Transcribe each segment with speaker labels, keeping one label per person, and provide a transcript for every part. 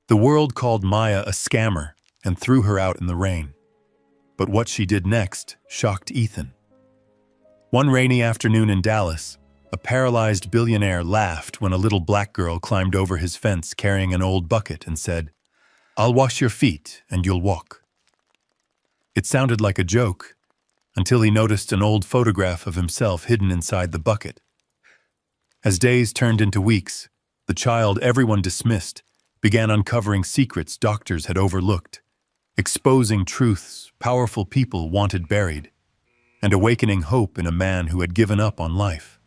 Speaker 1: The world called Maya a scammer and threw her out in the rain. But what she did next shocked Ethan. One rainy afternoon in Dallas, a paralyzed billionaire laughed when a little black girl climbed over his fence carrying an old bucket and said, "I'll wash your feet and you'll walk." It sounded like a joke, until he noticed an old photograph of himself hidden inside the bucket. As days turned into weeks, the child everyone dismissed began uncovering secrets doctors had overlooked, exposing truths powerful people wanted buried, and awakening hope in a man who had given up on life.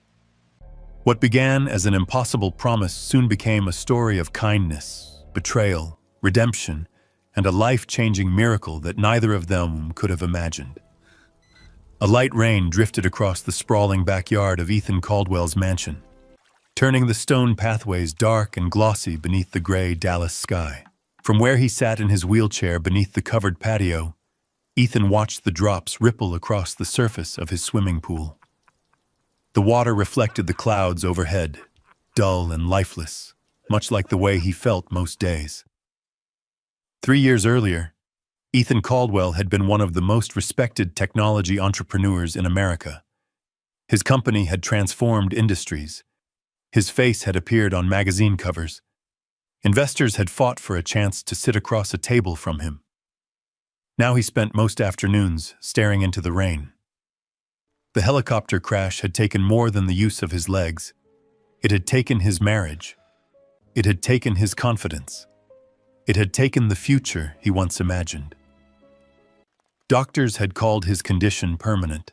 Speaker 1: What began as an impossible promise soon became a story of kindness, betrayal, redemption, and a life-changing miracle that neither of them could have imagined. A light rain drifted across the sprawling backyard of Ethan Caldwell's mansion, turning the stone pathways dark and glossy beneath the gray Dallas sky. From where he sat in his wheelchair beneath the covered patio, Ethan watched the drops ripple across the surface of his swimming pool. The water reflected the clouds overhead, dull and lifeless, much like the way he felt most days. 3 years earlier, Ethan Caldwell had been one of the most respected technology entrepreneurs in America. His company had transformed industries. His face had appeared on magazine covers. Investors had fought for a chance to sit across a table from him. Now he spent most afternoons staring into the rain. The helicopter crash had taken more than the use of his legs. It had taken his marriage. It had taken his confidence. It had taken the future he once imagined. Doctors had called his condition permanent.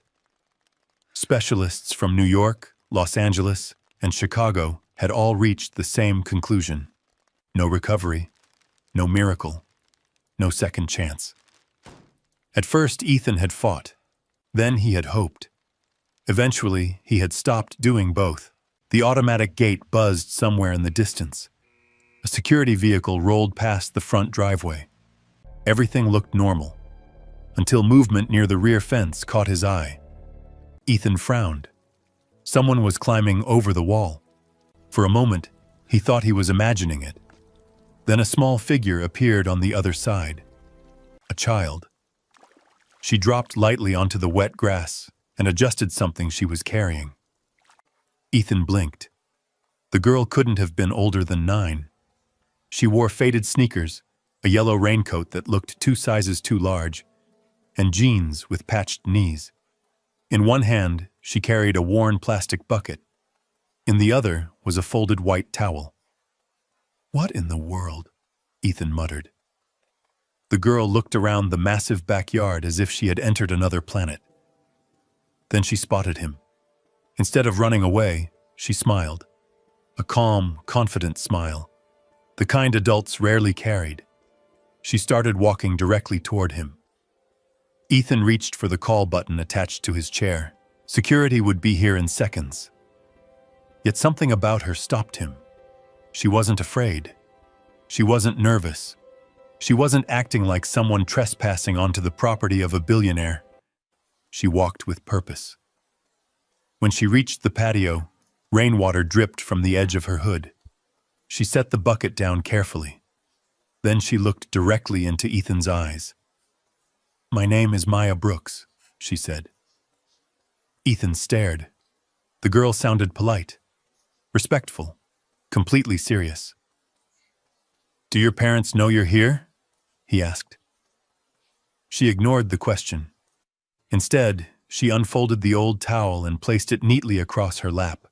Speaker 1: Specialists from New York, Los Angeles, and Chicago had all reached the same conclusion. No recovery, no miracle, no second chance. At first, Ethan had fought. Then he had hoped. Eventually, he had stopped doing both. The automatic gate buzzed somewhere in the distance. A security vehicle rolled past the front driveway. Everything looked normal, until movement near the rear fence caught his eye. Ethan frowned. Someone was climbing over the wall. For a moment, he thought he was imagining it. Then a small figure appeared on the other side. A child. She dropped lightly onto the wet grass and adjusted something she was carrying. Ethan blinked. The girl couldn't have been older than 9. She wore faded sneakers, a yellow raincoat that looked 2 sizes too large, and jeans with patched knees. In one hand, she carried a worn plastic bucket. In the other was a folded white towel. "What in the world?" Ethan muttered. The girl looked around the massive backyard as if she had entered another planet. Then she spotted him. Instead of running away, she smiled. A calm, confident smile, the kind adults rarely carried. She started walking directly toward him. Ethan reached for the call button attached to his chair. Security would be here in seconds. Yet something about her stopped him. She wasn't afraid. She wasn't nervous. She wasn't acting like someone trespassing onto the property of a billionaire. She walked with purpose. When she reached the patio, rainwater dripped from the edge of her hood. She set the bucket down carefully. Then she looked directly into Ethan's eyes. "My name is Maya Brooks," she said. Ethan stared. The girl sounded polite, respectful, completely serious. "Do your parents know you're here?" he asked. She ignored the question. Instead, she unfolded the old towel and placed it neatly across her lap.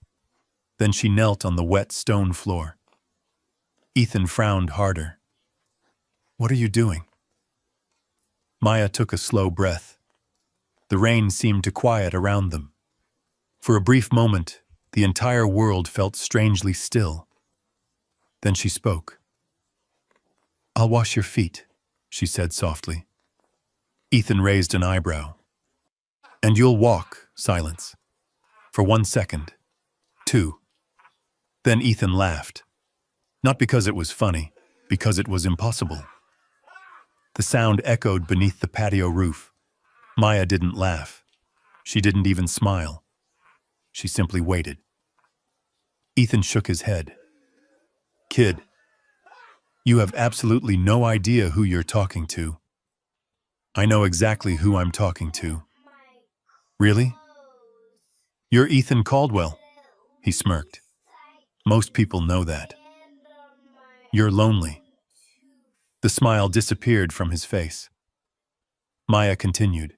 Speaker 1: Then she knelt on the wet stone floor. Ethan frowned harder. "What are you doing?" Maya took a slow breath. The rain seemed to quiet around them. For a brief moment, the entire world felt strangely still. Then she spoke. "I'll wash your feet," she said softly. Ethan raised an eyebrow. "And you'll walk," silence. For 1 second. 2. Then Ethan laughed. Not because it was funny, because it was impossible. The sound echoed beneath the patio roof. Maya didn't laugh. She didn't even smile. She simply waited. Ethan shook his head. "Kid, You have absolutely no idea who you're talking to. I know exactly who I'm talking to. Really? You're Ethan Caldwell, he smirked. Most people know that. You're lonely. The smile disappeared from his face. Maya continued.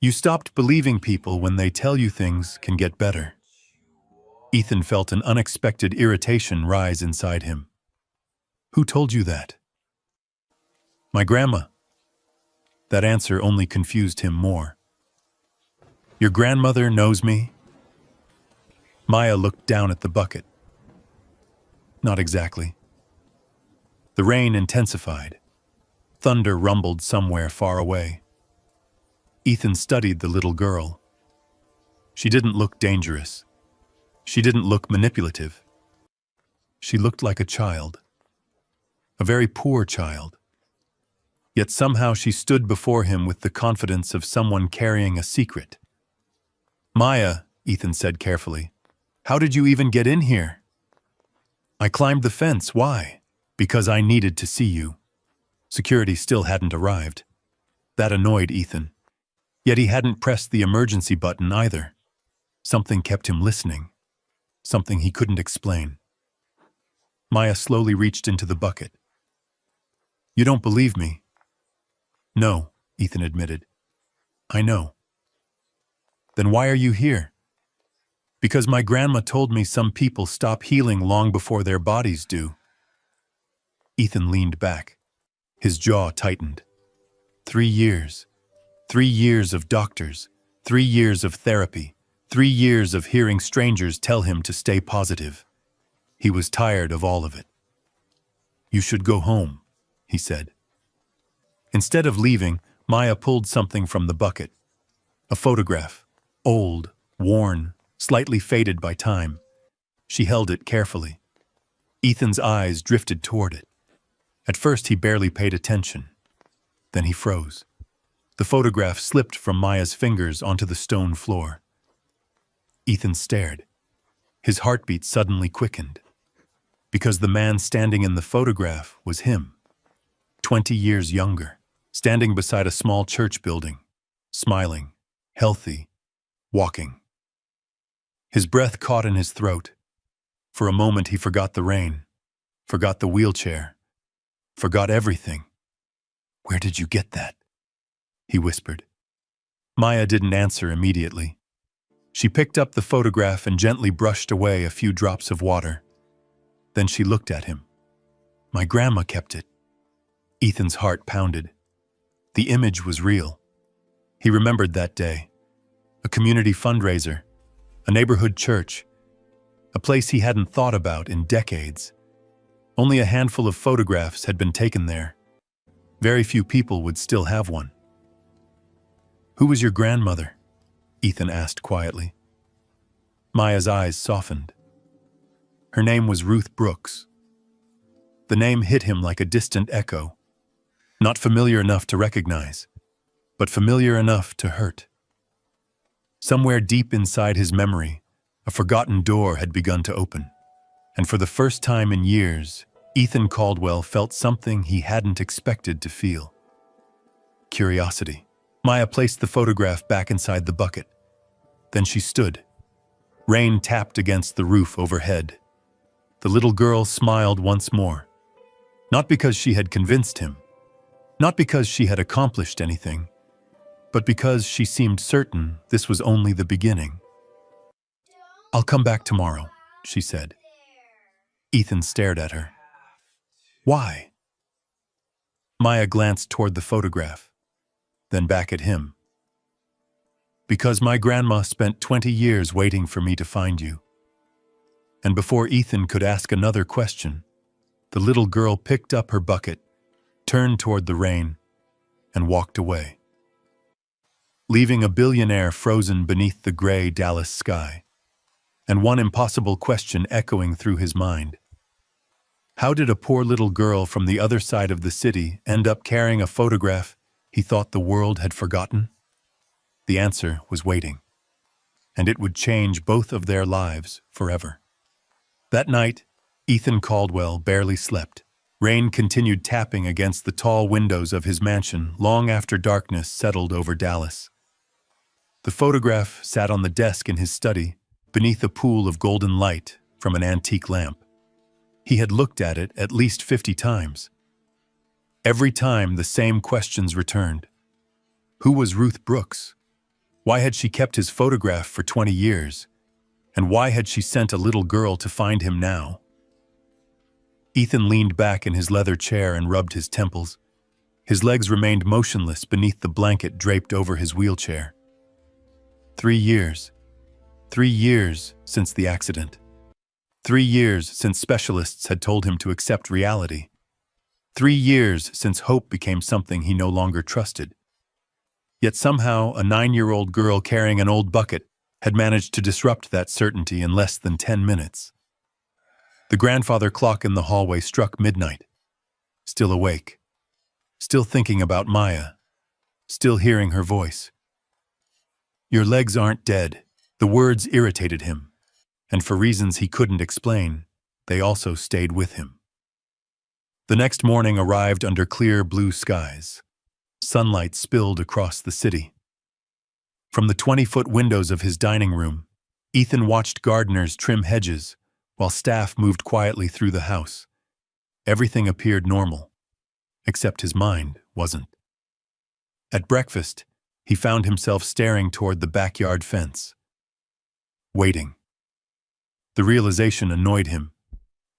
Speaker 1: You stopped believing people when they tell you things can get better. Ethan felt an unexpected irritation rise inside him. Who told you that? My grandma. That answer only confused him more. Your grandmother knows me? Maya looked down at the bucket. Not exactly. The rain intensified. Thunder rumbled somewhere far away. Ethan studied the little girl. She didn't look dangerous. She didn't look manipulative. She looked like a child. A very poor child. Yet somehow she stood before him with the confidence of someone carrying a secret. Maya, Ethan said carefully, how did you even get in here? I climbed the fence. Why? Because I needed to see you. Security still hadn't arrived. That annoyed Ethan. Yet he hadn't pressed the emergency button either. Something kept him listening. Something he couldn't explain. Maya slowly reached into the bucket. You don't believe me? No, Ethan admitted. I know. Then why are you here? Because my grandma told me some people stop healing long before their bodies do. Ethan leaned back. His jaw tightened. 3 years. 3 years of doctors. 3 years of therapy. 3 years of hearing strangers tell him to stay positive. He was tired of all of it. You should go home, he said. Instead of leaving, Maya pulled something from the bucket. A photograph. Old, worn, slightly faded by time. She held it carefully. Ethan's eyes drifted toward it. At first he barely paid attention. Then he froze. The photograph slipped from Maya's fingers onto the stone floor. Ethan stared. His heartbeat suddenly quickened. Because the man standing in the photograph was him. 20 years younger, standing beside a small church building, smiling, healthy, walking. His breath caught in his throat. For a moment he forgot the rain, forgot the wheelchair, forgot everything. Where did you get that? He whispered. Maya didn't answer immediately. She picked up the photograph and gently brushed away a few drops of water. Then she looked at him. My grandma kept it. Ethan's heart pounded. The image was real. He remembered that day. A community fundraiser, a neighborhood church, a place he hadn't thought about in decades. Only a handful of photographs had been taken there. Very few people would still have one. Who was your grandmother? Ethan asked quietly. Maya's eyes softened. Her name was Ruth Brooks. The name hit him like a distant echo. Not familiar enough to recognize, but familiar enough to hurt. Somewhere deep inside his memory, a forgotten door had begun to open. And for the first time in years, Ethan Caldwell felt something he hadn't expected to feel. Curiosity. Maya placed the photograph back inside the bucket. Then she stood. Rain tapped against the roof overhead. The little girl smiled once more. Not because she had convinced him. Not because she had accomplished anything. But because she seemed certain this was only the beginning. I'll come back tomorrow, she said. Ethan stared at her. Why? Maya glanced toward the photograph, then back at him. Because my grandma spent 20 years waiting for me to find you. And before Ethan could ask another question, the little girl picked up her bucket, turned toward the rain, and walked away, leaving a billionaire frozen beneath the gray Dallas sky, and one impossible question echoing through his mind. How did a poor little girl from the other side of the city end up carrying a photograph he thought the world had forgotten? The answer was waiting, and it would change both of their lives forever. That night, Ethan Caldwell barely slept. Rain continued tapping against the tall windows of his mansion long after darkness settled over Dallas. The photograph sat on the desk in his study, beneath a pool of golden light from an antique lamp. He had looked at it at least 50 times. Every time the same questions returned. Who was Ruth Brooks? Why had she kept his photograph for 20 years? And why had she sent a little girl to find him now? Ethan leaned back in his leather chair and rubbed his temples. His legs remained motionless beneath the blanket draped over his wheelchair. 3 years. 3 years since the accident. 3 years since specialists had told him to accept reality. 3 years since hope became something he no longer trusted. Yet somehow a 9-year-old girl carrying an old bucket had managed to disrupt that certainty in less than 10 minutes. The grandfather clock in the hallway struck midnight. Still awake. Still thinking about Maya. Still hearing her voice. Your legs aren't dead. The words irritated him, and for reasons he couldn't explain, they also stayed with him. The next morning arrived under clear blue skies. Sunlight spilled across the city. From the 20-foot windows of his dining room, Ethan watched gardeners trim hedges while staff moved quietly through the house. Everything appeared normal, except his mind wasn't. At breakfast, he found himself staring toward the backyard fence. Waiting. The realization annoyed him.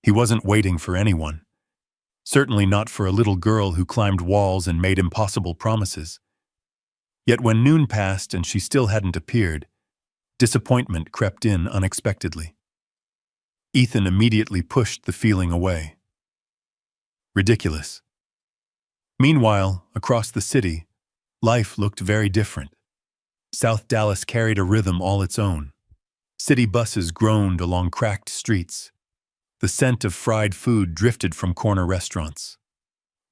Speaker 1: He wasn't waiting for anyone. Certainly not for a little girl who climbed walls and made impossible promises. Yet when noon passed and she still hadn't appeared, disappointment crept in unexpectedly. Ethan immediately pushed the feeling away. Ridiculous. Meanwhile, across the city, life looked very different. South Dallas carried a rhythm all its own. City buses groaned along cracked streets. The scent of fried food drifted from corner restaurants.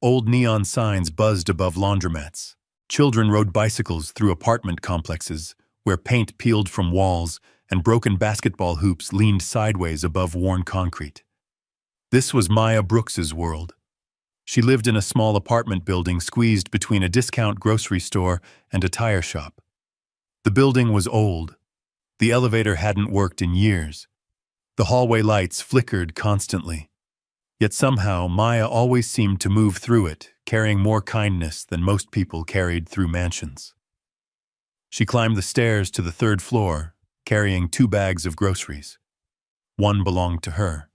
Speaker 1: Old neon signs buzzed above laundromats. Children rode bicycles through apartment complexes, where paint peeled from walls and broken basketball hoops leaned sideways above worn concrete. This was Maya Brooks's world. She lived in a small apartment building squeezed between a discount grocery store and a tire shop. The building was old. The elevator hadn't worked in years. The hallway lights flickered constantly. Yet somehow Maya always seemed to move through it, carrying more kindness than most people carried through mansions. She climbed the stairs to the 3rd floor, carrying 2 bags of groceries. One belonged to her.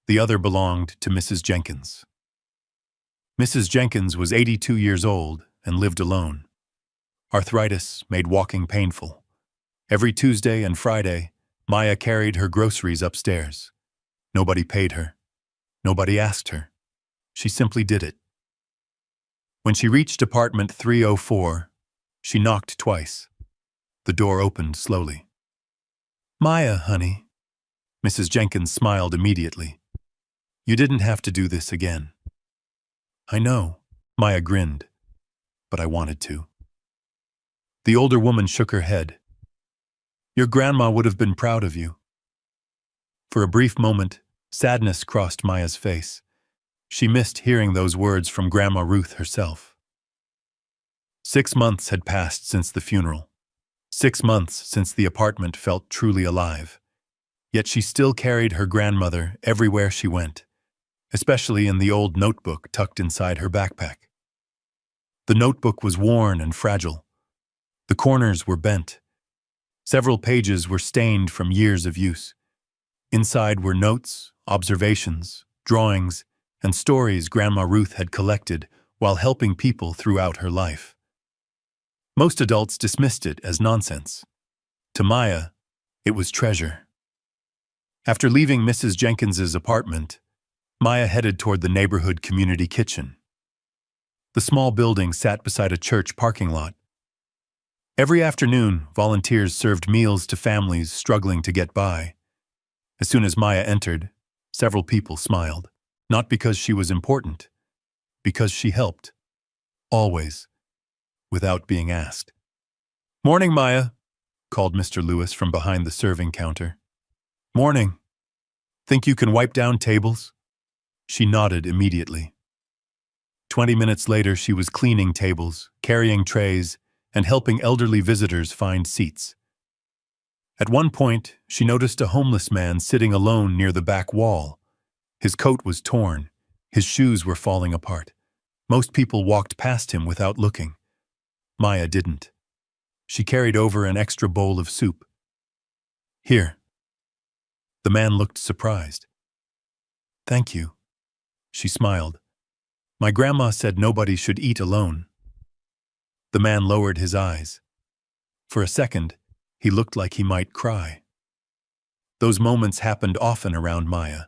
Speaker 1: The other belonged to Mrs. Jenkins. Mrs. Jenkins was 82 years old and lived alone. Arthritis made walking painful. Every Tuesday and Friday, Maya carried her groceries upstairs. Nobody paid her. Nobody asked her. She simply did it. When she reached apartment 304, she knocked twice. The door opened slowly. "Maya, honey." Mrs. Jenkins smiled immediately. "You didn't have to do this again." "I know," Maya grinned, "but I wanted to." The older woman shook her head. "Your grandma would have been proud of you." For a brief moment, sadness crossed Maya's face. She missed hearing those words from Grandma Ruth herself. 6 months had passed since the funeral. 6 months since the apartment felt truly alive. Yet she still carried her grandmother everywhere she went, especially in the old notebook tucked inside her backpack. The notebook was worn and fragile. The corners were bent. Several pages were stained from years of use. Inside were notes, observations, drawings, and stories Grandma Ruth had collected while helping people throughout her life. Most adults dismissed it as nonsense. To Maya, it was treasure. After leaving Mrs. Jenkins's apartment, Maya headed toward the neighborhood community kitchen. The small building sat beside a church parking lot. Every afternoon, volunteers served meals to families struggling to get by. As soon as Maya entered, several people smiled, not because she was important, because she helped. Always, without being asked. "Morning, Maya," called Mr. Lewis from behind the serving counter. "Morning. Think you can wipe down tables?" She nodded immediately. 20 minutes later, she was cleaning tables, carrying trays, and helping elderly visitors find seats. At one point, she noticed a homeless man sitting alone near the back wall. His coat was torn. His shoes were falling apart. Most people walked past him without looking. Maya didn't. She carried over an extra bowl of soup. "Here." The man looked surprised. "Thank you." She smiled. "My grandma said nobody should eat alone." The man lowered his eyes. For a second, he looked like he might cry. Those moments happened often around Maya.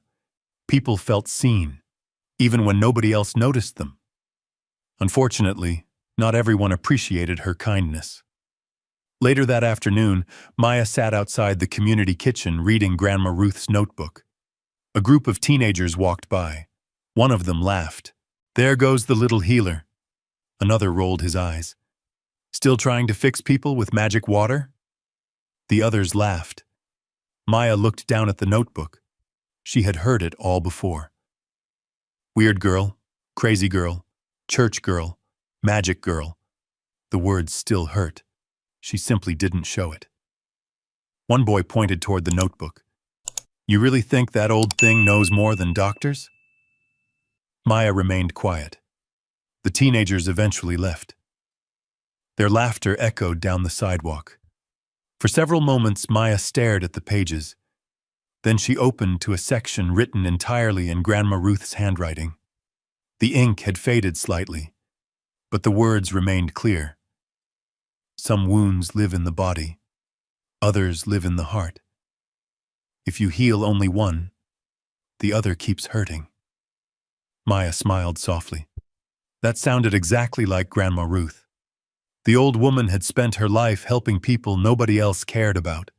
Speaker 1: People felt seen, even when nobody else noticed them. Unfortunately, not everyone appreciated her kindness. Later that afternoon, Maya sat outside the community kitchen reading Grandma Ruth's notebook. A group of teenagers walked by. One of them laughed. "There goes the little healer." Another rolled his eyes. "Still trying to fix people with magic water?" The others laughed. Maya looked down at the notebook. She had heard it all before. Weird girl, crazy girl, church girl, magic girl. The words still hurt. She simply didn't show it. One boy pointed toward the notebook. "You really think that old thing knows more than doctors?" Maya remained quiet. The teenagers eventually left. Their laughter echoed down the sidewalk. For several moments, Maya stared at the pages. Then she opened to a section written entirely in Grandma Ruth's handwriting. The ink had faded slightly, but the words remained clear. "Some wounds live in the body. Others live in the heart. If you heal only one, the other keeps hurting." Maya smiled softly. That sounded exactly like Grandma Ruth. The old woman had spent her life helping people nobody else cared about.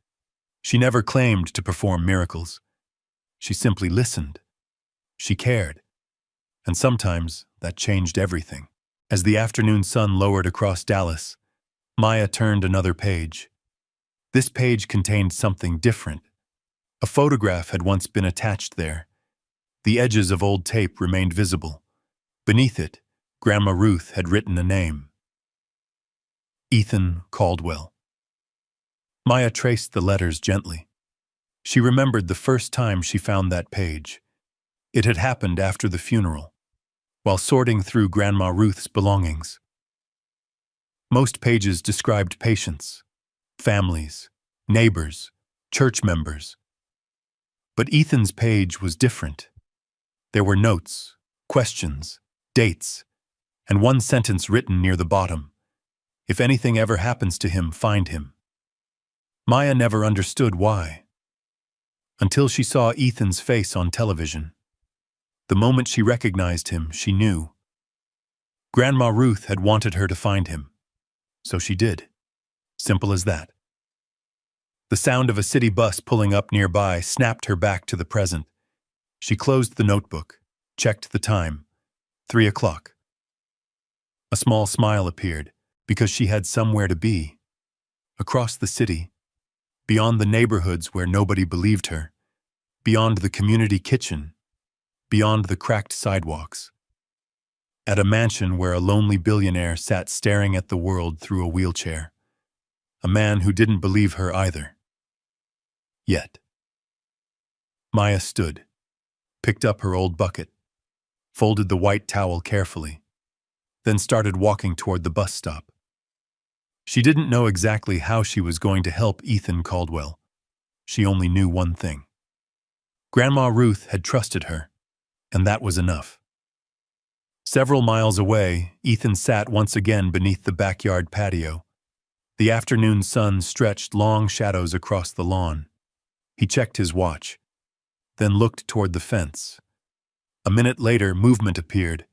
Speaker 1: She never claimed to perform miracles. She simply listened. She cared. And sometimes that changed everything. As the afternoon sun lowered across Dallas, Maya turned another page. This page contained something different. A photograph had once been attached there. The edges of old tape remained visible. Beneath it, Grandma Ruth had written a name. Ethan Caldwell. Maya traced the letters gently. She remembered the first time she found that page. It had happened after the funeral, while sorting through Grandma Ruth's belongings. Most pages described patients, families, neighbors, church members. But Ethan's page was different. There were notes, questions, dates, and one sentence written near the bottom. "If anything ever happens to him, find him." Maya never understood why, until she saw Ethan's face on television. The moment she recognized him, she knew. Grandma Ruth had wanted her to find him, so she did. Simple as that. The sound of a city bus pulling up nearby snapped her back to the present. She closed the notebook, checked the time. 3 o'clock. A small smile appeared, because she had somewhere to be. Across the city, beyond the neighborhoods where nobody believed her, beyond the community kitchen, beyond the cracked sidewalks. At a mansion where a lonely billionaire sat staring at the world through a wheelchair. A man who didn't believe her either. Yet. Maya stood, picked up her old bucket, folded the white towel carefully, then started walking toward the bus stop. She didn't know exactly how she was going to help Ethan Caldwell. She only knew one thing. Grandma Ruth had trusted her, and that was enough. Several miles away, Ethan sat once again beneath the backyard patio. The afternoon sun stretched long shadows across the lawn. He checked his watch, then looked toward the fence. A minute later, movement appeared.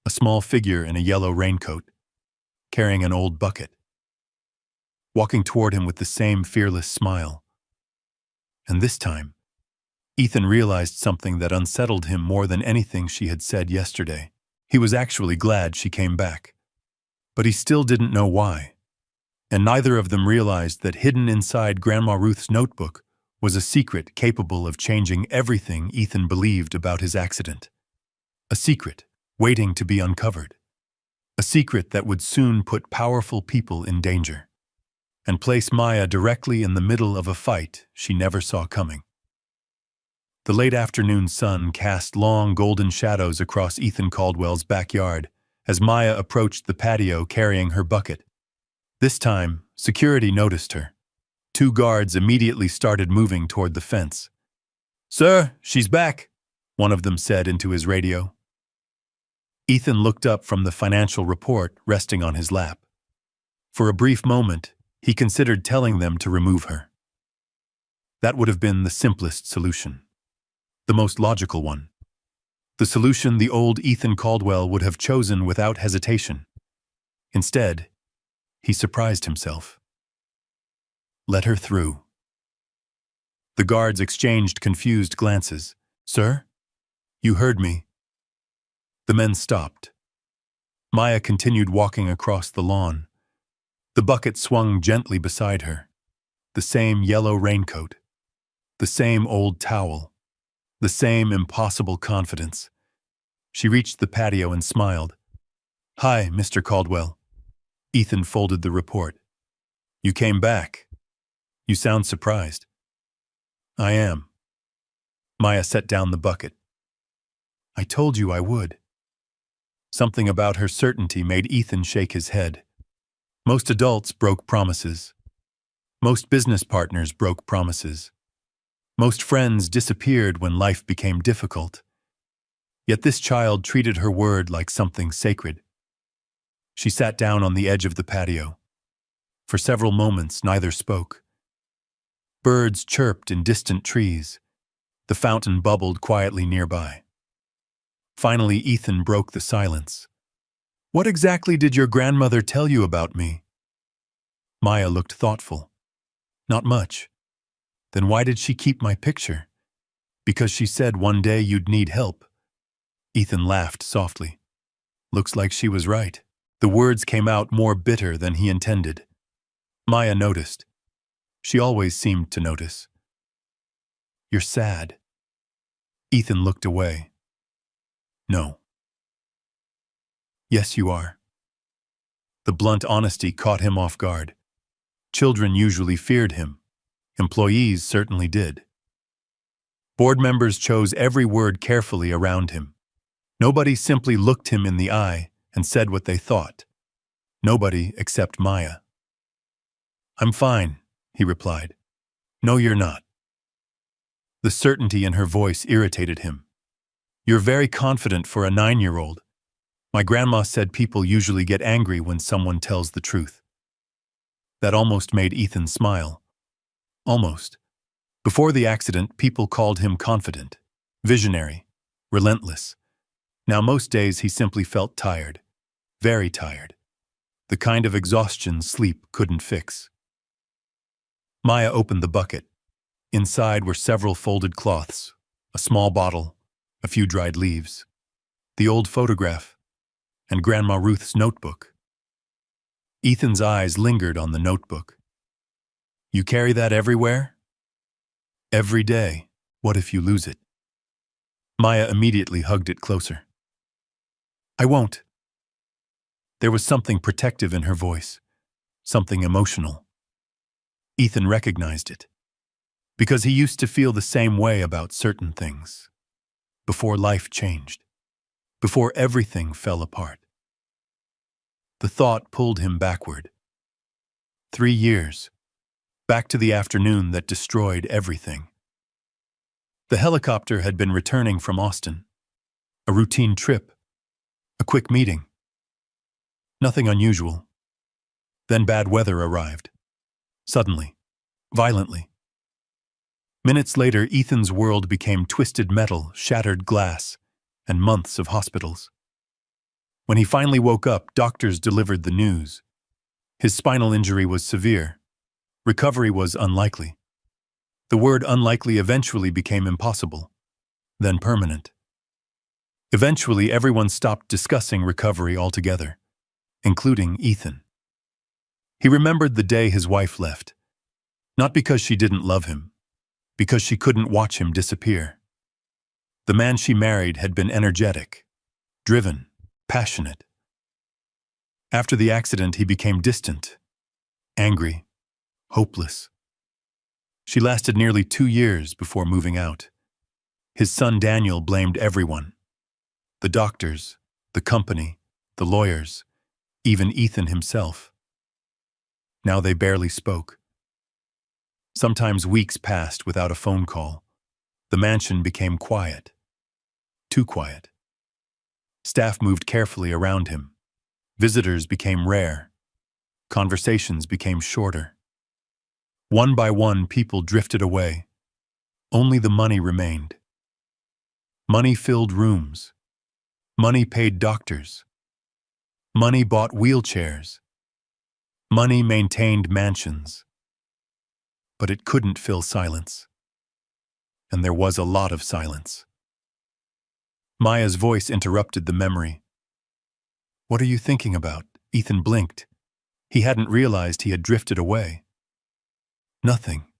Speaker 1: A small figure in a yellow raincoat, carrying an old bucket, walking toward him with the same fearless smile. And this time, Ethan realized something that unsettled him more than anything she had said yesterday. He was actually glad she came back. But he still didn't know why. And neither of them realized that hidden inside Grandma Ruth's notebook was a secret capable of changing everything Ethan believed about his accident. A secret, waiting to be uncovered. A secret that would soon put powerful people in danger and place Maya directly in the middle of a fight she never saw coming. The late afternoon sun cast long golden shadows across Ethan Caldwell's backyard as Maya approached the patio carrying her bucket. This time, security noticed her. 2 guards immediately started moving toward the fence. "Sir, she's back," one of them said into his radio. Ethan looked up from the financial report resting on his lap. For a brief moment, he considered telling them to remove her. That would have been the simplest solution, the most logical one. The solution the old Ethan Caldwell would have chosen without hesitation. Instead, he surprised himself. "Let her through." The guards exchanged confused glances. "Sir? You heard me." The men stopped. Maya continued walking across the lawn. The bucket swung gently beside her. The same yellow raincoat. The same old towel. The same impossible confidence. She reached the patio and smiled. "Hi, Mr. Caldwell." Ethan folded the report. "You came back. You sound surprised." "I am." Maya set down the bucket. "I told you I would." Something about her certainty made Ethan shake his head. Most adults broke promises. Most business partners broke promises. Most friends disappeared when life became difficult. Yet this child treated her word like something sacred. She sat down on the edge of the patio. For several moments, neither spoke. Birds chirped in distant trees. The fountain bubbled quietly nearby. Finally, Ethan broke the silence. "What exactly did your grandmother tell you about me?" Maya looked thoughtful. "Not much." "Then why did she keep my picture?" "Because she said one day you'd need help." Ethan laughed softly. Looks like she was right. The words came out more bitter than he intended. Maya noticed. She always seemed to notice. "You're sad." Ethan looked away. "No." "Yes, you are." The blunt honesty caught him off guard. Children usually feared him. Employees certainly did. Board members chose every word carefully around him. Nobody simply looked him in the eye and said what they thought. Nobody except Maya. "I'm fine," he replied. "No, you're not." The certainty in her voice irritated him. "You're very confident for a 9-year-old. My grandma said people usually get angry when someone tells the truth." That almost made Ethan smile. Almost. Before the accident, people called him confident, visionary, relentless. Now most days he simply felt tired. Very tired. The kind of exhaustion sleep couldn't fix. Maya opened the bucket. Inside were several folded cloths, a small bottle, a few dried leaves, the old photograph, and Grandma Ruth's notebook. Ethan's eyes lingered on the notebook. "You carry that everywhere?" "Every day. What if you lose it?" Maya immediately hugged it closer. "I won't." There was something protective in her voice, something emotional. Ethan recognized it, because he used to feel the same way about certain things, before life changed, before everything fell apart. The thought pulled him backward. 3 years, back to the afternoon that destroyed everything. The helicopter had been returning from Austin. A routine trip, a quick meeting. Nothing unusual. Then bad weather arrived. Suddenly, violently. Minutes later, Ethan's world became twisted metal, shattered glass, and months of hospitals. When he finally woke up, doctors delivered the news. His spinal injury was severe. Recovery was unlikely. The word unlikely eventually became impossible, then permanent. Eventually, everyone stopped discussing recovery altogether, including Ethan. He remembered the day his wife left, not because she didn't love him, because she couldn't watch him disappear. The man she married had been energetic, driven, passionate. After the accident, he became distant, angry, hopeless. She lasted nearly 2 years before moving out. His son Daniel blamed everyone. The doctors, the company, the lawyers, even Ethan himself. Now they barely spoke. Sometimes weeks passed without a phone call. The mansion became quiet. Too quiet. Staff moved carefully around him. Visitors became rare. Conversations became shorter. One by one, people drifted away. Only the money remained. Money filled rooms. Money paid doctors. Money bought wheelchairs. Money maintained mansions. But it couldn't fill silence. And there was a lot of silence. Maya's voice interrupted the memory. "What are you thinking about?" Ethan blinked. He hadn't realized he had drifted away. "Nothing.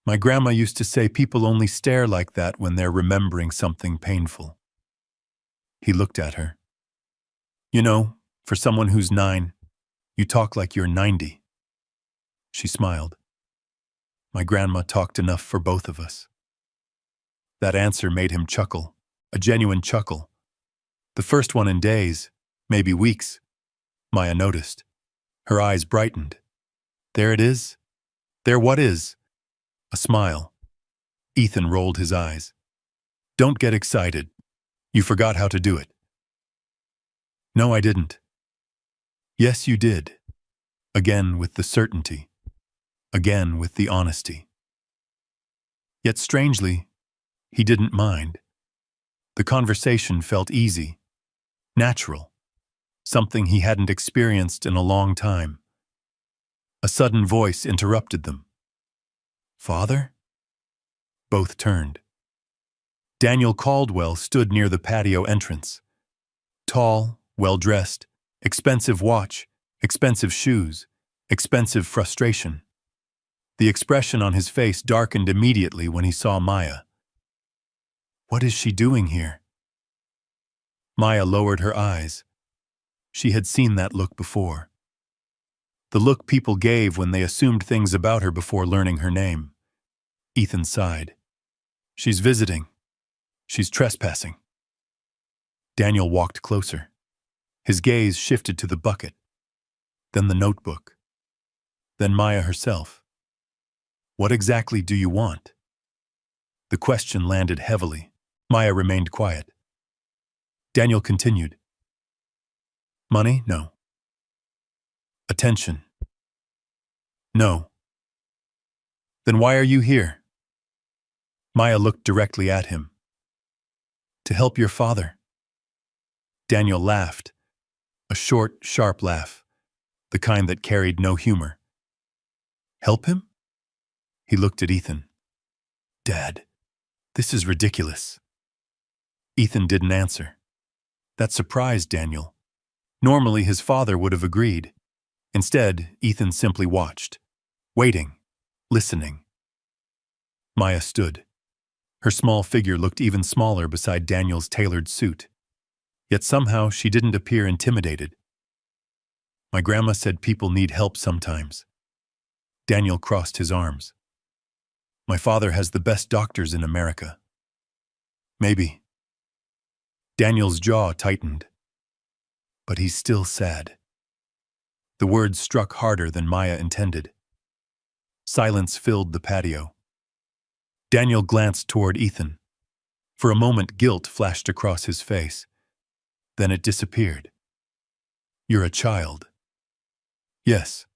Speaker 1: My grandma used to say people only stare like that when they're remembering something painful." He looked at her. "You know, for someone who's 9, you talk like you're 90. She smiled. "My grandma talked enough for both of us." That answer made him chuckle, a genuine chuckle. The first one in days, maybe weeks. Maya noticed. Her eyes brightened. "There it is? There what is?" A smile. Ethan rolled his eyes. "Don't get excited. You forgot how to do it." "No, I didn't." "Yes, you did." Again with the certainty. Again with the honesty. Yet strangely, he didn't mind. The conversation felt easy, natural, something he hadn't experienced in a long time. A sudden voice interrupted them. "Father?" Both turned. Daniel Caldwell stood near the patio entrance. Tall, well-dressed, expensive watch, expensive shoes, expensive frustration. The expression on his face darkened immediately when he saw Maya. "What is she doing here?" Maya lowered her eyes. She had seen that look before. The look people gave when they assumed things about her before learning her name. Ethan sighed. "She's visiting. She's trespassing." Daniel walked closer. His gaze shifted to the bucket, then the notebook, then Maya herself. "What exactly do you want?" The question landed heavily. Maya remained quiet. Daniel continued. "Money? No. Attention? No. Then why are you here?" Maya looked directly at him. "To help your father." Daniel laughed, a short, sharp laugh, the kind that carried no humor. "Help him?" He looked at Ethan. "Dad, this is ridiculous." Ethan didn't answer. That surprised Daniel. Normally, his father would have agreed. Instead, Ethan simply watched, waiting, listening. Maya stood. Her small figure looked even smaller beside Daniel's tailored suit. Yet somehow she didn't appear intimidated. "My grandma said people need help sometimes." Daniel crossed his arms. "My father has the best doctors in America." "Maybe." Daniel's jaw tightened. "But he's still sad." The words struck harder than Maya intended. Silence filled the patio. Daniel glanced toward Ethan. For a moment, guilt flashed across his face. Then it disappeared. "You're a child." "Yes."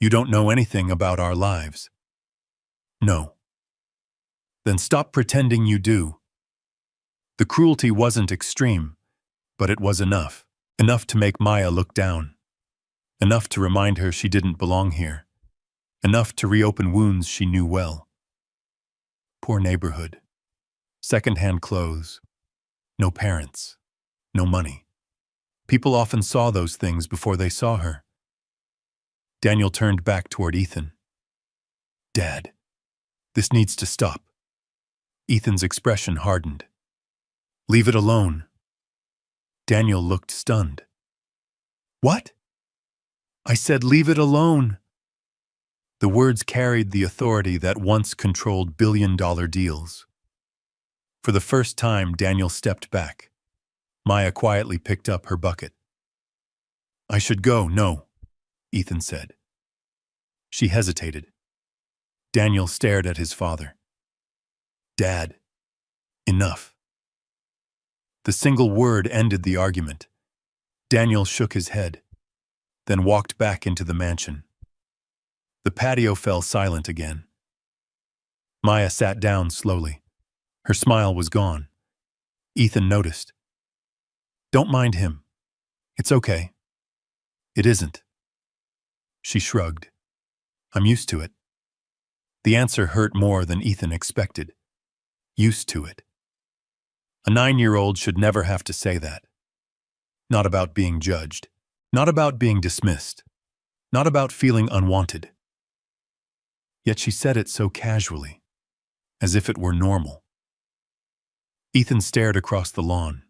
Speaker 1: "You don't know anything about our lives." "No." "Then stop pretending you do." The cruelty wasn't extreme, but it was enough. Enough to make Maya look down. Enough to remind her she didn't belong here. Enough to reopen wounds she knew well. Poor neighborhood. Second-hand clothes. No parents. No money. People often saw those things before they saw her. Daniel turned back toward Ethan. "Dad, this needs to stop." Ethan's expression hardened. "Leave it alone." Daniel looked stunned. What? I said leave it alone. The words carried the authority that once controlled billion-dollar deals. For the first time, Daniel stepped back. Maya quietly picked up her bucket. I should go, no, Ethan said. She hesitated. Daniel stared at his father. Dad, enough. The single word ended the argument. Daniel shook his head, then walked back into the mansion. The patio fell silent again. Maya sat down slowly. Her smile was gone. Ethan noticed. Don't mind him. It's okay. It isn't. She shrugged. I'm used to it. The answer hurt more than Ethan expected. Used to it. A 9-year-old should never have to say that. Not about being judged. Not about being dismissed. Not about feeling unwanted. Yet she said it so casually, as if it were normal. Ethan stared across the lawn.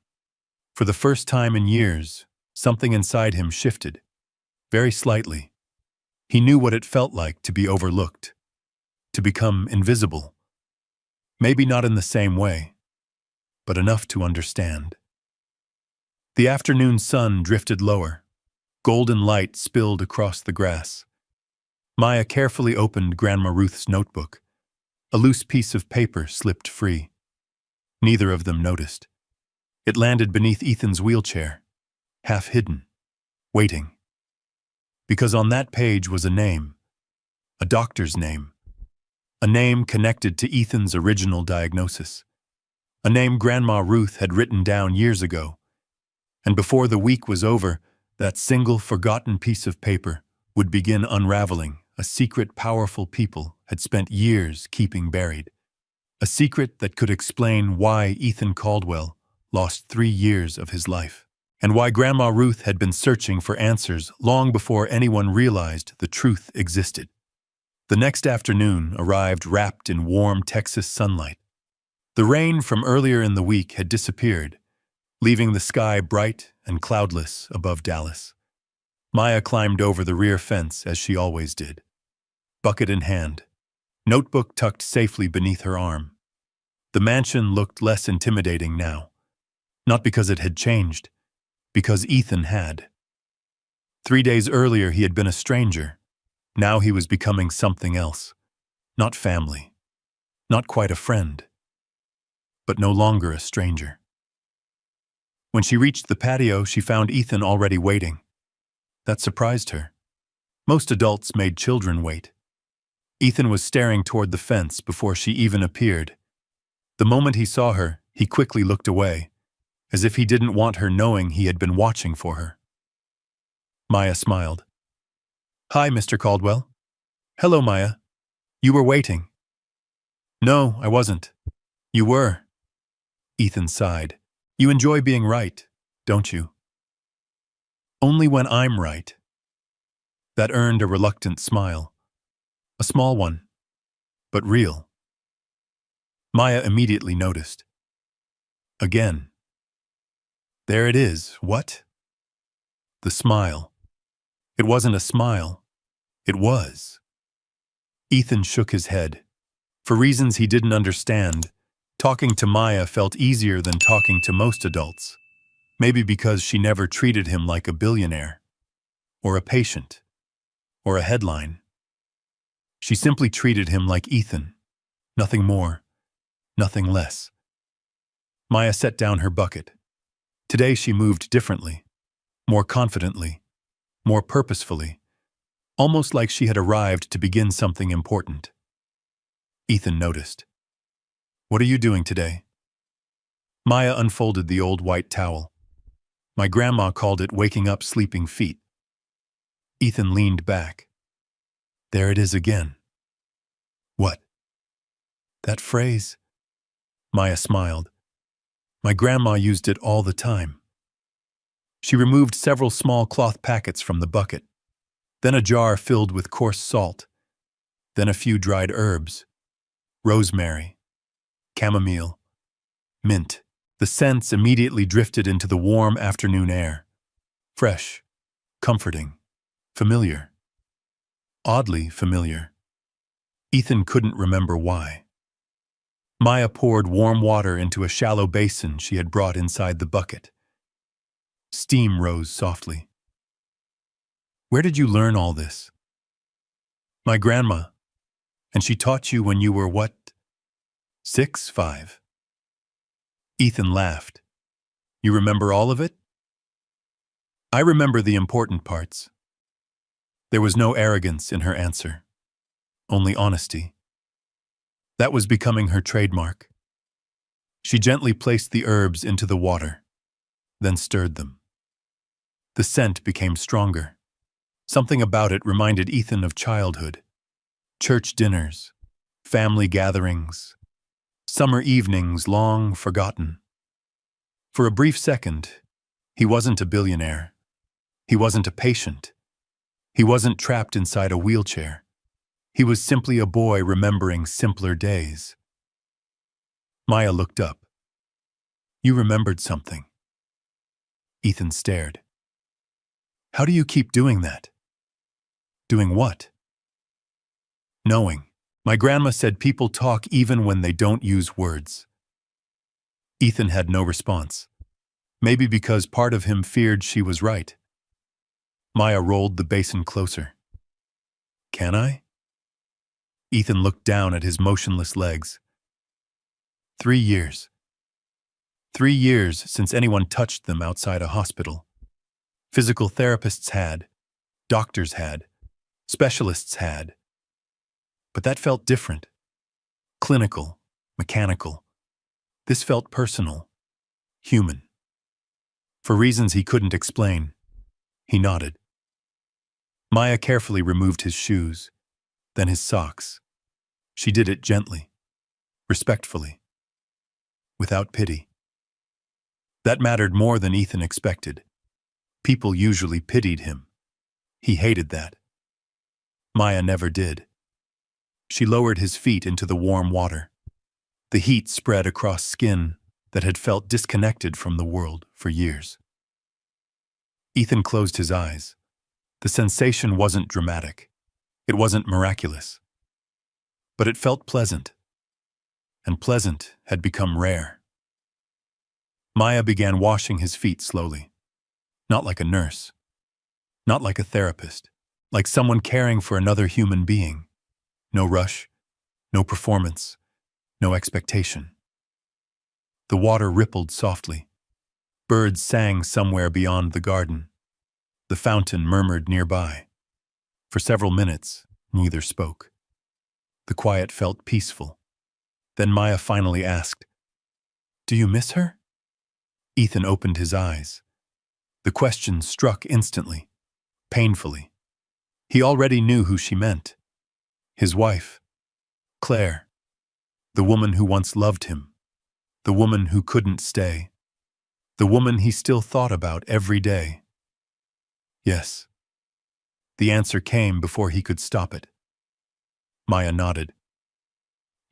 Speaker 1: For the first time in years, something inside him shifted, very slightly. He knew what it felt like to be overlooked, to become invisible. Maybe not in the same way, but enough to understand. The afternoon sun drifted lower. Golden light spilled across the grass. Maya carefully opened Grandma Ruth's notebook. A loose piece of paper slipped free. Neither of them noticed. It landed beneath Ethan's wheelchair, half hidden, waiting. Because on that page was a name, a doctor's name, a name connected to Ethan's original diagnosis, a name Grandma Ruth had written down years ago. And before the week was over, that single forgotten piece of paper would begin unraveling a secret powerful people had spent years keeping buried. A secret that could explain why Ethan Caldwell lost 3 years of his life, and why Grandma Ruth had been searching for answers long before anyone realized the truth existed. The next afternoon arrived wrapped in warm Texas sunlight. The rain from earlier in the week had disappeared, leaving the sky bright and cloudless above Dallas. Maya climbed over the rear fence as she always did, bucket in hand, notebook tucked safely beneath her arm. The mansion looked less intimidating now, not because it had changed, because Ethan had. 3 days earlier he had been a stranger. Now he was becoming something else. Not family, not quite a friend, but no longer a stranger. When she reached the patio, she found Ethan already waiting. That surprised her. Most adults made children wait. Ethan was staring toward the fence before she even appeared. The moment he saw her, he quickly looked away, as if he didn't want her knowing he had been watching for her. Maya smiled. Hi, Mr. Caldwell. Hello, Maya. You were waiting. No, I wasn't. You were. Ethan sighed. You enjoy being right, don't you? Only when I'm right. That earned a reluctant smile. A small one, but real. Maya immediately noticed. Again. There it is. What? The smile. It wasn't a smile. It was. Ethan shook his head. For reasons he didn't understand, talking to Maya felt easier than talking to most adults. Maybe because she never treated him like a billionaire, or a patient, or a headline. She simply treated him like Ethan. Nothing more, nothing less. Maya set down her bucket. Today she moved differently, more confidently, more purposefully, almost like she had arrived to begin something important. Ethan noticed. What are you doing today? Maya unfolded the old white towel. My grandma called it waking up sleeping feet. Ethan leaned back. There it is again. What? That phrase? Maya smiled. My grandma used it all the time. She removed several small cloth packets from the bucket, then a jar filled with coarse salt, then a few dried herbs, rosemary, chamomile, mint. The scents immediately drifted into the warm afternoon air. Fresh, comforting, familiar. Oddly familiar. Ethan couldn't remember why. Maya poured warm water into a shallow basin she had brought inside the bucket. Steam rose softly. "Where did you learn all this?" "My grandma. And she taught you when you were what? 6, 5. Ethan laughed. "You remember all of it?" "I remember the important parts." There was no arrogance in her answer, only honesty. That was becoming her trademark. She gently placed the herbs into the water, then stirred them. The scent became stronger. Something about it reminded Ethan of childhood. Church dinners, family gatherings, summer evenings long forgotten. For a brief second, he wasn't a billionaire. He wasn't a patient. He wasn't trapped inside a wheelchair. He was simply a boy remembering simpler days. Maya looked up. "You remembered something." Ethan stared. "How do you keep doing that?" "Doing what?" "Knowing. My grandma said people talk even when they don't use words." Ethan had no response. Maybe because part of him feared she was right. Maya rolled the basin closer. "Can I?" Ethan looked down at his motionless legs. 3 years. 3 years since anyone touched them outside a hospital. Physical therapists had, doctors had, specialists had. But that felt different. Clinical, mechanical. This felt personal, human. For reasons he couldn't explain, he nodded. Maya carefully removed his shoes, then his socks. She did it gently, respectfully, without pity. That mattered more than Ethan expected. People usually pitied him. He hated that. Maya never did. She lowered his feet into the warm water. The heat spread across skin that had felt disconnected from the world for years. Ethan closed his eyes. The sensation wasn't dramatic. It wasn't miraculous. But it felt pleasant. And pleasant had become rare. Maya began washing his feet slowly. Not like a nurse. Not like a therapist. Like someone caring for another human being. No rush. No performance. No expectation. The water rippled softly. Birds sang somewhere beyond the garden. The fountain murmured nearby. For several minutes, neither spoke. The quiet felt peaceful. Then Maya finally asked, "Do you miss her?" Ethan opened his eyes. The question struck instantly, painfully. He already knew who she meant. His wife, Claire. The woman who once loved him. The woman who couldn't stay. The woman he still thought about every day. Yes. The answer came before he could stop it. Maya nodded.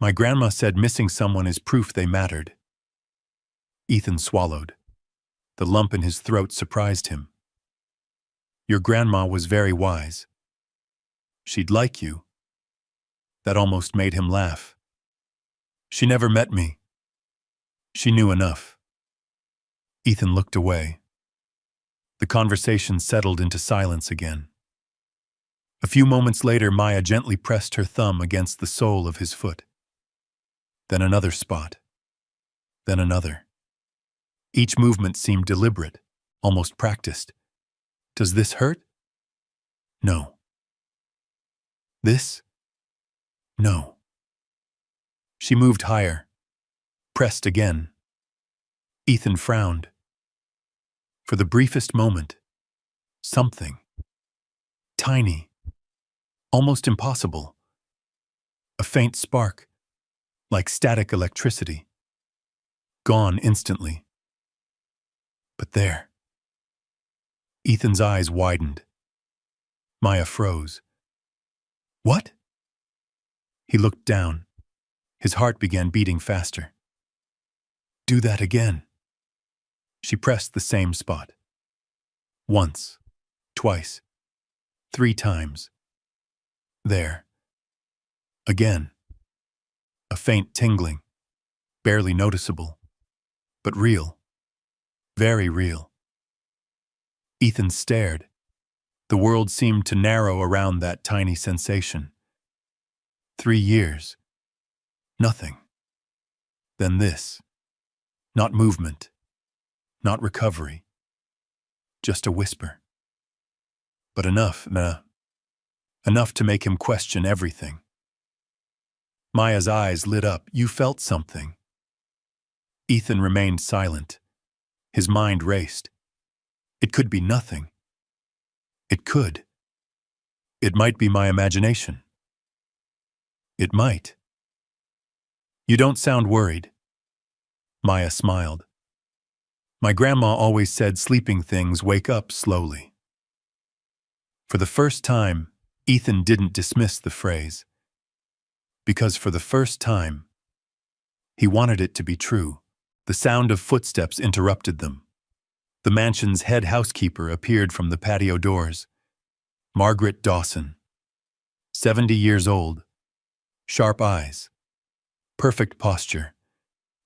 Speaker 1: "My grandma said missing someone is proof they mattered." Ethan swallowed. The lump in his throat surprised him. "Your grandma was very wise. She'd like you." That almost made him laugh. "She never met me. She knew enough." Ethan looked away. The conversation settled into silence again. A few moments later, Maya gently pressed her thumb against the sole of his foot. Then another spot. Then another. Each movement seemed deliberate, almost practiced. "Does this hurt?" "No." "This?" "No." She moved higher, pressed again. Ethan frowned. For the briefest moment, something, tiny, almost impossible, a faint spark, like static electricity, gone instantly. But there. Ethan's eyes widened. Maya froze. "What?" He looked down. His heart began beating faster. "Do that again," She pressed the same spot. Once, twice, 3 times. There. Again. A faint tingling, barely noticeable, but real. Very real. Ethan stared. The world seemed to narrow around that tiny sensation. 3 years. Nothing. Then this. Not movement. Not recovery. Just a whisper. But enough to make him question everything. Maya's eyes lit up. You felt something. Ethan remained silent. His mind raced. It could be nothing. It could. It might be my imagination. It might. You don't sound worried. Maya smiled. My grandma always said sleeping things wake up slowly. For the first time, Ethan didn't dismiss the phrase. Because for the first time, he wanted it to be true. The sound of footsteps interrupted them. The mansion's head housekeeper appeared from the patio doors. Margaret Dawson. 70 years old. Sharp eyes. Perfect posture.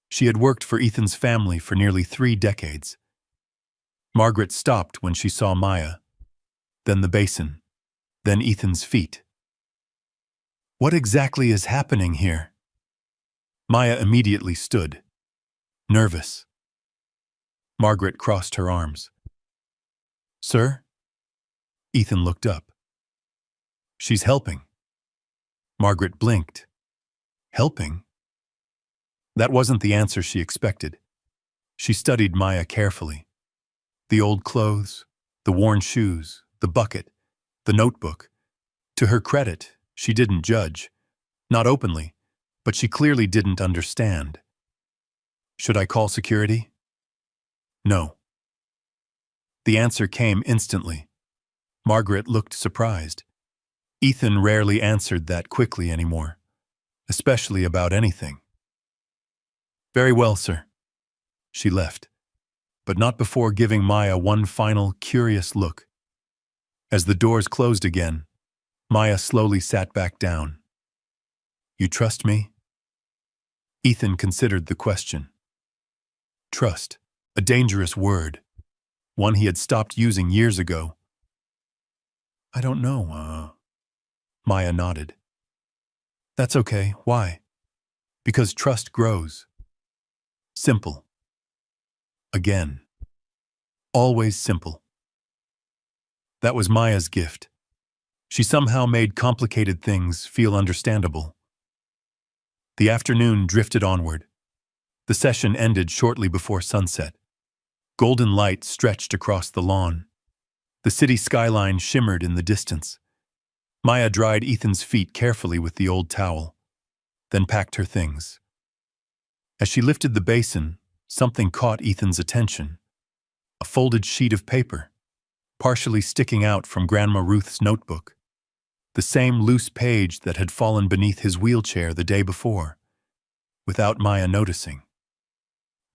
Speaker 1: She had worked for Ethan's family for nearly 3 decades. Margaret stopped when she saw Maya. Then the basin. Then Ethan's feet. What exactly is happening here? Maya immediately stood. Nervous. Margaret crossed her arms. Sir? Ethan looked up. She's helping. Margaret blinked. Helping? That wasn't the answer she expected. She studied Maya carefully. The old clothes, the worn shoes, the bucket, the notebook. To her credit, she didn't judge. Not openly, but she clearly didn't understand. Should I call security? No. The answer came instantly. Margaret looked surprised. Ethan rarely answered that quickly anymore, especially about anything. Very well, sir. She left, but not before giving Maya one final, curious look. As the doors closed again, Maya slowly sat back down. You trust me? Ethan considered the question. Trust, a dangerous word, one he had stopped using years ago. I don't know, Maya nodded. That's okay. Why? Because trust grows. Simple. Again. Always simple. That was Maya's gift. She somehow made complicated things feel understandable. The afternoon drifted onward. The session ended shortly before sunset. Golden light stretched across the lawn. The city skyline shimmered in the distance. Maya dried Ethan's feet carefully with the old towel, then packed her things. As she lifted the basin, something caught Ethan's attention. A folded sheet of paper, partially sticking out from Grandma Ruth's notebook. The same loose page that had fallen beneath his wheelchair the day before, without Maya noticing.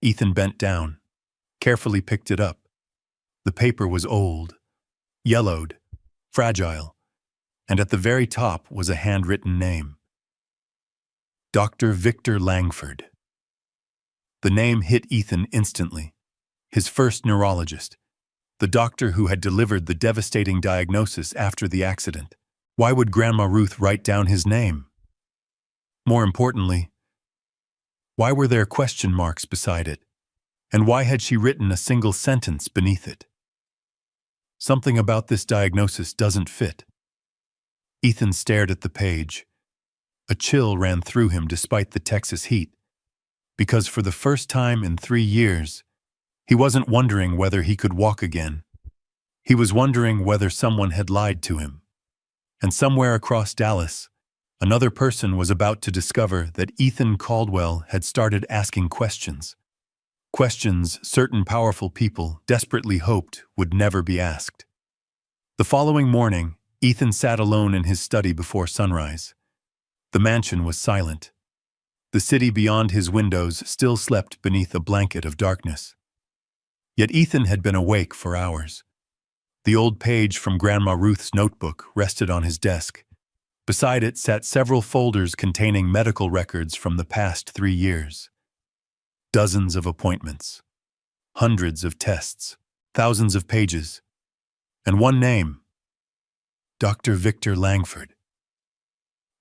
Speaker 1: Ethan bent down, carefully picked it up. The paper was old, yellowed, fragile, and at the very top was a handwritten name. Dr. Victor Langford. The name hit Ethan instantly. His first neurologist, the doctor who had delivered the devastating diagnosis after the accident. Why would Grandma Ruth write down his name? More importantly, why were there question marks beside it? And why had she written a single sentence beneath it? Something about this diagnosis doesn't fit. Ethan stared at the page. A chill ran through him despite the Texas heat, because for the first time in 3 years, he wasn't wondering whether he could walk again. He was wondering whether someone had lied to him. And somewhere across Dallas, another person was about to discover that Ethan Caldwell had started asking questions. Questions certain powerful people desperately hoped would never be asked. The following morning, Ethan sat alone in his study before sunrise. The mansion was silent. The city beyond his windows still slept beneath a blanket of darkness. Yet Ethan had been awake for hours. The old page from Grandma Ruth's notebook rested on his desk. Beside it sat several folders containing medical records from the past 3 years. Dozens of appointments, hundreds of tests, thousands of pages, and one name: Dr. Victor Langford.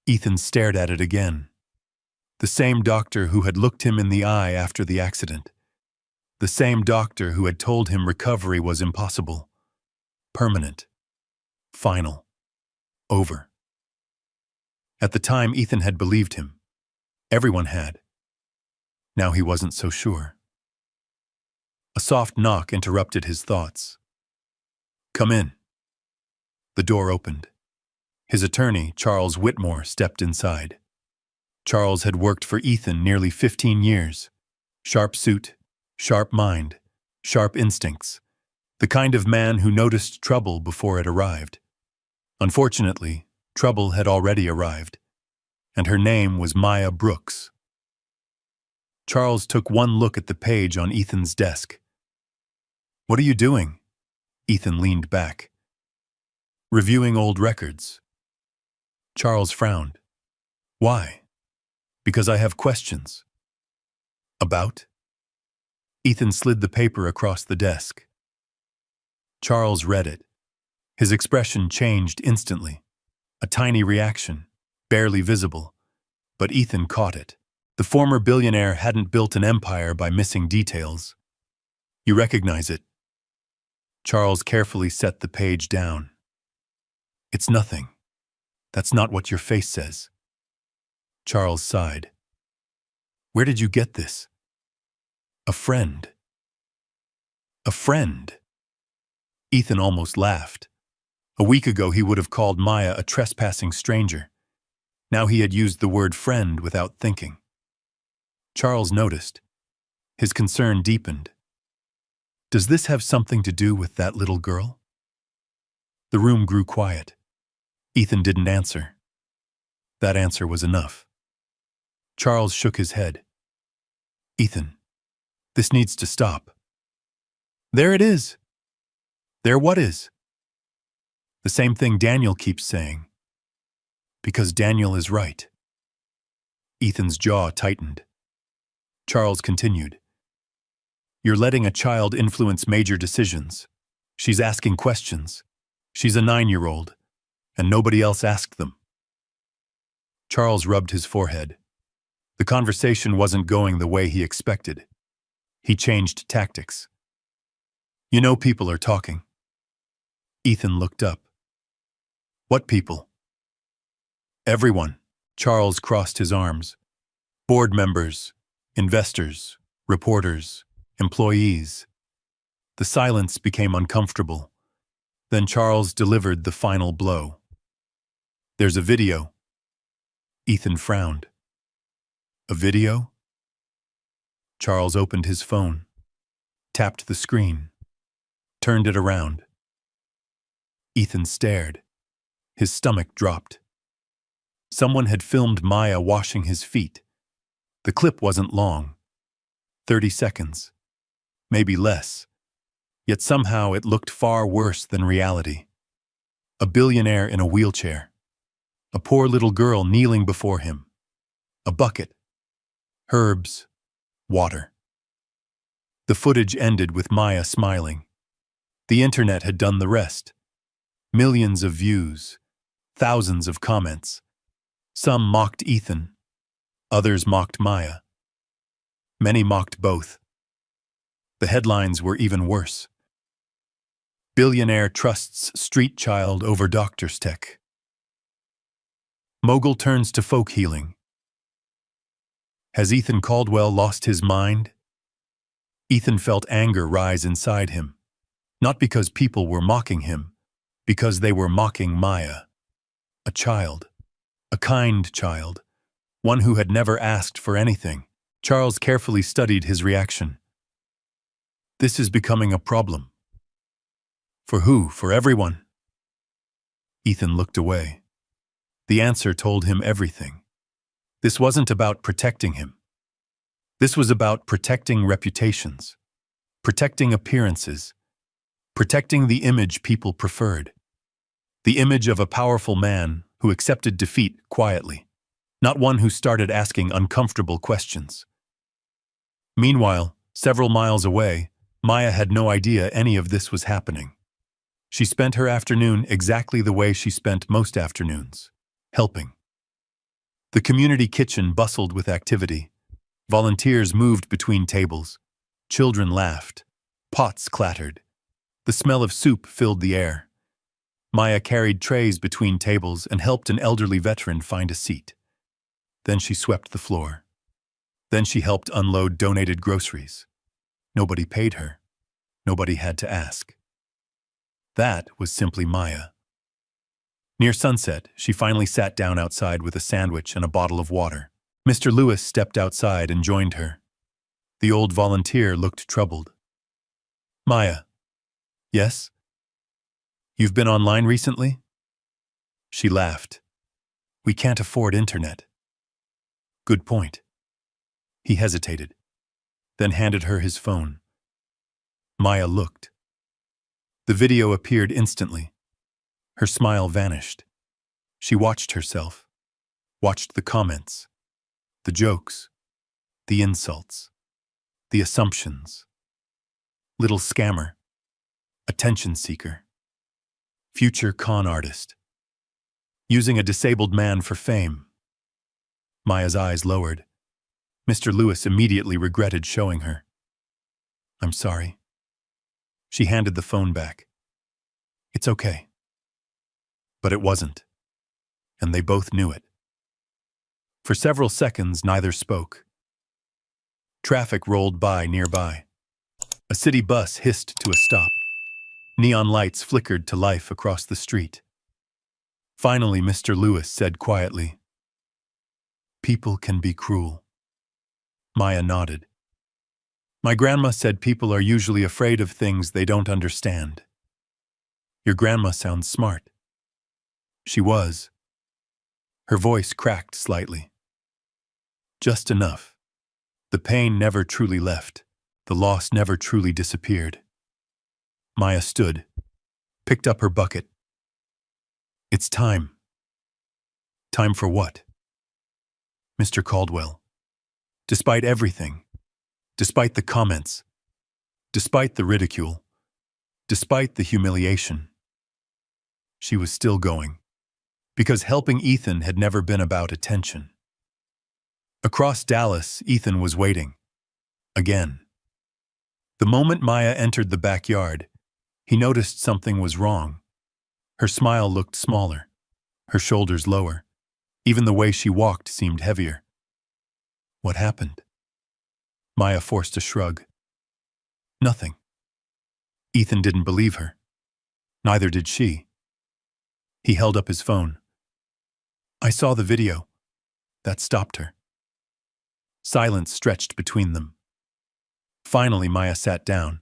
Speaker 1: Ethan stared at it again. The same doctor who had looked him in the eye after the accident. The same doctor who had told him recovery was impossible. Permanent. Final. Over. At the time, Ethan had believed him. Everyone had. Now he wasn't so sure. A soft knock interrupted his thoughts. "Come in." The door opened. His attorney, Charles Whitmore, stepped inside. Charles had worked for Ethan nearly 15 years. Sharp suit, sharp mind, sharp instincts. The kind of man who noticed trouble before it arrived. Unfortunately, trouble had already arrived, and her name was Maya Brooks. Charles took one look at the page on Ethan's desk. "What are you doing?" Ethan leaned back. "Reviewing old records." Charles frowned. "Why?" "Because I have questions." "About?" Ethan slid the paper across the desk. Charles read it. His expression changed instantly. A tiny reaction, barely visible. But Ethan caught it. The former billionaire hadn't built an empire by missing details. "You recognize it?" Charles carefully set the page down. "It's nothing. That's not what your face says." Charles sighed. "Where did you get this?" "A friend." "A friend?" Ethan almost laughed. A week ago he would have called Maya a trespassing stranger. Now he had used the word friend without thinking. Charles noticed. His concern deepened. "Does this have something to do with that little girl?" The room grew quiet. Ethan didn't answer. That answer was enough. Charles shook his head. "Ethan, this needs to stop." "There it is." "There what is?" "The same thing Daniel keeps saying." "Because Daniel is right." Ethan's jaw tightened. Charles continued. "You're letting a child influence major decisions. She's asking questions. She's a 9-year-old, and nobody else asked them." Charles rubbed his forehead. The conversation wasn't going the way he expected. He changed tactics. "You know people are talking." Ethan looked up. "What people?" "Everyone." Charles crossed his arms. "Board members, investors, reporters, employees." The silence became uncomfortable. Then Charles delivered the final blow. "There's a video." Ethan frowned. "A video?" Charles opened his phone, tapped the screen, turned it around. Ethan stared. His stomach dropped. Someone had filmed Maya washing his feet. The clip wasn't long. 30 seconds. Maybe less. Yet somehow it looked far worse than reality. A billionaire in a wheelchair. A poor little girl kneeling before him. A bucket. Herbs. Water. The footage ended with Maya smiling. The internet had done the rest. Millions of views. Thousands of comments. Some mocked Ethan. Others mocked Maya. Many mocked both. The headlines were even worse. "Billionaire trusts street child over doctor's tech." "Mogul turns to folk healing." Has Ethan Caldwell lost his mind? Ethan felt anger rise inside him. Not because people were mocking him, because they were mocking Maya. A child. A kind child. One who had never asked for anything. Charles carefully studied his reaction. "This is becoming a problem." "For who? For everyone?" Ethan looked away. The answer told him everything. This wasn't about protecting him. This was about protecting reputations. protecting appearances, protecting the image people preferred, the image of a powerful man who accepted defeat quietly, not one who started asking uncomfortable questions. Meanwhile, several miles away, Maya had no idea any of this was happening. She spent her afternoon exactly the way she spent most afternoons, helping. The community kitchen bustled with activity. Volunteers moved between tables. Children laughed. Pots clattered. The smell of soup filled the air. Maya carried trays between tables and helped an elderly veteran find a seat. Then she swept the floor. Then she helped unload donated groceries. Nobody paid her. Nobody had to ask. That was simply Maya. Near sunset, she finally sat down outside with a sandwich and a bottle of water. Mr. Lewis stepped outside and joined her. The old volunteer looked troubled. Maya. Yes? You've been online recently? She laughed. We can't afford internet. Good point. He hesitated, then handed her his phone. Maya looked. The video appeared instantly. Her smile vanished. She watched herself, watched the comments, the jokes, the insults, the assumptions. Little scammer, attention seeker, future con artist, using a disabled man for fame. Maya's eyes lowered. Mr. Lewis immediately regretted showing her. I'm sorry. She handed the phone back. It's okay. But it wasn't, and they both knew it. For several seconds, neither spoke. Traffic rolled by nearby. A city bus hissed to a stop. Neon lights flickered to life across the street. Finally, Mr. Lewis said quietly, People can be cruel. Maya nodded. My grandma said people are usually afraid of things they don't understand. Your grandma sounds smart. She was. Her voice cracked slightly. Just enough. The pain never truly left. The loss never truly disappeared. Maya stood, picked up her bucket. It's time. Time for what? Mr. Caldwell. Despite everything, despite the comments, despite the ridicule, despite the humiliation, she was still going, because helping Ethan had never been about attention. Across Dallas, Ethan was waiting. Again. The moment Maya entered the backyard, he noticed something was wrong. Her smile looked smaller, her shoulders lower. Even the way she walked seemed heavier. What happened? Maya forced a shrug. Nothing. Ethan didn't believe her. Neither did she. He held up his phone. I saw the video. That stopped her. Silence stretched between them. Finally, Maya sat down.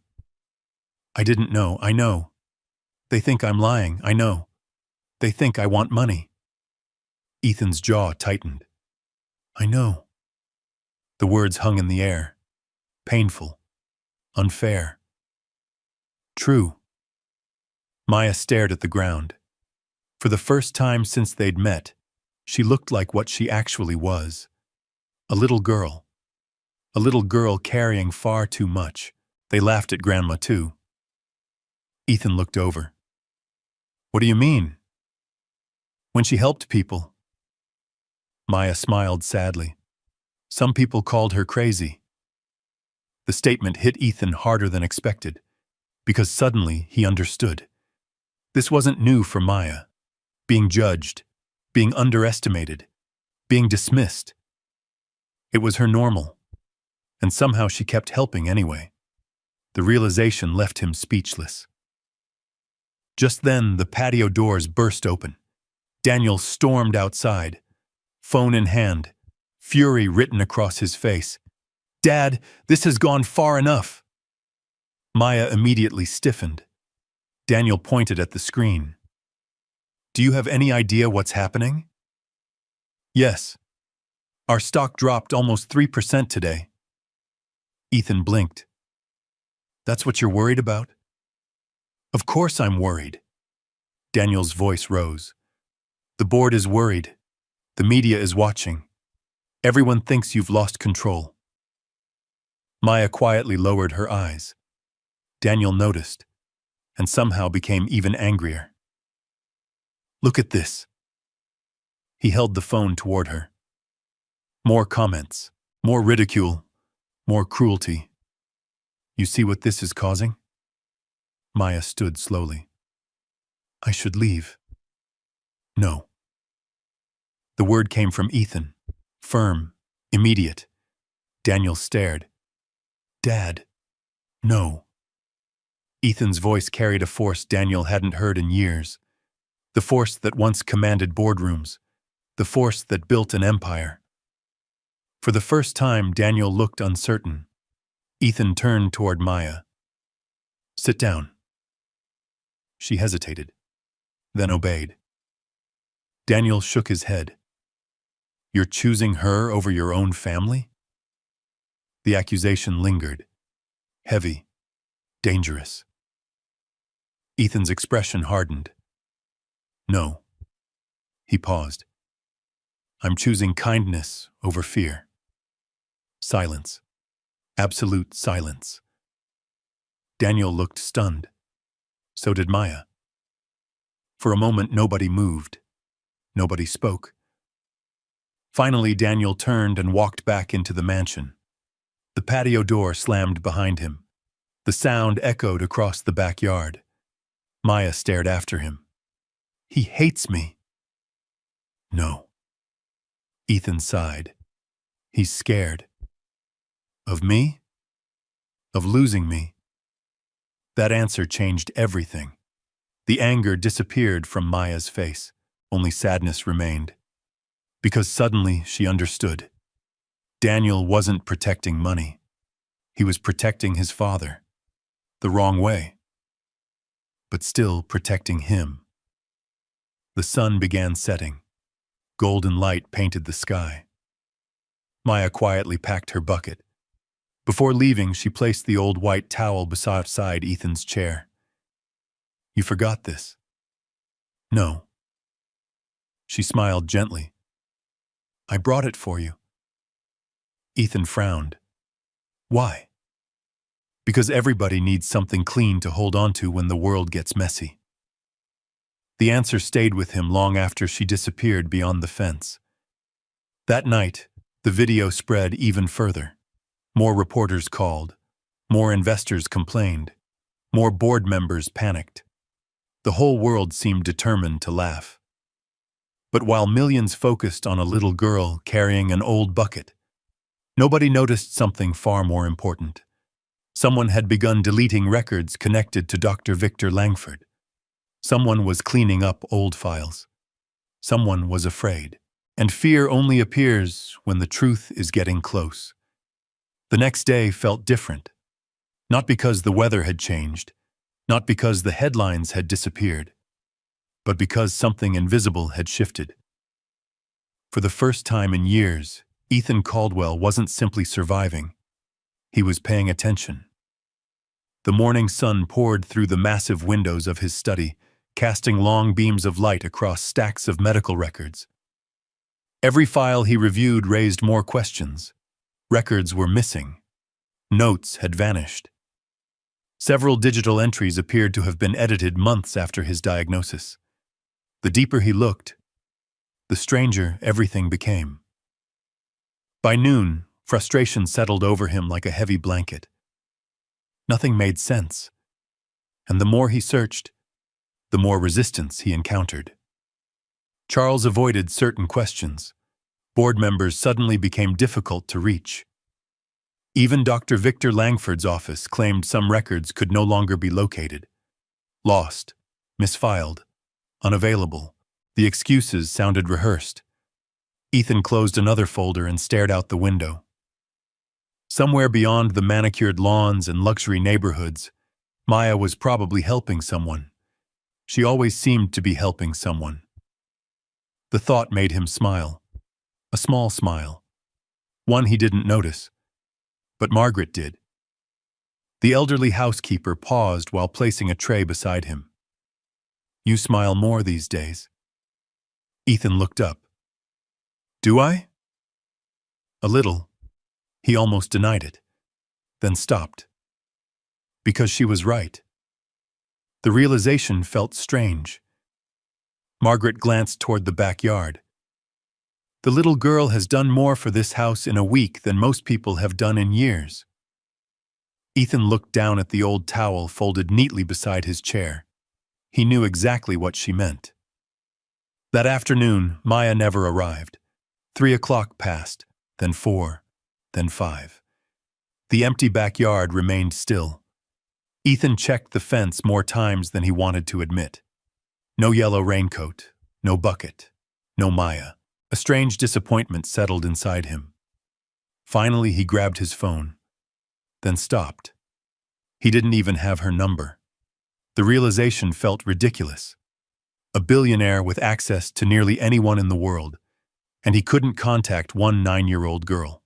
Speaker 1: I didn't know, I know. They think I'm lying, I know. They think I want money. Ethan's jaw tightened. I know. The words hung in the air. Painful. Unfair. True. Maya stared at the ground. For the first time since they'd met, she looked like what she actually was. A little girl. A little girl carrying far too much. They laughed at Grandma, too. Ethan looked over. What do you mean? When she helped people. Maya smiled sadly. Some people called her crazy. The statement hit Ethan harder than expected, because suddenly he understood. This wasn't new for Maya. Being judged, being underestimated, being dismissed. It was her normal, and somehow she kept helping anyway. The realization left him speechless. Just then, the patio doors burst open. Daniel stormed outside, phone in hand, fury written across his face. Dad, this has gone far enough. Maya immediately stiffened. Daniel pointed at the screen. Do you have any idea what's happening? Yes. Our stock dropped almost 3% today. Ethan blinked. That's what you're worried about? Of course I'm worried. Daniel's voice rose. The board is worried. The media is watching. Everyone thinks you've lost control. Maya quietly lowered her eyes. Daniel noticed, and somehow became even angrier. Look at this. He held the phone toward her. More comments, more ridicule, more cruelty. You see what this is causing? Maya stood slowly. I should leave. No. The word came from Ethan. Firm, immediate. Daniel stared. Dad. No. Ethan's voice carried a force Daniel hadn't heard in years. The force that once commanded boardrooms. The force that built an empire. For the first time, Daniel looked uncertain. Ethan turned toward Maya. Sit down. She hesitated, then obeyed. Daniel shook his head. You're choosing her over your own family? The accusation lingered. Heavy, dangerous. Ethan's expression hardened. No. He paused. I'm choosing kindness over fear. Silence. Absolute silence. Daniel looked stunned. So did Maya. For a moment, nobody moved. Nobody spoke. Finally, Daniel turned and walked back into the mansion. The patio door slammed behind him. The sound echoed across the backyard. Maya stared after him. He hates me. No. Ethan sighed. He's scared. Of me? Of losing me? That answer changed everything. The anger disappeared from Maya's face. Only sadness remained. Because suddenly she understood. Daniel wasn't protecting money. He was protecting his father. The wrong way. But still protecting him. The sun began setting. Golden light painted the sky. Maya quietly packed her bucket. Before leaving, she placed the old white towel beside Ethan's chair. You forgot this? No. She smiled gently. I brought it for you. Ethan frowned. Why? Because everybody needs something clean to hold on to when the world gets messy. The answer stayed with him long after she disappeared beyond the fence. That night, the video spread even further. More reporters called. More investors complained. More board members panicked. The whole world seemed determined to laugh. But while millions focused on a little girl carrying an old bucket, nobody noticed something far more important. Someone had begun deleting records connected to Dr. Victor Langford. Someone was cleaning up old files. Someone was afraid. And fear only appears when the truth is getting close. The next day felt different. Not because the weather had changed, not because the headlines had disappeared, but because something invisible had shifted. For the first time in years, Ethan Caldwell wasn't simply surviving. He was paying attention. The morning sun poured through the massive windows of his study, casting long beams of light across stacks of medical records. Every file he reviewed raised more questions. Records were missing. Notes had vanished. Several digital entries appeared to have been edited months after his diagnosis. The deeper he looked, the stranger everything became. By noon, frustration settled over him like a heavy blanket. Nothing made sense, and the more he searched, the more resistance he encountered. Charles avoided certain questions. Board members suddenly became difficult to reach. Even Dr. Victor Langford's office claimed some records could no longer be located. Lost, misfiled, unavailable. The excuses sounded rehearsed. Ethan closed another folder and stared out the window. Somewhere beyond the manicured lawns and luxury neighborhoods, Maya was probably helping someone. She always seemed to be helping someone. The thought made him smile. A small smile. One he didn't notice. But Margaret did. The elderly housekeeper paused while placing a tray beside him. "You smile more these days." Ethan looked up. "Do I?" "A little." He almost denied it, then stopped. Because she was right. The realization felt strange. Margaret glanced toward the backyard. "The little girl has done more for this house in a week than most people have done in years." Ethan looked down at the old towel folded neatly beside his chair. He knew exactly what she meant. That afternoon, Maya never arrived. 3 o'clock passed, then 4, then 5. The empty backyard remained still. Ethan checked the fence more times than he wanted to admit. No yellow raincoat, no bucket, no Maya. A strange disappointment settled inside him. Finally, he grabbed his phone, then stopped. He didn't even have her number. The realization felt ridiculous. A billionaire with access to nearly anyone in the world, and he couldn't contact one 9-year-old girl.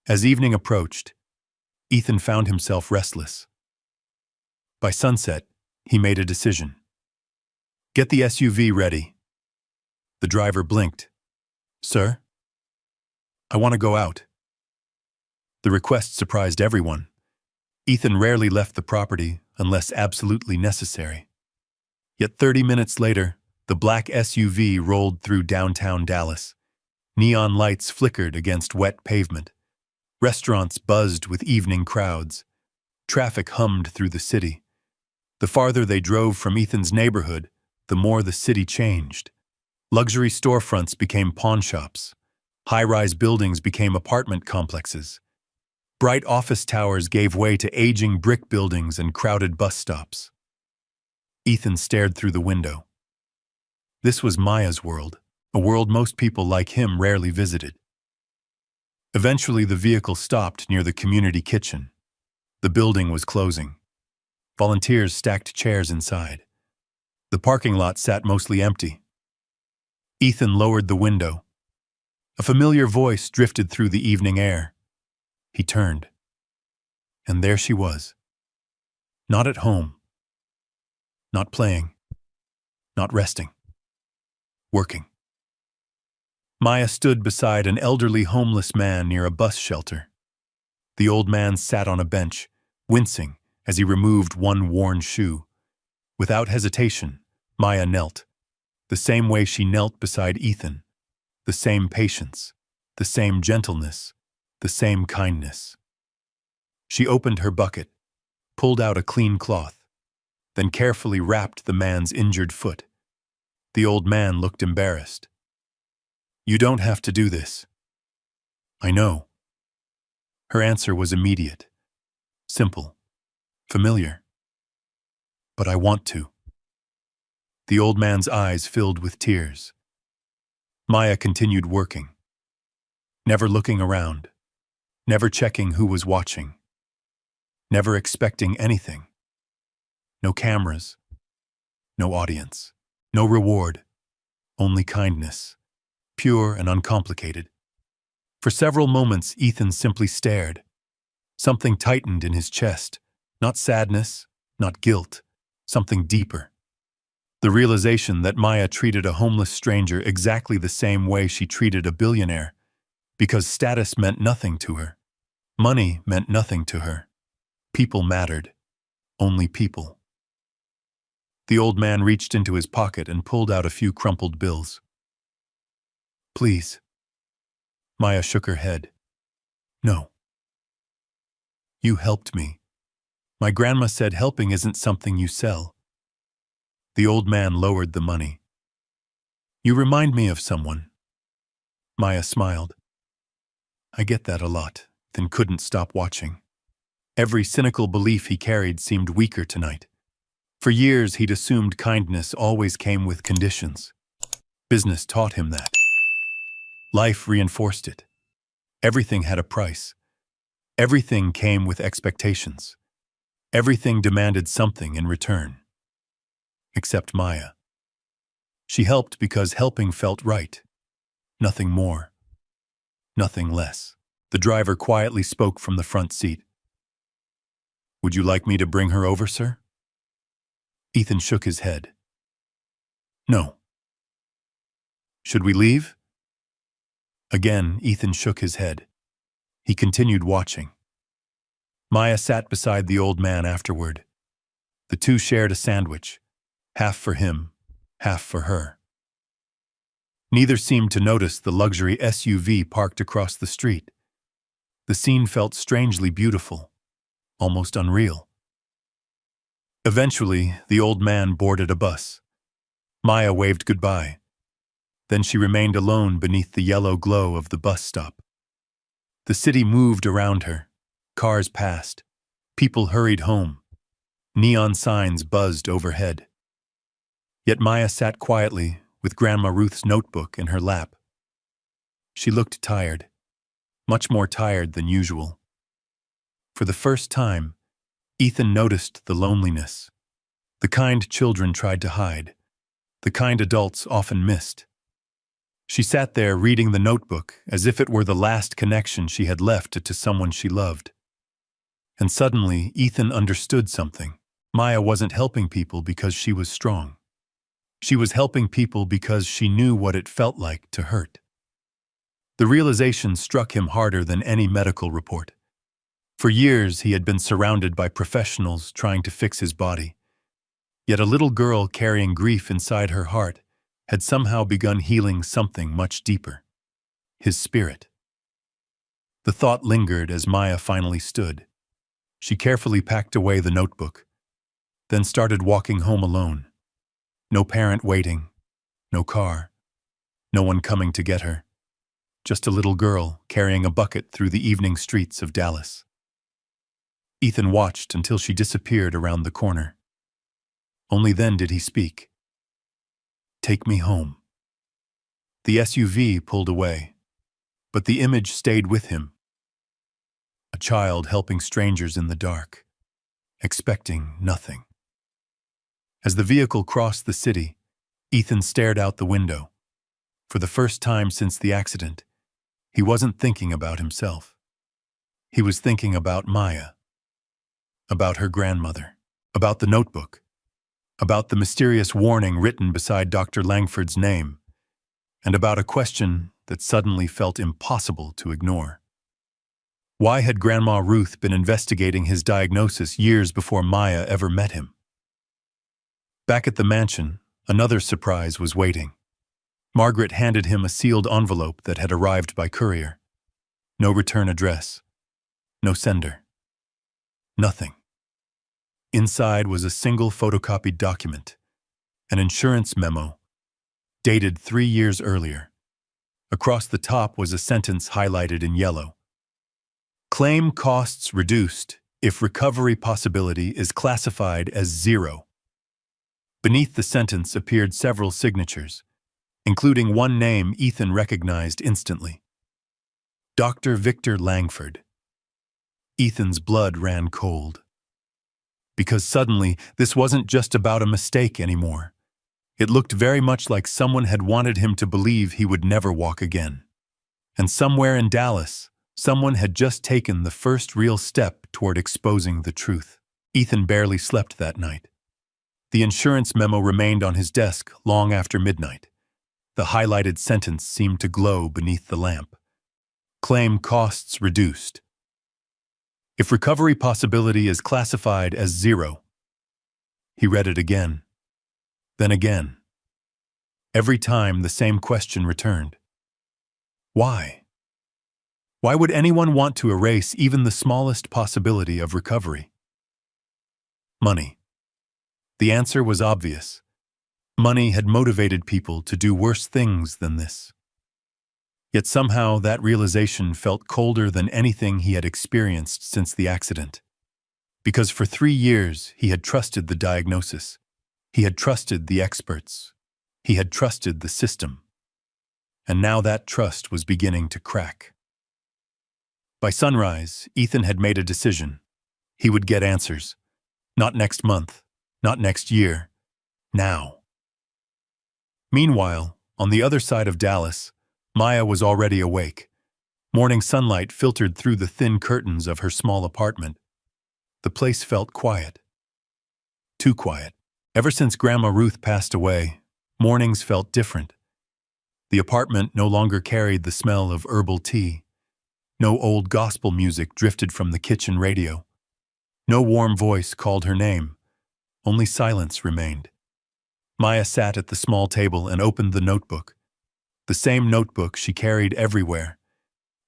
Speaker 1: As evening approached, Ethan found himself restless. By sunset, he made a decision. "Get the SUV ready." The driver blinked. "Sir?" "I want to go out." The request surprised everyone. Ethan rarely left the property unless absolutely necessary. Yet 30 minutes later, the black SUV rolled through downtown Dallas. Neon lights flickered against wet pavement. Restaurants buzzed with evening crowds. Traffic hummed through the city. The farther they drove from Ethan's neighborhood, the more the city changed. Luxury storefronts became pawnshops. High-rise buildings became apartment complexes. Bright office towers gave way to aging brick buildings and crowded bus stops. Ethan stared through the window. This was Maya's world, a world most people like him rarely visited. Eventually, the vehicle stopped near the community kitchen. The building was closing. Volunteers stacked chairs inside. The parking lot sat mostly empty. Ethan lowered the window. A familiar voice drifted through the evening air. He turned. And there she was. Not at home. Not playing. Not resting. Working. Maya stood beside an elderly homeless man near a bus shelter. The old man sat on a bench, wincing as he removed one worn shoe. Without hesitation, Maya knelt, the same way she knelt beside Ethan, the same patience, the same gentleness, the same kindness. She opened her bucket, pulled out a clean cloth, then carefully wrapped the man's injured foot. The old man looked embarrassed. "You don't have to do this." "I know." Her answer was immediate, simple, familiar. "But I want to." The old man's eyes filled with tears. Maya continued working, never looking around, never checking who was watching, never expecting anything. No cameras, no audience, no reward, only kindness, pure and uncomplicated. For several moments, Ethan simply stared. Something tightened in his chest, not sadness, not guilt, something deeper. The realization that Maya treated a homeless stranger exactly the same way she treated a billionaire, because status meant nothing to her. Money meant nothing to her. People mattered. Only people. The old man reached into his pocket and pulled out a few crumpled bills. "Please." Maya shook her head. "No." "You helped me. My grandma said helping isn't something you sell." The old man lowered the money. "You remind me of someone." Maya smiled. "I get that a lot," then couldn't stop watching. Every cynical belief he carried seemed weaker tonight. For years, he'd assumed kindness always came with conditions. Business taught him that. Life reinforced it. Everything had a price. Everything came with expectations. Everything demanded something in return. Except Maya. She helped because helping felt right. Nothing more. Nothing less. The driver quietly spoke from the front seat. Would you like me to bring her over, sir? Ethan shook his head. No. Should we leave? Again, Ethan shook his head. He continued watching. Maya sat beside the old man afterward. The two shared a sandwich, half for him, half for her. Neither seemed to notice the luxury SUV parked across the street. The scene felt strangely beautiful, almost unreal. Eventually, the old man boarded a bus. Maya waved goodbye. Then she remained alone beneath the yellow glow of the bus stop. The city moved around her. Cars passed. People hurried home. Neon signs buzzed overhead. Yet Maya sat quietly with Grandma Ruth's notebook in her lap. She looked tired, much more tired than usual. For the first time, Ethan noticed the loneliness, the kind children tried to hide, the kind adults often missed. She sat there reading the notebook as if it were the last connection she had left to someone she loved. And suddenly, Ethan understood something. Maya wasn't helping people because she was strong. She was helping people because she knew what it felt like to hurt. The realization struck him harder than any medical report. For years, he had been surrounded by professionals trying to fix his body. Yet a little girl carrying grief inside her heart had somehow begun healing something much deeper: his spirit. The thought lingered as Maya finally stood. She carefully packed away the notebook, then started walking home alone. No parent waiting, no car, no one coming to get her. Just a little girl carrying a bucket through the evening streets of Dallas. Ethan watched until she disappeared around the corner. Only then did he speak. "Take me home." The SUV pulled away, but the image stayed with him. A child helping strangers in the dark, expecting nothing. As the vehicle crossed the city, Ethan stared out the window. For the first time since the accident, he wasn't thinking about himself. He was thinking about Maya, about her grandmother, about the notebook, about the mysterious warning written beside Dr. Langford's name, and about a question that suddenly felt impossible to ignore. Why had Grandma Ruth been investigating his diagnosis years before Maya ever met him? Back at the mansion, another surprise was waiting. Margaret handed him a sealed envelope that had arrived by courier. No return address. No sender. Nothing. Inside was a single photocopied document, an insurance memo, dated 3 years earlier. Across the top was a sentence highlighted in yellow. Claim costs reduced if recovery possibility is classified as 0. Beneath the sentence appeared several signatures, including one name Ethan recognized instantly: Dr. Victor Langford. Ethan's blood ran cold. Because suddenly, this wasn't just about a mistake anymore. It looked very much like someone had wanted him to believe he would never walk again. And somewhere in Dallas, someone had just taken the first real step toward exposing the truth. Ethan barely slept that night. The insurance memo remained on his desk long after midnight. The highlighted sentence seemed to glow beneath the lamp. Claim costs reduced. If recovery possibility is classified as 0. He read it again. Then again. Every time the same question returned. Why? Why would anyone want to erase even the smallest possibility of recovery? Money. The answer was obvious. Money had motivated people to do worse things than this. Yet somehow that realization felt colder than anything he had experienced since the accident. Because for 3 years he had trusted the diagnosis. He had trusted the experts. He had trusted the system. And now that trust was beginning to crack. By sunrise, Ethan had made a decision. He would get answers. Not next month. Not next year. Now. Meanwhile, on the other side of Dallas, Maya was already awake. Morning sunlight filtered through the thin curtains of her small apartment. The place felt quiet. Too quiet. Ever since Grandma Ruth passed away, mornings felt different. The apartment no longer carried the smell of herbal tea. No old gospel music drifted from the kitchen radio. No warm voice called her name. Only silence remained. Maya sat at the small table and opened the notebook. The same notebook she carried everywhere.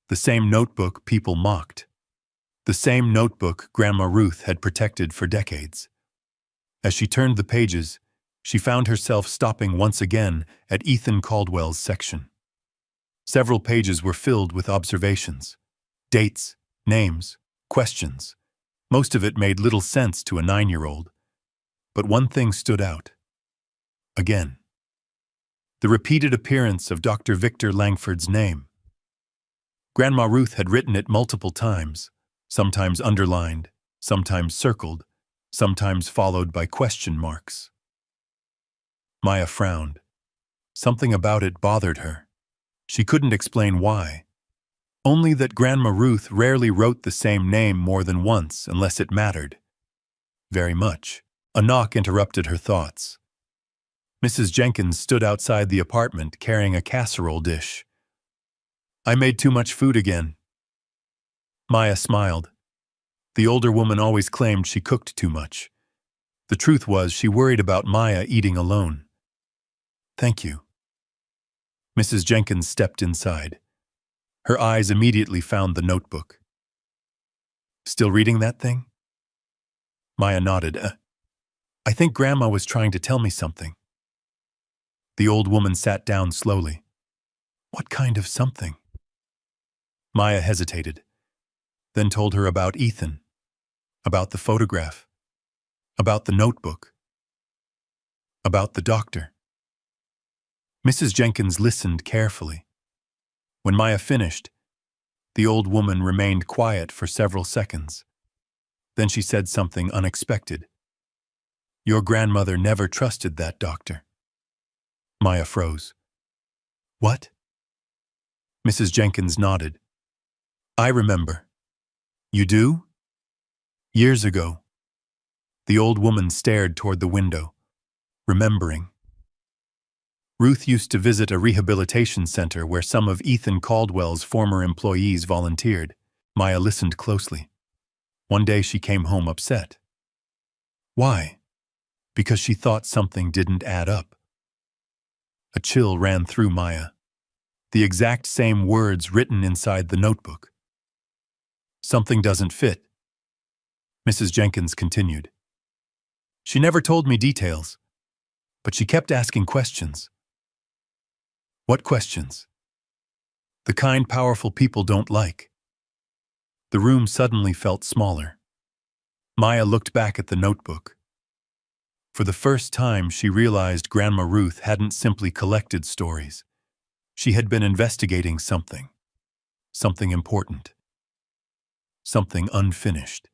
Speaker 1: The same notebook people mocked. The same notebook Grandma Ruth had protected for decades. As she turned the pages, she found herself stopping once again at Ethan Caldwell's section. Several pages were filled with observations. Dates, names, questions. Most of it made little sense to a 9-year-old. But one thing stood out. Again. The repeated appearance of Dr. Victor Langford's name. Grandma Ruth had written it multiple times, sometimes underlined, sometimes circled, sometimes followed by question marks. Maya frowned. Something about it bothered her. She couldn't explain why. Only that Grandma Ruth rarely wrote the same name more than once unless it mattered. Very much. A knock interrupted her thoughts. Mrs. Jenkins stood outside the apartment carrying a casserole dish. "I made too much food again." Maya smiled. The older woman always claimed she cooked too much. The truth was she worried about Maya eating alone. "Thank you." Mrs. Jenkins stepped inside. Her eyes immediately found the notebook. "Still reading that thing?" Maya nodded. I think Grandma was trying to tell me something." The old woman sat down slowly. "What kind of something?" Maya hesitated, then told her about Ethan, about the photograph, about the notebook, about the doctor. Mrs. Jenkins listened carefully. When Maya finished, the old woman remained quiet for several seconds. Then she said something unexpected. "Your grandmother never trusted that doctor." Maya froze. "What?" Mrs. Jenkins nodded. "I remember." "You do?" "Years ago." The old woman stared toward the window, remembering. Ruth used to visit a rehabilitation center where some of Ethan Caldwell's former employees volunteered. Maya listened closely. One day she came home upset. Why? Because she thought something didn't add up. A chill ran through Maya. The exact same words written inside the notebook. "Something doesn't fit," Mrs. Jenkins continued. "She never told me details, but she kept asking questions." "What questions?" "The kind powerful people don't like." The room suddenly felt smaller. Maya looked back at the notebook. For the first time, she realized Grandma Ruth hadn't simply collected stories. She had been investigating something. Something important. Something unfinished.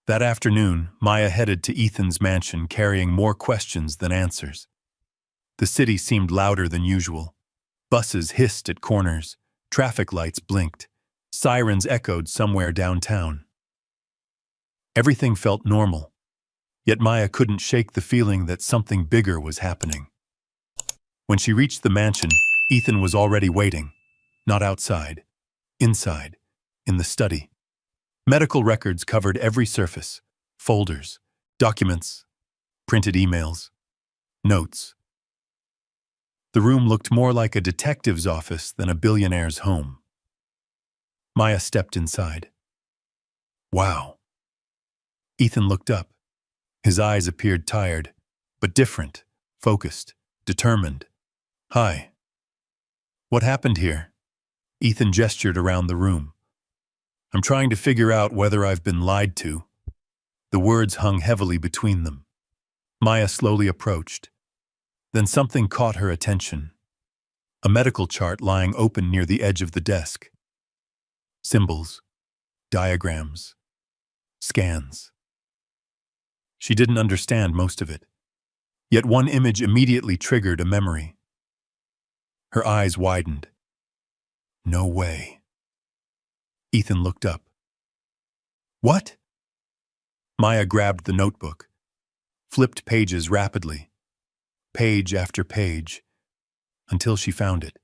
Speaker 1: That afternoon, Maya headed to Ethan's mansion carrying more questions than answers. The city seemed louder than usual. Buses hissed at corners. Traffic lights blinked. Sirens echoed somewhere downtown. Everything felt normal. Yet Maya couldn't shake the feeling that something bigger was happening. When she reached the mansion, Ethan was already waiting. Not outside. Inside. In the study. Medical records covered every surface. Folders. Documents. Printed emails. Notes. The room looked more like a detective's office than a billionaire's home. Maya stepped inside. Wow. Ethan looked up. His eyes appeared tired, but different, focused, determined. "Hi." "What happened here?" Ethan gestured around the room. "I'm trying to figure out whether I've been lied to." The words hung heavily between them. Maya slowly approached. Then something caught her attention. A medical chart lying open near the edge of the desk. Symbols, diagrams, scans. She didn't understand most of it. Yet one image immediately triggered a memory. Her eyes widened. No way. Ethan looked up. "What?" Maya grabbed the notebook, flipped pages rapidly, page after page, until she found it.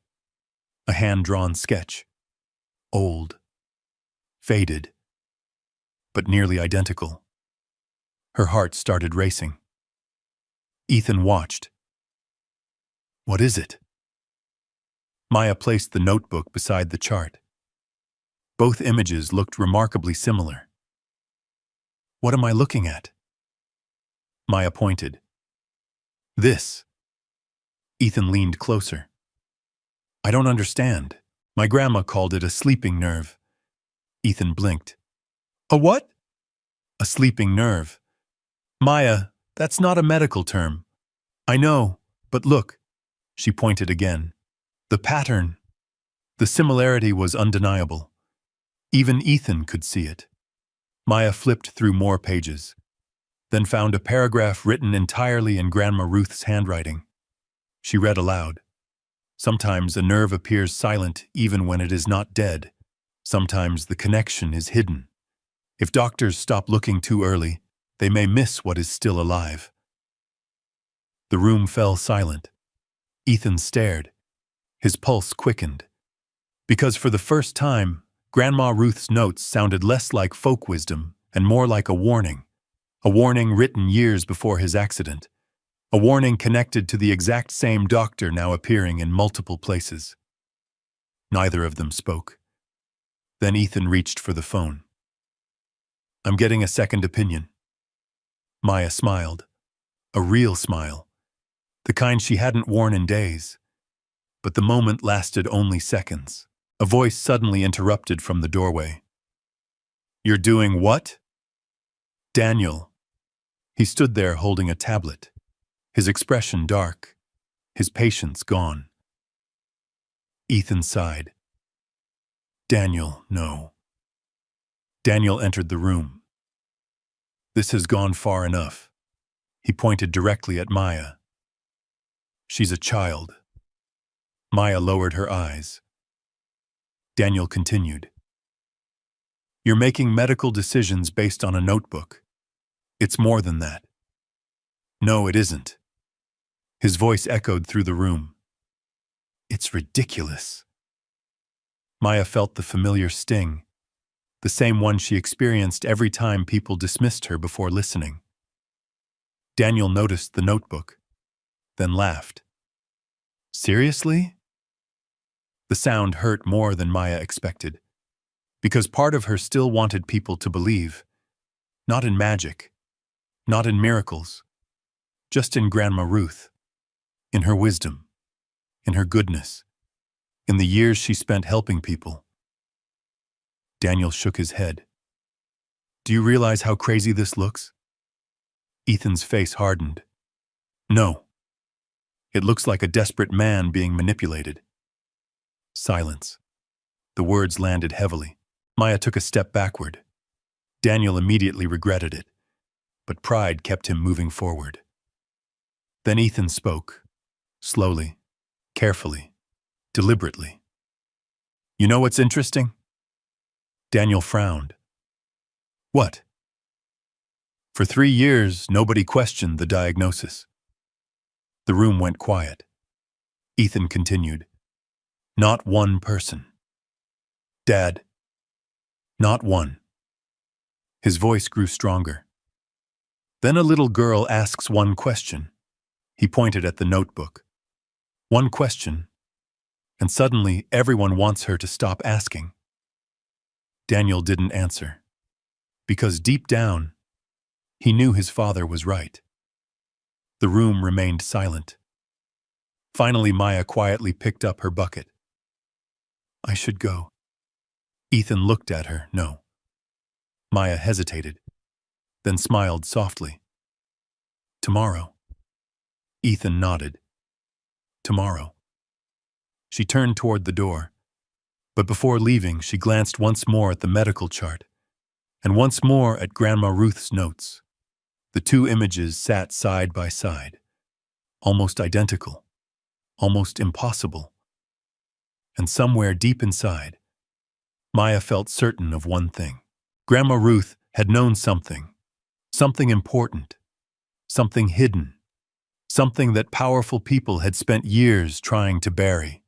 Speaker 1: A hand-drawn sketch. Old, faded, but nearly identical. Her heart started racing. Ethan watched. What is it? Maya placed the notebook beside the chart. Both images looked remarkably similar. What am I looking at? Maya pointed. This. Ethan leaned closer. I don't understand. My grandma called it a sleeping nerve. Ethan blinked. A what? A sleeping nerve. Maya, that's not a medical term. I know, but look. She pointed again. The pattern. The similarity was undeniable. Even Ethan could see it. Maya flipped through more pages, then found a paragraph written entirely in Grandma Ruth's handwriting. She read aloud. Sometimes a nerve appears silent even when it is not dead. Sometimes the connection is hidden. If doctors stop looking too early, they may miss what is still alive. The room fell silent. Ethan stared. His pulse quickened. Because for the first time, Grandma Ruth's notes sounded less like folk wisdom and more like a warning written years before his accident, a warning connected to the exact same doctor now appearing in multiple places. Neither of them spoke. Then Ethan reached for the phone. I'm getting a second opinion. Maya smiled. A real smile. The kind she hadn't worn in days. But the moment lasted only seconds. A voice suddenly interrupted from the doorway. You're doing what? Daniel. He stood there holding a tablet, his expression dark, his patience gone. Ethan sighed. Daniel, no. Daniel entered the room. This has gone far enough. He pointed directly at Maya. She's a child. Maya lowered her eyes. Daniel continued. You're making medical decisions based on a notebook. It's more than that. No, it isn't. His voice echoed through the room. It's ridiculous. Maya felt the familiar sting, the same one she experienced every time people dismissed her before listening. Daniel noticed the notebook, then laughed. Seriously? The sound hurt more than Maya expected, because part of her still wanted people to believe, not in magic, not in miracles, just in Grandma Ruth, in her wisdom, in her goodness, in the years she spent helping people. Daniel shook his head. Do you realize how crazy this looks? Ethan's face hardened. No. It looks like a desperate man being manipulated. Silence. The words landed heavily. Maya took a step backward. Daniel immediately regretted it, but pride kept him moving forward. Then Ethan spoke, slowly, carefully, deliberately. You know what's interesting? Daniel frowned. What? For 3 years, nobody questioned the diagnosis. The room went quiet. Ethan continued. Not one person. Dad. Not one. His voice grew stronger. Then a little girl asks one question. He pointed at the notebook. One question. And suddenly everyone wants her to stop asking. Daniel didn't answer. Because deep down, he knew his father was right. The room remained silent. Finally, Maya quietly picked up her bucket. I should go. Ethan looked at her, no. Maya hesitated, then smiled softly. Tomorrow. Ethan nodded. Tomorrow. She turned toward the door, but before leaving, she glanced once more at the medical chart, and once more at Grandma Ruth's notes. The two images sat side by side, almost identical, almost impossible. And somewhere deep inside, Maya felt certain of one thing. Grandma Ruth had known something Something important, something hidden, something that powerful people had spent years trying to bury.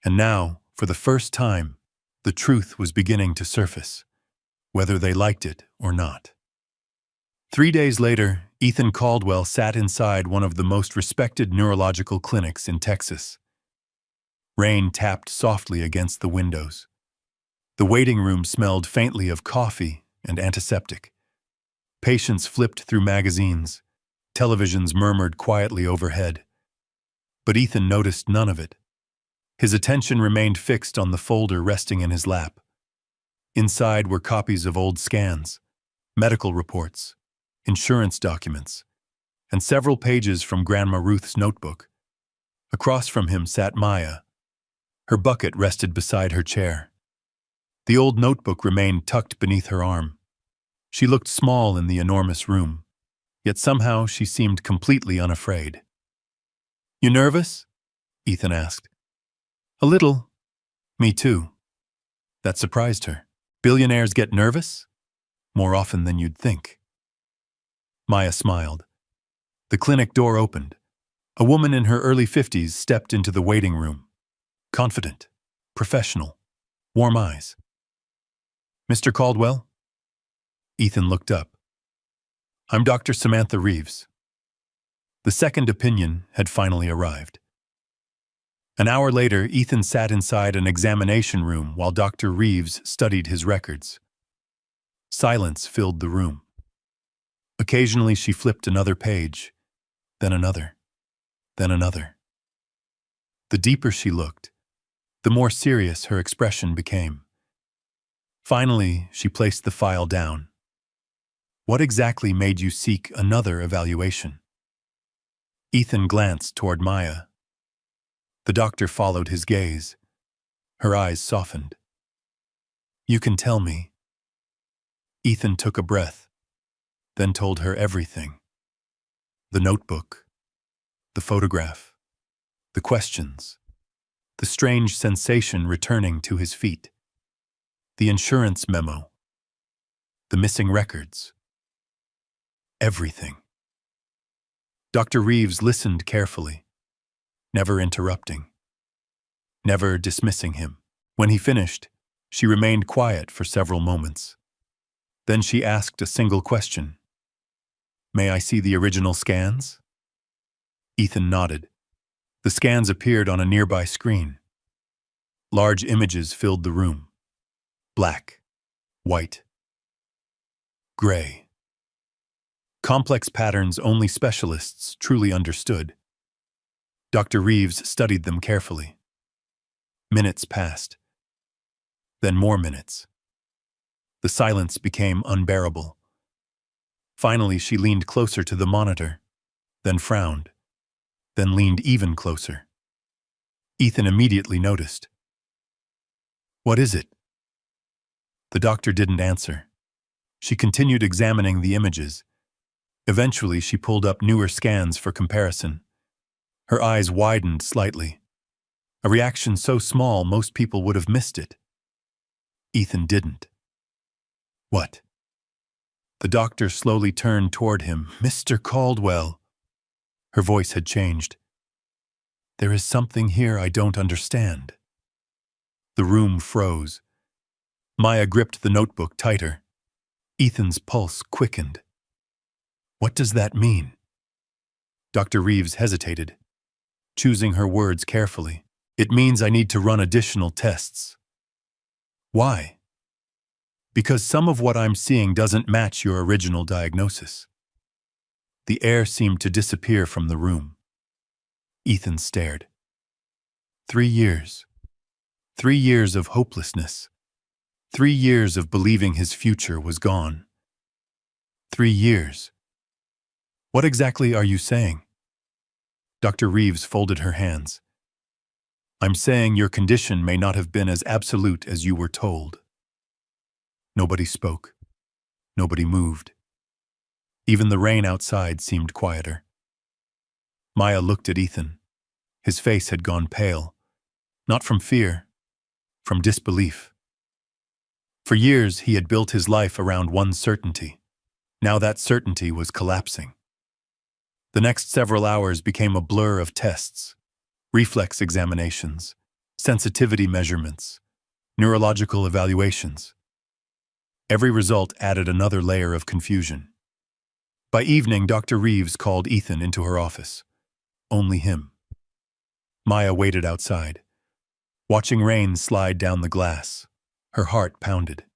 Speaker 1: And now, for the first time, the truth was beginning to surface, whether they liked it or not. 3 days later, Ethan Caldwell sat inside one of the most respected neurological clinics in Texas. Rain tapped softly against the windows. The waiting room smelled faintly of coffee and antiseptic. Patients flipped through magazines. Televisions murmured quietly overhead. But Ethan noticed none of it. His attention remained fixed on the folder resting in his lap. Inside were copies of old scans, medical reports, insurance documents, and several pages from Grandma Ruth's notebook. Across from him sat Maya. Her bucket rested beside her chair. The old notebook remained tucked beneath her arm. She looked small in the enormous room, yet somehow she seemed completely unafraid. "You nervous?" Ethan asked. "A little. Me too." That surprised her. "Billionaires get nervous?" "More often than you'd think." Maya smiled. The clinic door opened. A woman in her early 50s stepped into the waiting room. Confident, professional, warm eyes. "Mr. Caldwell?" Ethan looked up. "I'm Dr. Samantha Reeves." The second opinion had finally arrived. An hour later, Ethan sat inside an examination room while Dr. Reeves studied his records. Silence filled the room. Occasionally she flipped another page, then another, then another. The deeper she looked, the more serious her expression became. Finally, she placed the file down. "What exactly made you seek another evaluation?" Ethan glanced toward Maya. The doctor followed his gaze. Her eyes softened. "You can tell me." Ethan took a breath, then told her everything. The notebook, the photograph, the questions, the strange sensation returning to his feet, the insurance memo, the missing records. Everything. Dr. Reeves listened carefully, never interrupting, never dismissing him. When he finished, she remained quiet for several moments. Then she asked a single question. "May I see the original scans?" Ethan nodded. The scans appeared on a nearby screen. Large images filled the room. Black, white, gray. Complex patterns only specialists truly understood. Dr. Reeves studied them carefully. Minutes passed. Then more minutes. The silence became unbearable. Finally, she leaned closer to the monitor, then frowned, then leaned even closer. Ethan immediately noticed. "What is it?" The doctor didn't answer. She continued examining the images. Eventually, she pulled up newer scans for comparison. Her eyes widened slightly. A reaction so small most people would have missed it. Ethan didn't. "What?" The doctor slowly turned toward him. "Mr. Caldwell." Her voice had changed. "There is something here I don't understand." The room froze. Maya gripped the notebook tighter. Ethan's pulse quickened. "What does that mean?" Dr. Reeves hesitated, choosing her words carefully. "It means I need to run additional tests." "Why?" "Because some of what I'm seeing doesn't match your original diagnosis." The air seemed to disappear from the room. Ethan stared. 3 years. 3 years of hopelessness. 3 years of believing his future was gone. 3 years. "What exactly are you saying?" Dr. Reeves folded her hands. "I'm saying your condition may not have been as absolute as you were told." Nobody spoke. Nobody moved. Even the rain outside seemed quieter. Maya looked at Ethan. His face had gone pale. Not from fear, from disbelief. For years, he had built his life around one certainty. Now that certainty was collapsing. The next several hours became a blur of tests, reflex examinations, sensitivity measurements, neurological evaluations. Every result added another layer of confusion. By evening, Dr. Reeves called Ethan into her office. Only him. Maya waited outside, watching rain slide down the glass. Her heart pounded,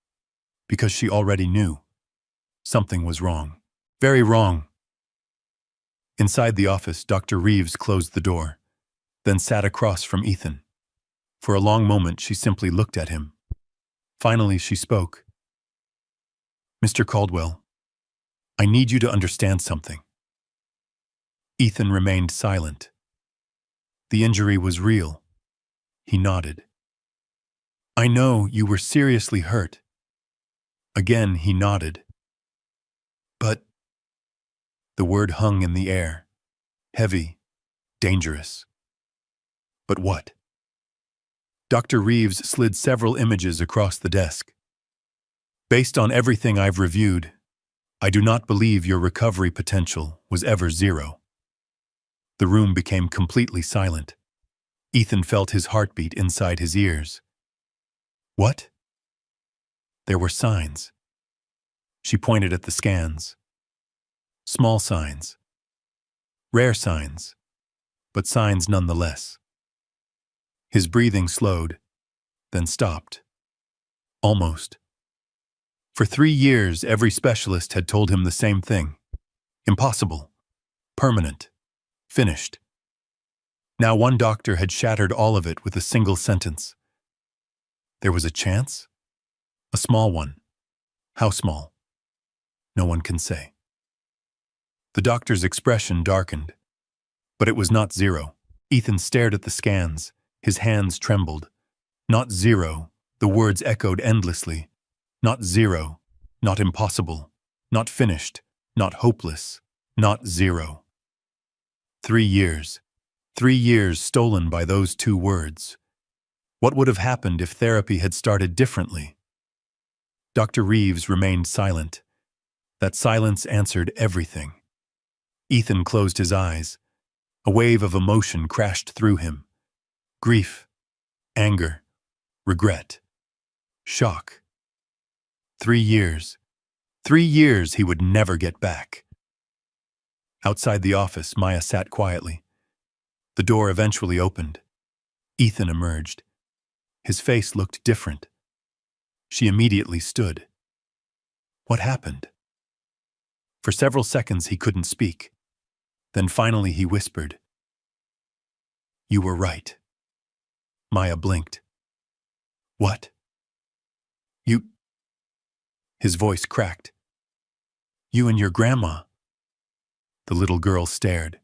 Speaker 1: because she already knew something was wrong. Very wrong. Inside the office, Dr. Reeves closed the door, then sat across from Ethan. For a long moment, she simply looked at him. Finally, she spoke. "Mr. Caldwell, I need you to understand something." Ethan remained silent. The injury was real. He nodded. "I know you were seriously hurt." Again, he nodded. "But—" The word hung in the air, heavy, dangerous. But what? Dr. Reeves slid several images across the desk. "Based on everything I've reviewed, I do not believe your recovery potential was ever zero." The room became completely silent. Ethan felt his heartbeat inside his ears. What? There were signs. She pointed at the scans. Small signs. Rare signs, but signs nonetheless. His breathing slowed, then stopped. Almost. For 3 years, every specialist had told him the same thing. Impossible. Permanent. Finished. Now one doctor had shattered all of it with a single sentence. There was a chance? A small one. How small? No one can say. The doctor's expression darkened. But it was not zero. Ethan stared at the scans. His hands trembled. Not zero. The words echoed endlessly. Not zero. Not impossible. Not finished. Not hopeless. Not zero. 3 years. 3 years stolen by those 2 words. What would have happened if therapy had started differently? Dr. Reeves remained silent. That silence answered everything. Ethan closed his eyes. A wave of emotion crashed through him. Grief, anger, regret, shock. 3 years. 3 years he would never get back. Outside the office, Maya sat quietly. The door eventually opened. Ethan emerged. His face looked different. She immediately stood. What happened? For several seconds he couldn't speak. Then finally he whispered, "You were right." Maya blinked. "What? You—" His voice cracked. "You and your grandma." The little girl stared.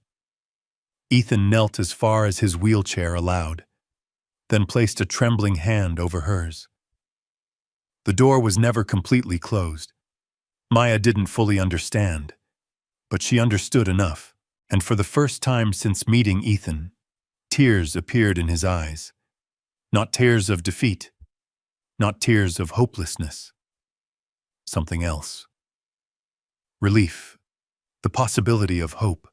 Speaker 1: Ethan knelt as far as his wheelchair allowed, then placed a trembling hand over hers. The door was never completely closed. Maya didn't fully understand, but she understood enough, and for the first time since meeting Ethan, tears appeared in his eyes. Not tears of defeat, not tears of hopelessness. Something else. Relief. The possibility of hope.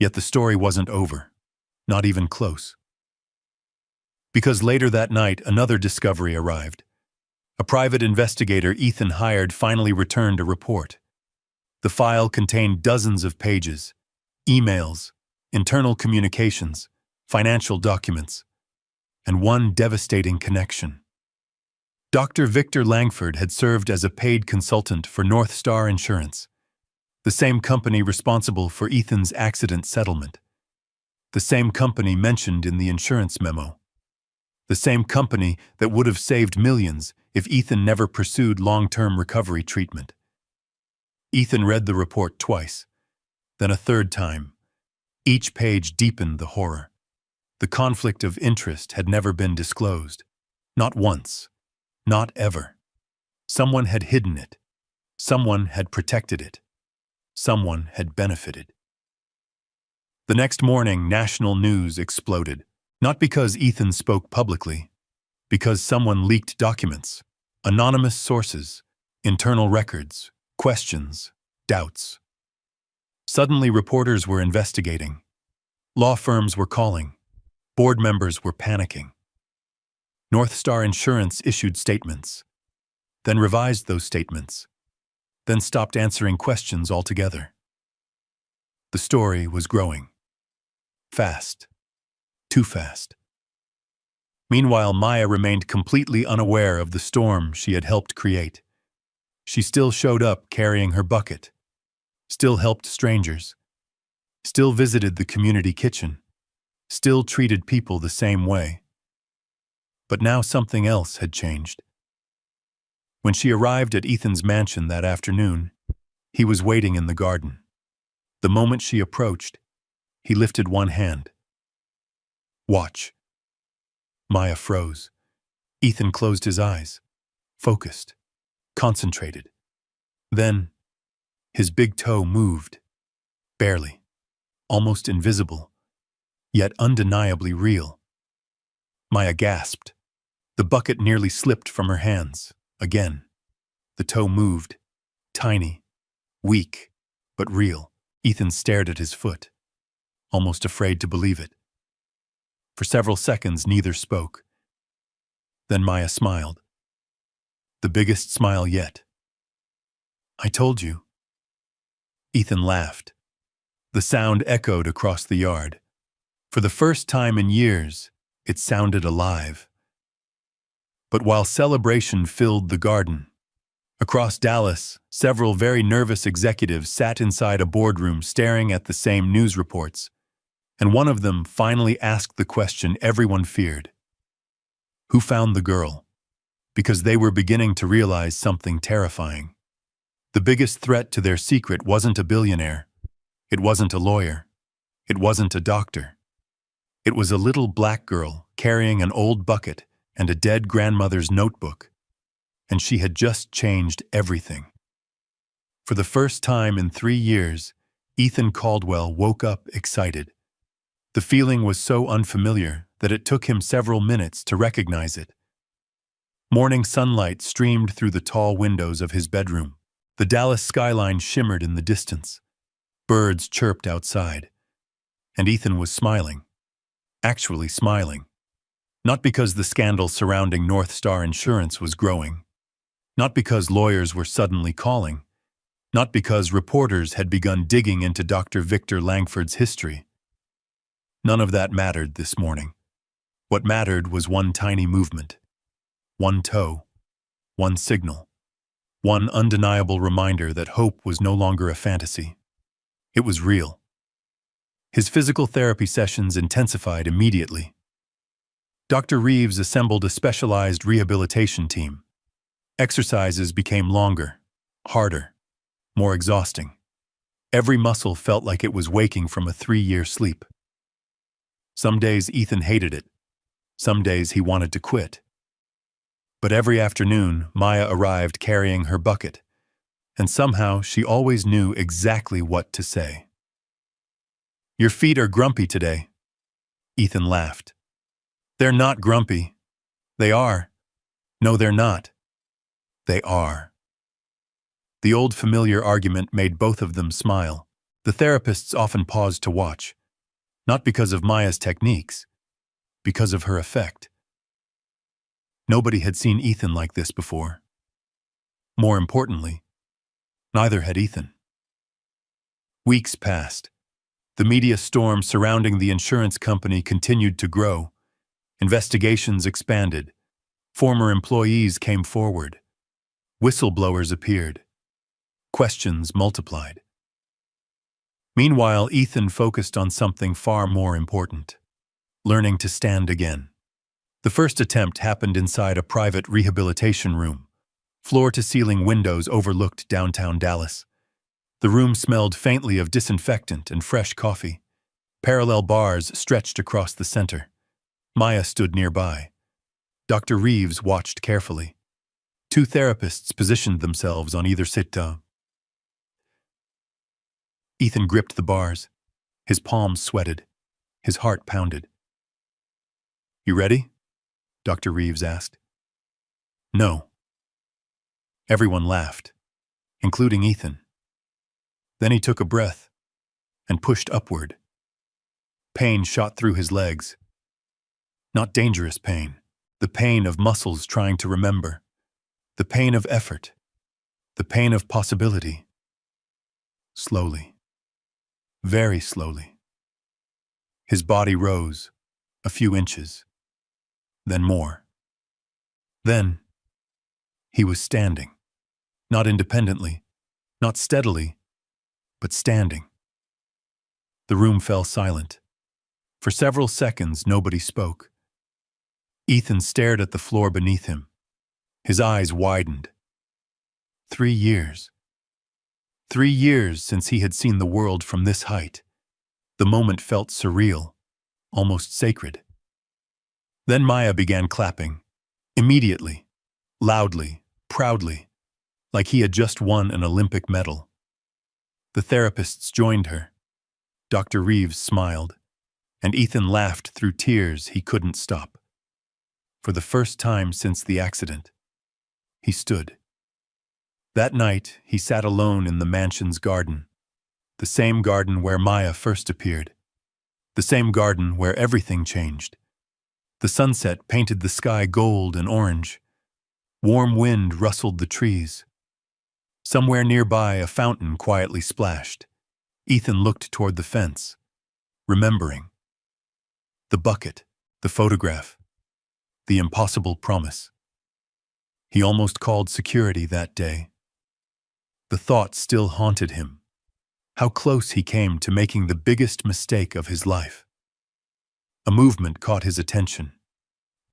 Speaker 1: Yet the story wasn't over, not even close. Because later that night, another discovery arrived. A private investigator Ethan hired finally returned a report. The file contained dozens of pages, emails, internal communications, financial documents, and one devastating connection. Dr. Victor Langford had served as a paid consultant for North Star Insurance, the same company responsible for Ethan's accident settlement, the same company mentioned in the insurance memo, the same company that would have saved millions if Ethan never pursued long-term recovery treatment. Ethan read the report twice, then a third time. Each page deepened the horror. The conflict of interest had never been disclosed. Not once. Not ever. Someone had hidden it. Someone had protected it. Someone had benefited. The next morning, national news exploded. Not because Ethan spoke publicly, because someone leaked documents, anonymous sources, internal records, Questions, doubts. Suddenly, reporters were investigating. Law firms were calling. Board members were panicking. North Star Insurance issued statements, then revised those statements, then stopped answering questions altogether. The story was growing. Fast. Too fast. Meanwhile, Maya remained completely unaware of the storm she had helped create. She still showed up carrying her bucket, still helped strangers, still visited the community kitchen, still treated people the same way. But now something else had changed. When she arrived at Ethan's mansion that afternoon, he was waiting in the garden. The moment she approached, he lifted one hand. "Watch." Maya froze. Ethan closed his eyes, focused, concentrated. Then, his big toe moved, barely, almost invisible, yet undeniably real. Maya gasped. The bucket nearly slipped from her hands. Again, the toe moved, tiny, weak, but real. Ethan stared at his foot, almost afraid to believe it. For several seconds, neither spoke. Then Maya smiled. The biggest smile yet. "I told you." Ethan laughed. The sound echoed across the yard. For the first time in years, it sounded alive. But while celebration filled the garden, across Dallas, several very nervous executives sat inside a boardroom staring at the same news reports, and one of them finally asked the question everyone feared. Who found the girl? Because they were beginning to realize something terrifying. The biggest threat to their secret wasn't a billionaire. It wasn't a lawyer. It wasn't a doctor. It was a little black girl carrying an old bucket and a dead grandmother's notebook. And she had just changed everything. For the first time in 3 years, Ethan Caldwell woke up excited. The feeling was so unfamiliar that it took him several minutes to recognize it. Morning sunlight streamed through the tall windows of his bedroom. The Dallas skyline shimmered in the distance. Birds chirped outside. And Ethan was smiling. Actually smiling. Not because the scandal surrounding North Star Insurance was growing. Not because lawyers were suddenly calling. Not because reporters had begun digging into Dr. Victor Langford's history. None of that mattered this morning. What mattered was one tiny movement. One toe. One signal. One undeniable reminder that hope was no longer a fantasy. It was real. His physical therapy sessions intensified immediately. Dr. Reeves assembled a specialized rehabilitation team. Exercises became longer, harder, more exhausting. Every muscle felt like it was waking from a 3-year sleep. Some days Ethan hated it. Some days he wanted to quit. But every afternoon, Maya arrived carrying her bucket, and somehow she always knew exactly what to say. "Your feet are grumpy today." Ethan laughed. "They're not grumpy. They are. No, they're not. They are." The old familiar argument made both of them smile. The therapists often paused to watch, not because of Maya's techniques, because of her effect. Nobody had seen Ethan like this before. More importantly, neither had Ethan. Weeks passed. The media storm surrounding the insurance company continued to grow. Investigations expanded. Former employees came forward. Whistleblowers appeared. Questions multiplied. Meanwhile, Ethan focused on something far more important: learning to stand again. The first attempt happened inside a private rehabilitation room. Floor-to-ceiling windows overlooked downtown Dallas. The room smelled faintly of disinfectant and fresh coffee. Parallel bars stretched across the center. Maya stood nearby. Dr. Reeves watched carefully. 2 therapists positioned themselves on either sit-down. Ethan gripped the bars. His palms sweated. His heart pounded. "You ready?" Dr. Reeves asked. "No." Everyone laughed. including Ethan. Then he took a breath and pushed upward. Pain shot through his legs. Not dangerous pain, the pain of muscles trying to remember, the pain of effort, the pain of possibility. Slowly, very slowly. His body rose, a few inches, then more. Then, he was standing, not independently, not steadily, but standing. The room fell silent. For several seconds, nobody spoke. Ethan stared at the floor beneath him. His eyes widened. 3 years. 3 years since he had seen the world from this height. The moment felt surreal, almost sacred. Then Maya began clapping. Immediately, loudly, proudly, like he had just won an Olympic medal. The therapists joined her. Dr. Reeves smiled, and Ethan laughed through tears he couldn't stop. For the first time since the accident, he stood. That night, he sat alone in the mansion's garden, the same garden where Maya first appeared, the same garden where everything changed. The sunset painted the sky gold and orange. Warm wind rustled the trees. Somewhere nearby, a fountain quietly splashed. Ethan looked toward the fence, remembering. The bucket, the photograph, the impossible promise. He almost called security that day. The thought still haunted him. How close he came to making the biggest mistake of his life. A movement caught his attention.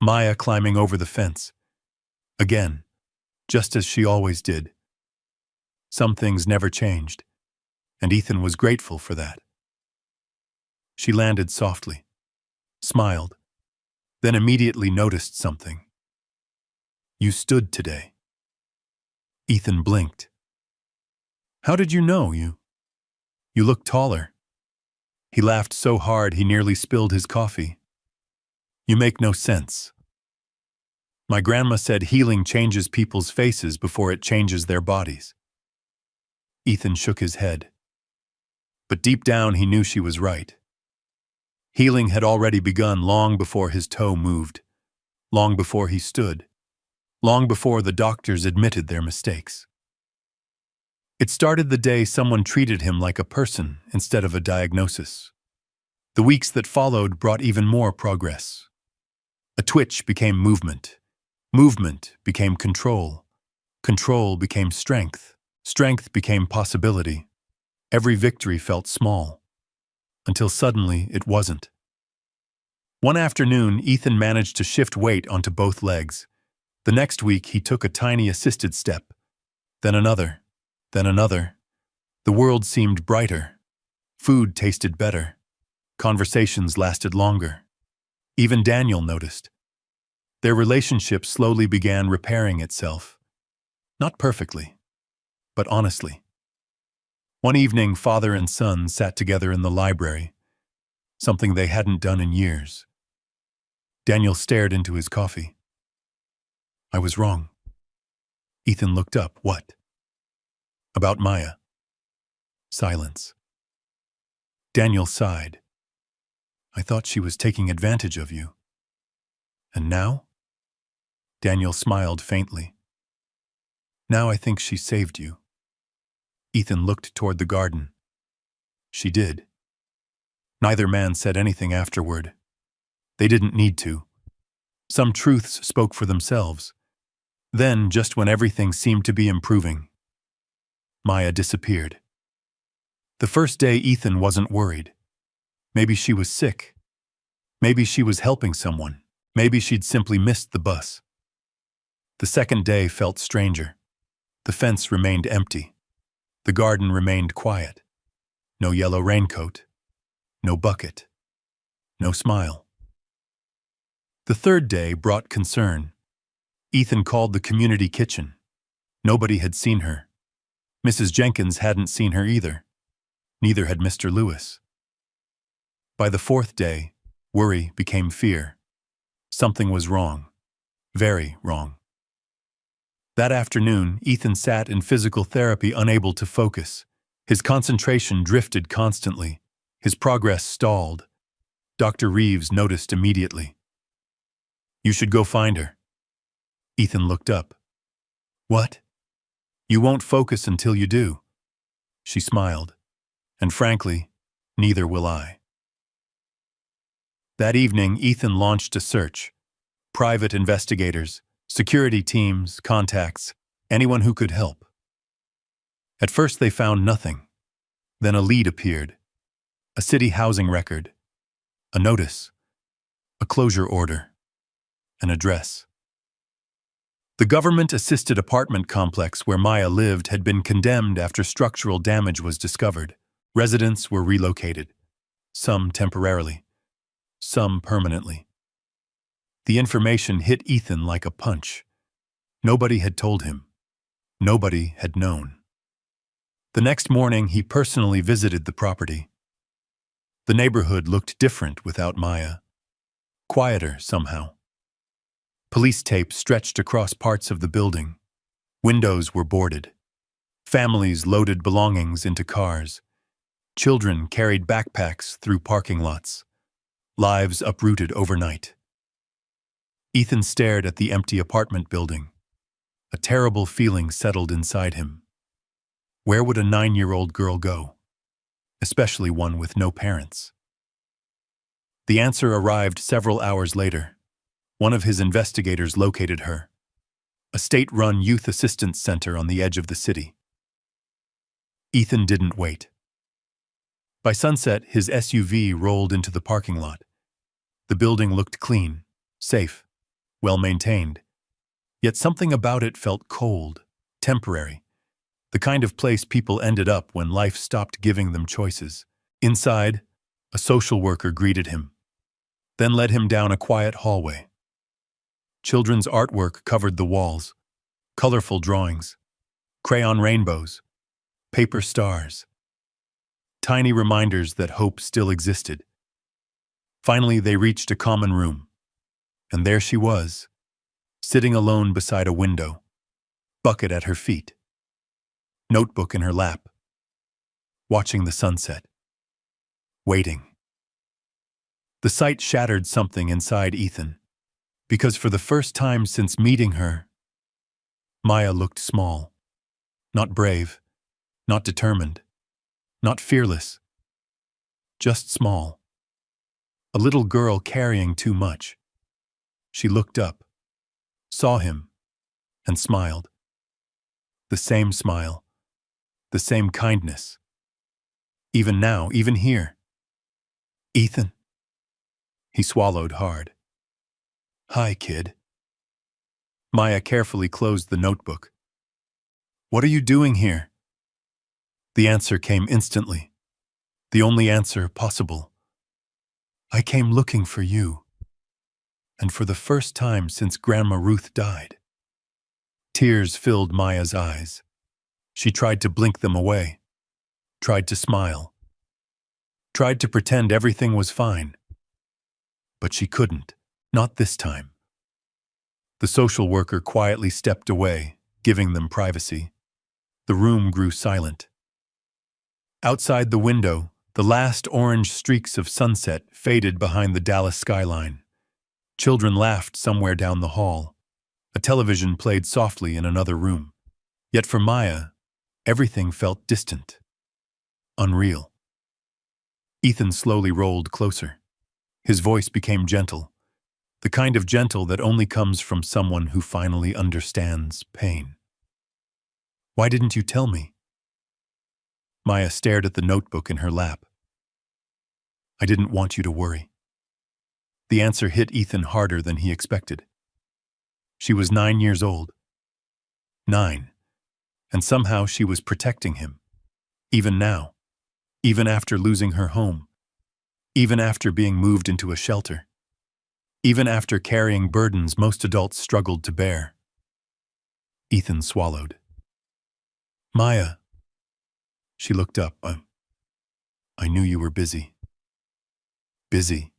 Speaker 1: Maya climbing over the fence. Again, just as she always did. Some things never changed, and Ethan was grateful for that. She landed softly, smiled, then immediately noticed something. You stood today. Ethan blinked. How did you know? You look taller. He laughed so hard he nearly spilled his coffee. You make no sense. My grandma said healing changes people's faces before it changes their bodies. Ethan shook his head. But deep down he knew she was right. Healing had already begun long before his toe moved, long before he stood, long before the doctors admitted their mistakes. It started the day someone treated him like a person instead of a diagnosis. The weeks that followed brought even more progress. A twitch became movement. Movement became control. Control became strength. Strength became possibility. Every victory felt small, until suddenly it wasn't. One afternoon, Ethan managed to shift weight onto both legs. The next week, he took a tiny assisted step, then another, then another. The world seemed brighter. Food tasted better. Conversations lasted longer. Even Daniel noticed. Their relationship slowly began repairing itself. Not perfectly, but honestly. One evening, father and son sat together in the library, something they hadn't done in years. Daniel stared into his coffee. I was wrong. Ethan looked up. What? About Maya. Silence. Daniel sighed. I thought she was taking advantage of you. And now? Daniel smiled faintly. Now I think she saved you. Ethan looked toward the garden. She did. Neither man said anything afterward. They didn't need to. Some truths spoke for themselves. Then, just when everything seemed to be improving, Maya disappeared. The first day, Ethan wasn't worried. Maybe she was sick. Maybe she was helping someone. Maybe she'd simply missed the bus. The second day felt stranger. The fence remained empty. The garden remained quiet. No yellow raincoat. No bucket. No smile. The third day brought concern. Ethan called the community kitchen. Nobody had seen her. Mrs. Jenkins hadn't seen her either. Neither had Mr. Lewis. By the fourth day, worry became fear. Something was wrong. Very wrong. That afternoon, Ethan sat in physical therapy unable to focus. His concentration drifted constantly. His progress stalled. Dr. Reeves noticed immediately. "You should go find her." Ethan looked up. "What?" "You won't focus until you do." She smiled. "And frankly, neither will I." That evening, Ethan launched a search. Private investigators, security teams, contacts, anyone who could help. At first they found nothing. Then a lead appeared. A city housing record. A notice. A closure order. An address. The government-assisted apartment complex where Maya lived had been condemned after structural damage was discovered. Residents were relocated. Some temporarily. Some permanently. The information hit Ethan like a punch. Nobody had told him. Nobody had known. The next morning, he personally visited the property. The neighborhood looked different without Maya. Quieter, somehow. Police tape stretched across parts of the building. Windows were boarded. Families loaded belongings into cars. Children carried backpacks through parking lots. Lives uprooted overnight. Ethan stared at the empty apartment building. A terrible feeling settled inside him. Where would a 9-year-old girl go? Especially one with no parents. The answer arrived several hours later. One of his investigators located her. A state-run youth assistance center on the edge of the city. Ethan didn't wait. By sunset, his SUV rolled into the parking lot. The building looked clean, safe, well-maintained. Yet something about it felt cold, temporary. The kind of place people ended up when life stopped giving them choices. Inside, a social worker greeted him, then led him down a quiet hallway. Children's artwork covered the walls, colorful drawings, crayon rainbows, paper stars, tiny reminders that hope still existed. Finally, they reached a common room, and there she was, sitting alone beside a window, bucket at her feet, notebook in her lap, watching the sunset, waiting. The sight shattered something inside Ethan, because for the first time since meeting her, Maya looked small, not brave, not determined, not fearless, just small. A little girl carrying too much. She looked up, saw him, and smiled. The same smile, the same kindness. Even now, even here. "Ethan." He swallowed hard. "Hi, kid." Maya carefully closed the notebook. "What are you doing here?" The answer came instantly. The only answer possible. "I came looking for you. And for the first time since Grandma Ruth died." Tears filled Maya's eyes. She tried to blink them away, tried to smile, tried to pretend everything was fine. But she couldn't, not this time. The social worker quietly stepped away, giving them privacy. The room grew silent. Outside the window, the last orange streaks of sunset faded behind the Dallas skyline. Children laughed somewhere down the hall. A television played softly in another room. Yet for Maya, everything felt distant, unreal. Ethan slowly rolled closer. His voice became gentle, the kind of gentle that only comes from someone who finally understands pain. "Why didn't you tell me?" Maya stared at the notebook in her lap. "I didn't want you to worry." The answer hit Ethan harder than he expected. She was 9 years old. 9. And somehow she was protecting him. Even now. Even after losing her home. Even after being moved into a shelter. Even after carrying burdens most adults struggled to bear. Ethan swallowed. "Maya." She looked up. I knew you were busy." Busy.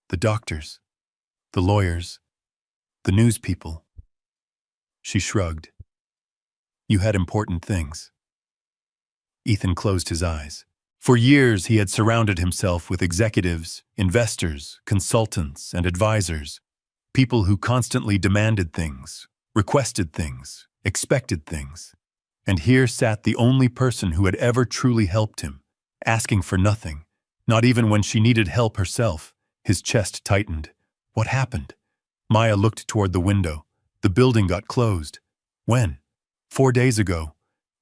Speaker 1: The doctors. The lawyers. The news people. She shrugged. You had important things. Ethan closed his eyes. For years, he had surrounded himself with executives, investors, consultants, and advisors, people who constantly demanded things, requested things, expected things. And here sat the only person who had ever truly helped him, asking for nothing, not even when she needed help herself. His chest tightened. What happened? Maya looked toward the window. The building got closed. When? 4 days ago.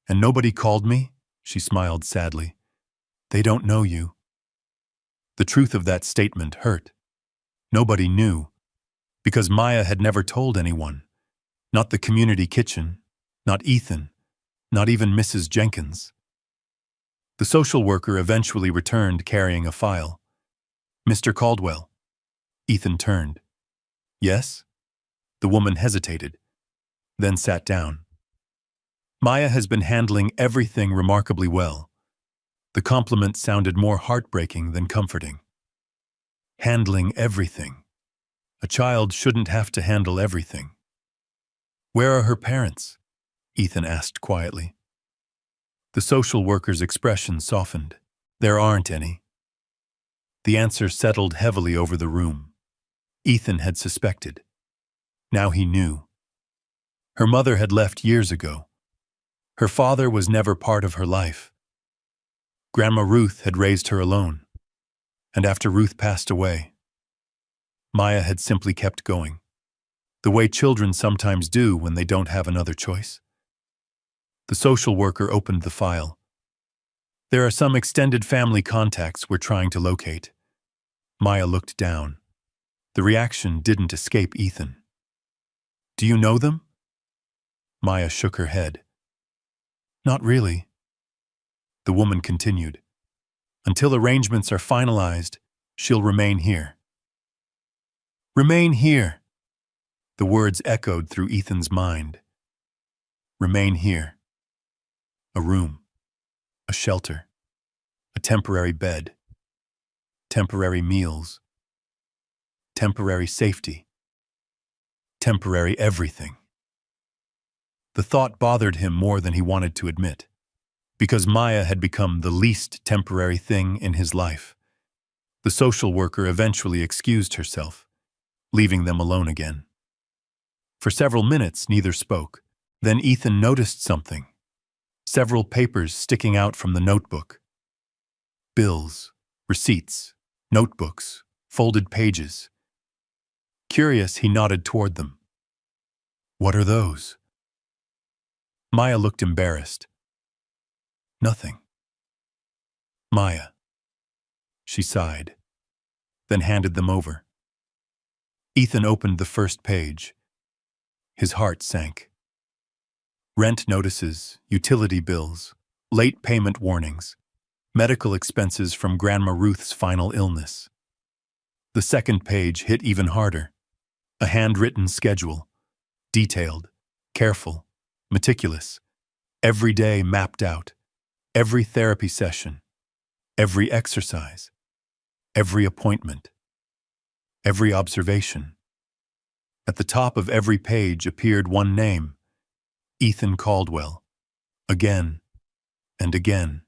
Speaker 1: And nobody called me? She smiled sadly. They don't know you. The truth of that statement hurt. Nobody knew, because Maya had never told anyone. Not the community kitchen, not Ethan, not even Mrs. Jenkins. The social worker eventually returned carrying a file. Mr. Caldwell. Ethan turned. Yes? The woman hesitated, then sat down. Maya has been handling everything remarkably well. The compliment sounded more heartbreaking than comforting. Handling everything. A child shouldn't have to handle everything. Where are her parents? Ethan asked quietly. The social worker's expression softened. There aren't any. The answer settled heavily over the room. Ethan had suspected. Now he knew. Her mother had left years ago. Her father was never part of her life. Grandma Ruth had raised her alone. And after Ruth passed away, Maya had simply kept going, the way children sometimes do when they don't have another choice. The social worker opened the file. There are some extended family contacts we're trying to locate. Maya looked down. The reaction didn't escape Ethan. Do you know them? Maya shook her head. Not really. The woman continued. Until arrangements are finalized, she'll remain here. Remain here. The words echoed through Ethan's mind. Remain here. A room. A shelter. A temporary bed. Temporary meals. Temporary safety. Temporary everything. The thought bothered him more than he wanted to admit, because Maya had become the least temporary thing in his life. The social worker eventually excused herself, leaving them alone again. For several minutes, neither spoke. Then Ethan noticed something. Several papers sticking out from the notebook. Bills, receipts, notebooks, folded pages. Curious, he nodded toward them. What are those? Maya looked embarrassed. Nothing. Maya. She sighed, then handed them over. Ethan opened the first page. His heart sank. Rent notices, utility bills, late payment warnings, medical expenses from Grandma Ruth's final illness. The second page hit even harder. A handwritten schedule, detailed, careful, meticulous, every day mapped out, every therapy session, every exercise, every appointment, every observation. At the top of every page appeared one name, Ethan Caldwell, again and again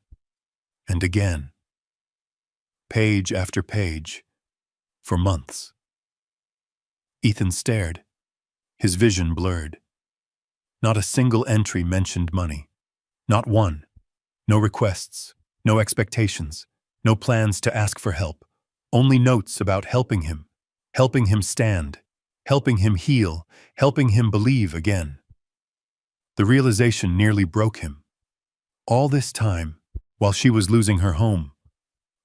Speaker 1: and again. Page after page, for months. Ethan stared, his vision blurred. Not a single entry mentioned money. Not one. No requests, no expectations, no plans to ask for help. Only notes about helping him stand, helping him heal, helping him believe again. The realization nearly broke him. All this time, while she was losing her home,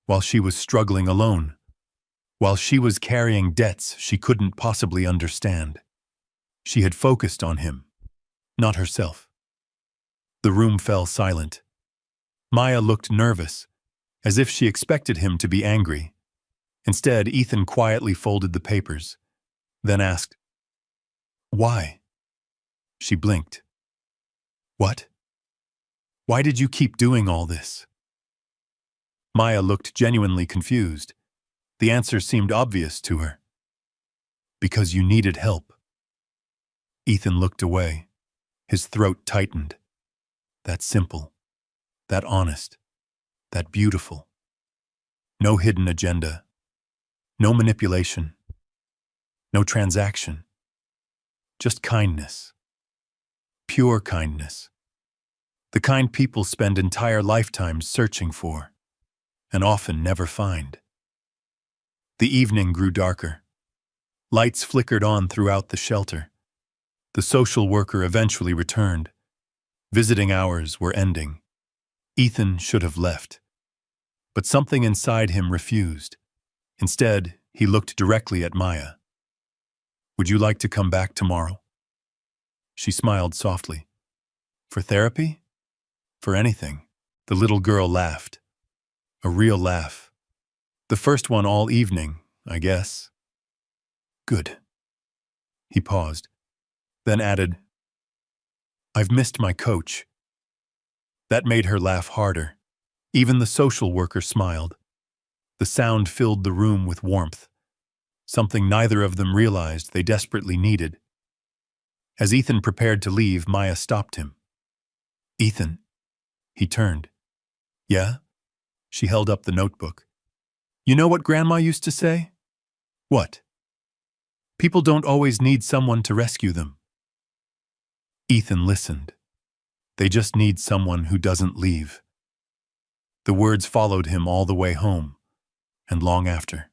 Speaker 1: while she was struggling alone, while she was carrying debts she couldn't possibly understand, she had focused on him, not herself. The room fell silent. Maya looked nervous, as if she expected him to be angry. Instead, Ethan quietly folded the papers, then asked, "Why?" She blinked. "What? Why did you keep doing all this?" Maya looked genuinely confused. The answer seemed obvious to her. "Because you needed help." Ethan looked away. His throat tightened. That simple, that honest, that beautiful. No hidden agenda, no manipulation, no transaction. Just kindness. Pure kindness. The kind people spend entire lifetimes searching for, and often never find. The evening grew darker. Lights flickered on throughout the shelter. The social worker eventually returned. Visiting hours were ending. Ethan should have left. But something inside him refused. Instead, he looked directly at Maya. "Would you like to come back tomorrow?" She smiled softly. "For therapy? For anything." The little girl laughed. A real laugh. The first one all evening, I guess. "Good." He paused, then added, "I've missed my coach." That made her laugh harder. Even the social worker smiled. The sound filled the room with warmth, something neither of them realized they desperately needed. As Ethan prepared to leave, Maya stopped him. "Ethan." He turned. "Yeah?" She held up the notebook. "You know what Grandma used to say?" "What?" "People don't always need someone to rescue them." Ethan listened. "They just need someone who doesn't leave." The words followed him all the way home, and long after.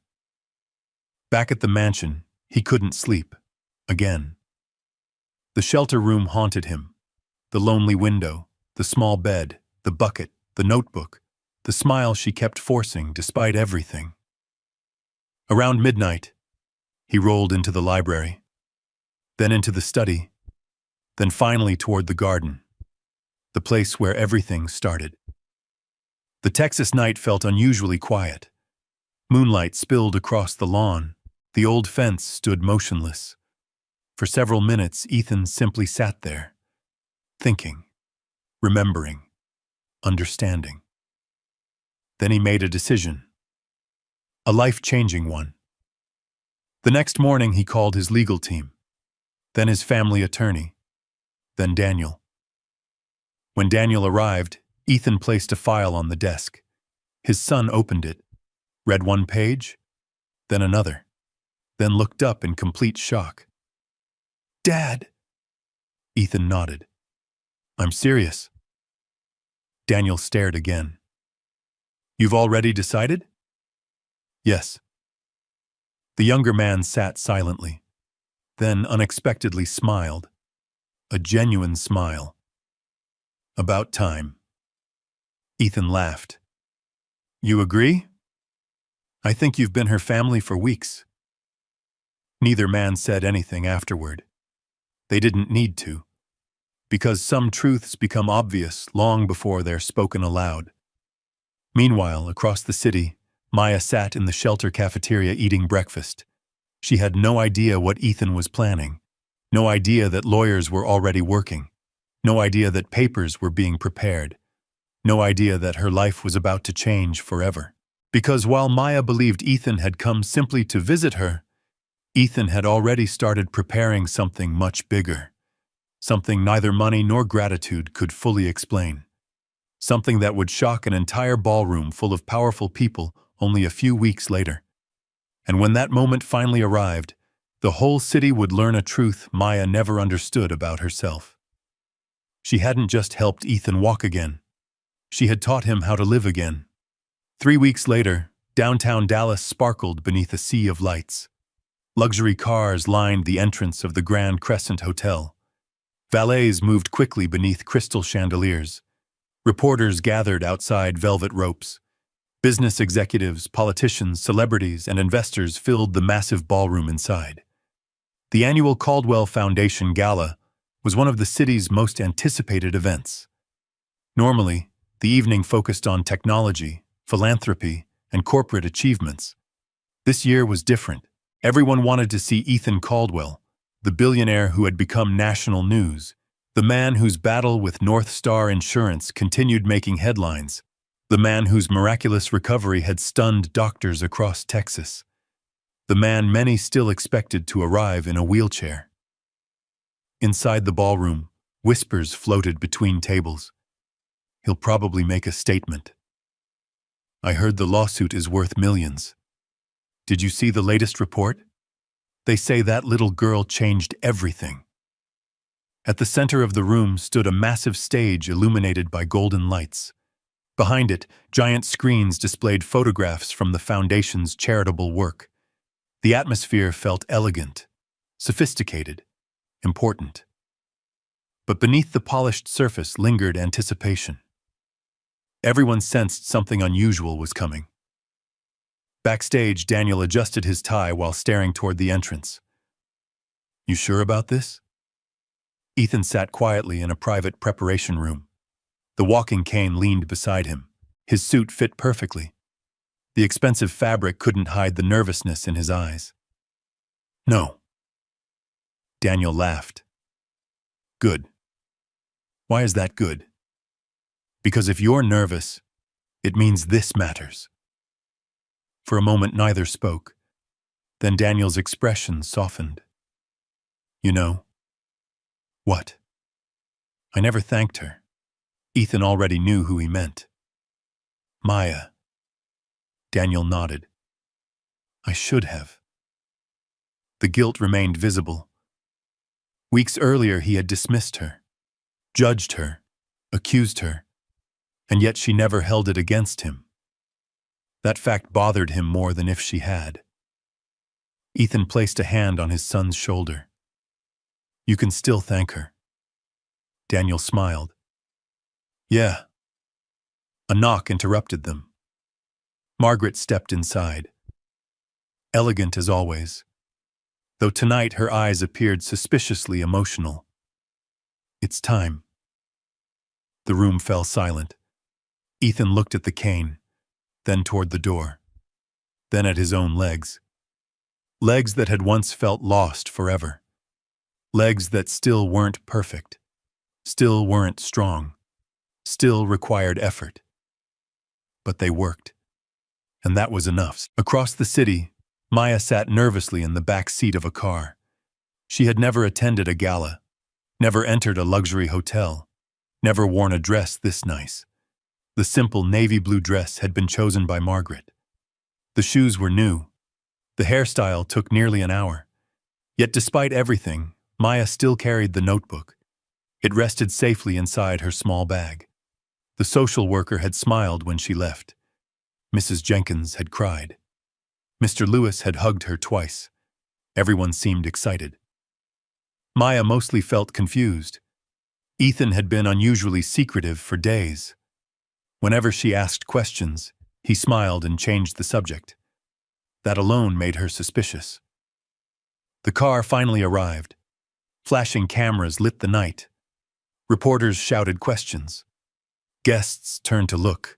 Speaker 1: Back at the mansion, he couldn't sleep. Again. The shelter room haunted him. The lonely window, the small bed, the bucket, the notebook, the smile she kept forcing despite everything. Around midnight, he rolled into the library, then into the study, then finally toward the garden, the place where everything started. The Texas night felt unusually quiet. Moonlight spilled across the lawn. The old fence stood motionless. For several minutes, Ethan simply sat there, thinking, remembering, understanding. Then he made a decision. A life-changing one. The next morning, he called his legal team, then his family attorney, then Daniel. When Daniel arrived, Ethan placed a file on the desk. His son opened it, read one page, then another, then looked up in complete shock. "Dad!" Ethan nodded. "I'm serious." Daniel stared again. "You've already decided?" "Yes." The younger man sat silently, then unexpectedly smiled. A genuine smile. "About time." Ethan laughed. "You agree? I think you've been her family for weeks." Neither man said anything afterward. They didn't need to, because some truths become obvious long before they're spoken aloud. Meanwhile, across the city, Maya sat in the shelter cafeteria eating breakfast. She had no idea what Ethan was planning, no idea that lawyers were already working, no idea that papers were being prepared, no idea that her life was about to change forever. Because while Maya believed Ethan had come simply to visit her, Ethan had already started preparing something much bigger, something neither money nor gratitude could fully explain, something that would shock an entire ballroom full of powerful people only a few weeks later. And when that moment finally arrived, the whole city would learn a truth Maya never understood about herself. She hadn't just helped Ethan walk again. She had taught him how to live again. 3 weeks later, downtown Dallas sparkled beneath a sea of lights. Luxury cars lined the entrance of the Grand Crescent Hotel. Valets moved quickly beneath crystal chandeliers. Reporters gathered outside velvet ropes. Business executives, politicians, celebrities, and investors filled the massive ballroom inside. The annual Caldwell Foundation Gala was one of the city's most anticipated events. Normally, the evening focused on technology, philanthropy, and corporate achievements. This year was different. Everyone wanted to see Ethan Caldwell, the billionaire who had become national news, the man whose battle with North Star Insurance continued making headlines, the man whose miraculous recovery had stunned doctors across Texas, the man many still expected to arrive in a wheelchair. Inside the ballroom, Whispers floated between tables. He'll probably make a statement. I heard the lawsuit is worth millions. Did you see the latest report? They say that little girl changed everything. At the center of the room stood a massive stage illuminated by golden lights. Behind it, giant screens displayed photographs from the foundation's charitable work. The atmosphere felt elegant, sophisticated, important. But beneath the polished surface lingered anticipation. Everyone sensed something unusual was coming. Backstage, Daniel adjusted his tie while staring toward the entrance. You sure about this? Ethan sat quietly in a private preparation room. The walking cane leaned beside him. His suit fit perfectly. The expensive fabric couldn't hide the nervousness in his eyes. No. Daniel laughed. Good. Why is that good? Because if you're nervous, it means this matters. For a moment, neither spoke. Then Daniel's expression softened. You know. What? I never thanked her. Ethan already knew who he meant. Maya. Daniel nodded. I should have. The guilt remained visible. Weeks earlier, he had dismissed her, judged her, accused her, and yet she never held it against him. That fact bothered him more than if she had. Ethan placed a hand on his son's shoulder. You can still thank her. Daniel smiled. Yeah. A knock interrupted them. Margaret stepped inside. Elegant as always, though tonight her eyes appeared suspiciously emotional. It's time. The room fell silent. Ethan looked at the cane, then toward the door, then at his own legs. Legs that had once felt lost forever. Legs that still weren't perfect, still weren't strong, still required effort. But they worked. And that was enough. Across the city, Maya sat nervously in the back seat of a car. She had never attended a gala, never entered a luxury hotel, never worn a dress this nice. The simple navy blue dress had been chosen by Margaret. The shoes were new. The hairstyle took nearly an hour. Yet despite everything, Maya still carried the notebook. It rested safely inside her small bag. The social worker had smiled when she left. Mrs. Jenkins had cried. Mr. Lewis had hugged her twice. Everyone seemed excited. Maya mostly felt confused. Ethan had been unusually secretive for days. Whenever she asked questions, he smiled and changed the subject. That alone made her suspicious. The car finally arrived. Flashing cameras lit the night. Reporters shouted questions. Guests turned to look.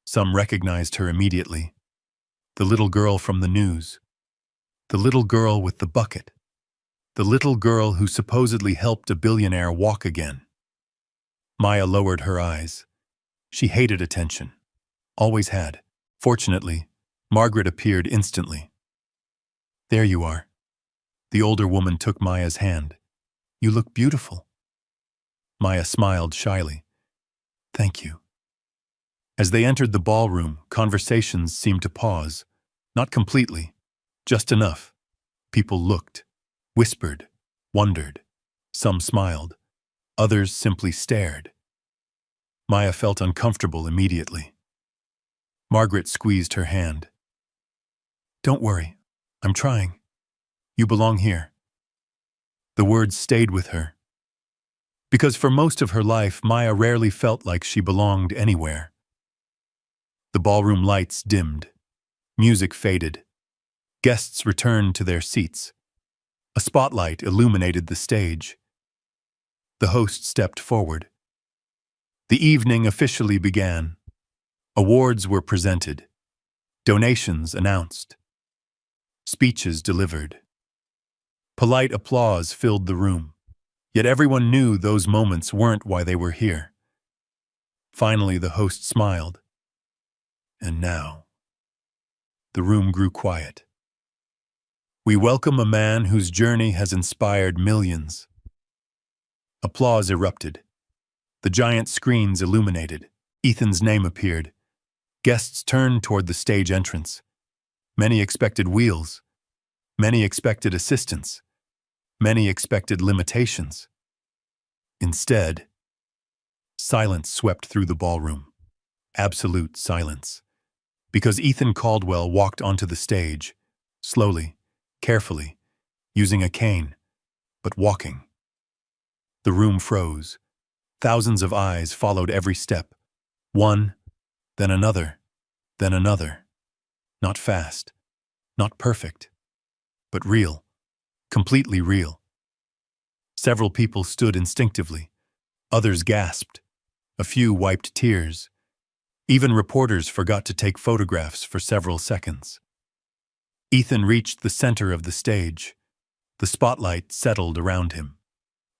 Speaker 1: Some recognized her immediately. The little girl from the news. The little girl with the bucket. The little girl who supposedly helped a billionaire walk again. Maya lowered her eyes. She hated attention. Always had. Fortunately, Margaret appeared instantly. There you are. The older woman took Maya's hand. You look beautiful. Maya smiled shyly. Thank you. As they entered the ballroom, conversations seemed to pause. Not completely, just enough. People looked, whispered, wondered. Some smiled. Others simply stared. Maya felt uncomfortable immediately. Margaret squeezed her hand. Don't worry, I'm trying. You belong here. The words stayed with her. Because for most of her life, Maya rarely felt like she belonged anywhere. The ballroom lights dimmed. Music faded. Guests returned to their seats. A spotlight illuminated the stage. The host stepped forward. The evening officially began. Awards were presented. Donations announced. Speeches delivered. Polite applause filled the room. Yet everyone knew those moments weren't why they were here. Finally, the host smiled. And now, the room grew quiet. We welcome a man whose journey has inspired millions. Applause erupted. The giant screens illuminated. Ethan's name appeared. Guests turned toward the stage entrance. Many expected wheels. Many expected assistance. Many expected limitations. Instead, silence swept through the ballroom. Absolute silence. Because Ethan Caldwell walked onto the stage, slowly, carefully, using a cane, but walking. The room froze. Thousands of eyes followed every step. One, then another, then another. Not fast, not perfect, but real, completely real. Several people stood instinctively. Others gasped. A few wiped tears. Even reporters forgot to take photographs for several seconds. Ethan reached the center of the stage. The spotlight settled around him.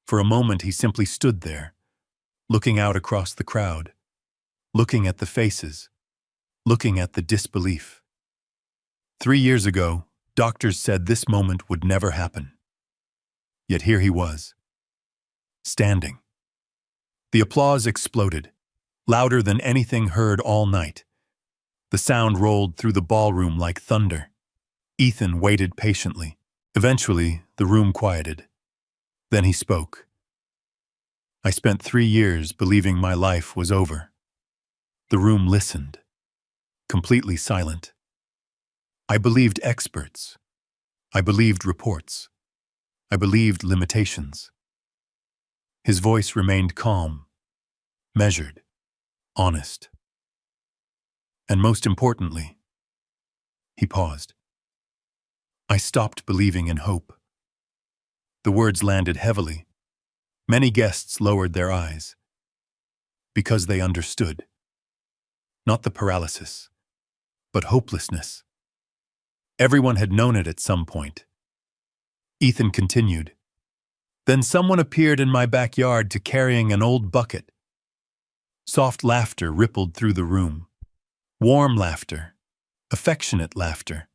Speaker 1: For a moment he simply stood there, looking out across the crowd, looking at the faces, looking at the disbelief. 3 years ago, doctors said this moment would never happen. Yet here he was, standing. The applause exploded, louder than anything heard all night. The sound rolled through the ballroom like thunder. Ethan waited patiently. Eventually, the room quieted. Then he spoke. I spent 3 years believing my life was over. The room listened, completely silent. I believed experts. I believed reports. I believed limitations. His voice remained calm, measured, honest. And most importantly, he paused. I stopped believing in hope. The words landed heavily. Many guests lowered their eyes. Because they understood. Not the paralysis, but hopelessness. Everyone had known it at some point. Ethan continued. Then someone appeared in my backyard carrying an old bucket. Soft laughter rippled through the room. Warm laughter. Affectionate laughter.